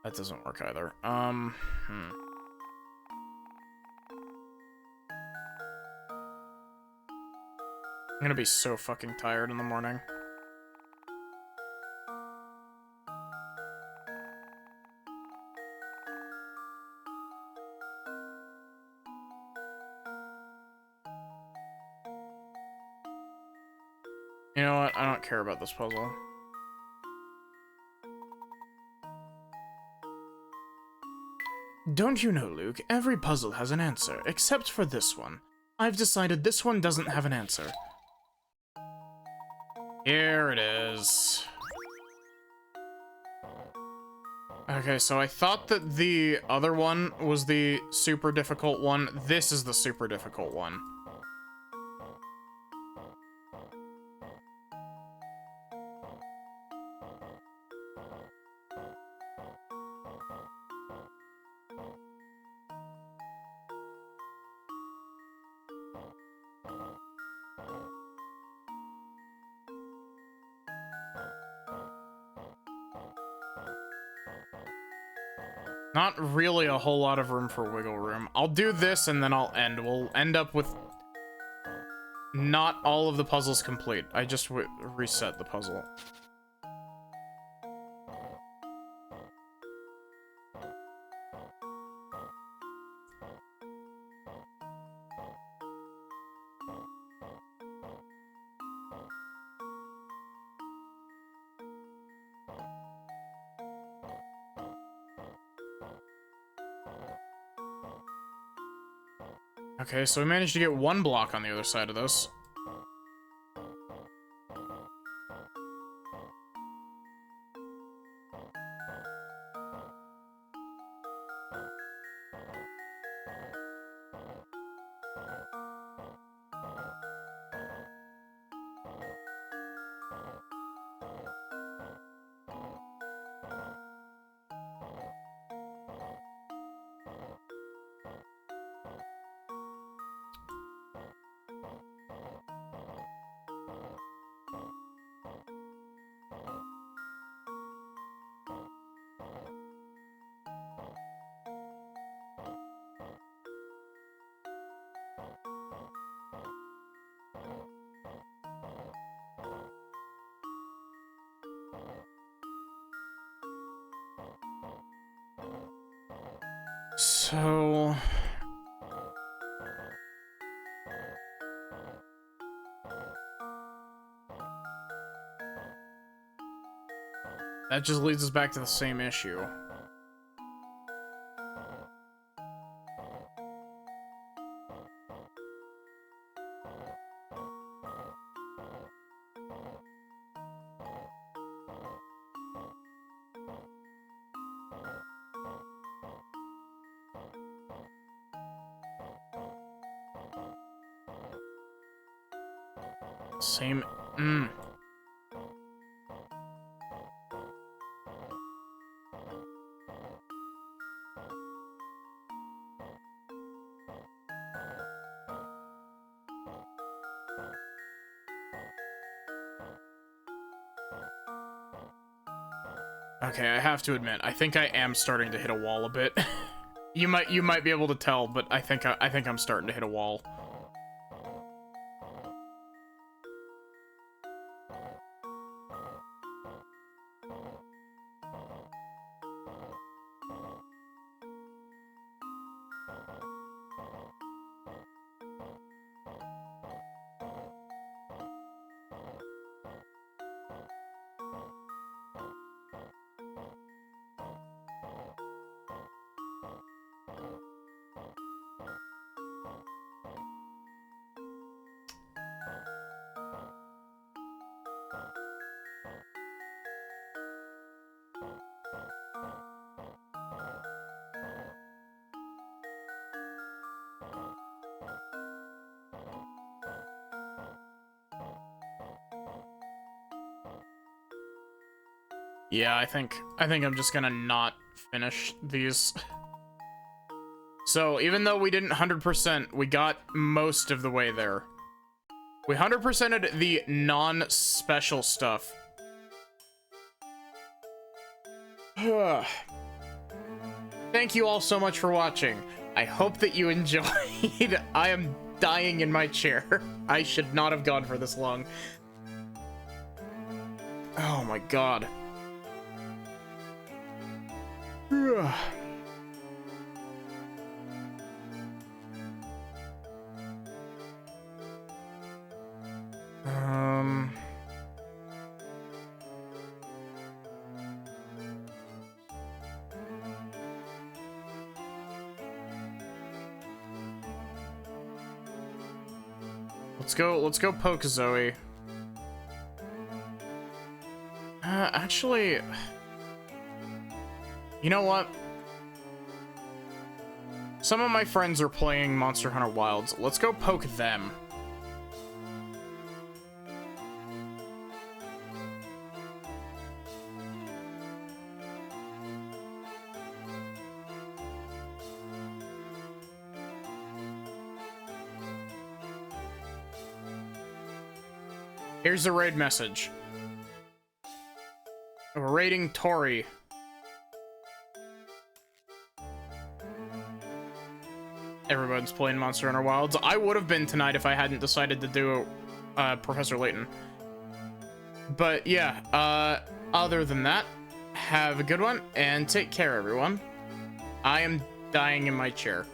That doesn't work either. I'm gonna be so fucking tired in the morning. You know what? I don't care about this puzzle. Don't you know, Luke? Every puzzle has an answer, except for this one. I've decided this one doesn't have an answer. Here it is. Okay, so I thought that the other one was the super difficult one. This is the super difficult one. Not really a whole lot of room for wiggle room. I'll do this and then I'll end. We'll end up with not all of the puzzles complete. I just reset the puzzle. Okay, so we managed to get one block on the other side of this. So... that just leads us back to the same issue. Same... Okay, I have to admit, I think I am starting to hit a wall a bit. You might be able to tell, but I think I'm starting to hit a wall. Yeah, I think I'm just gonna not finish these. So even though we didn't 100%, we got most of the way there. We 100%ed the non-special stuff. Thank you all so much for watching. I hope that you enjoyed. I am dying in my chair. I should not have gone for this long. Oh my god. Let's go poke Zoe. Actually, you know what? Some of my friends are playing Monster Hunter Wilds. Let's go poke them. Here's the raid message. We're raiding Tori. Everyone's playing Monster Hunter Wilds. I would have been tonight if I hadn't decided to do Professor Layton. But yeah, other than that, have a good one and take care, everyone. I am dying in my chair.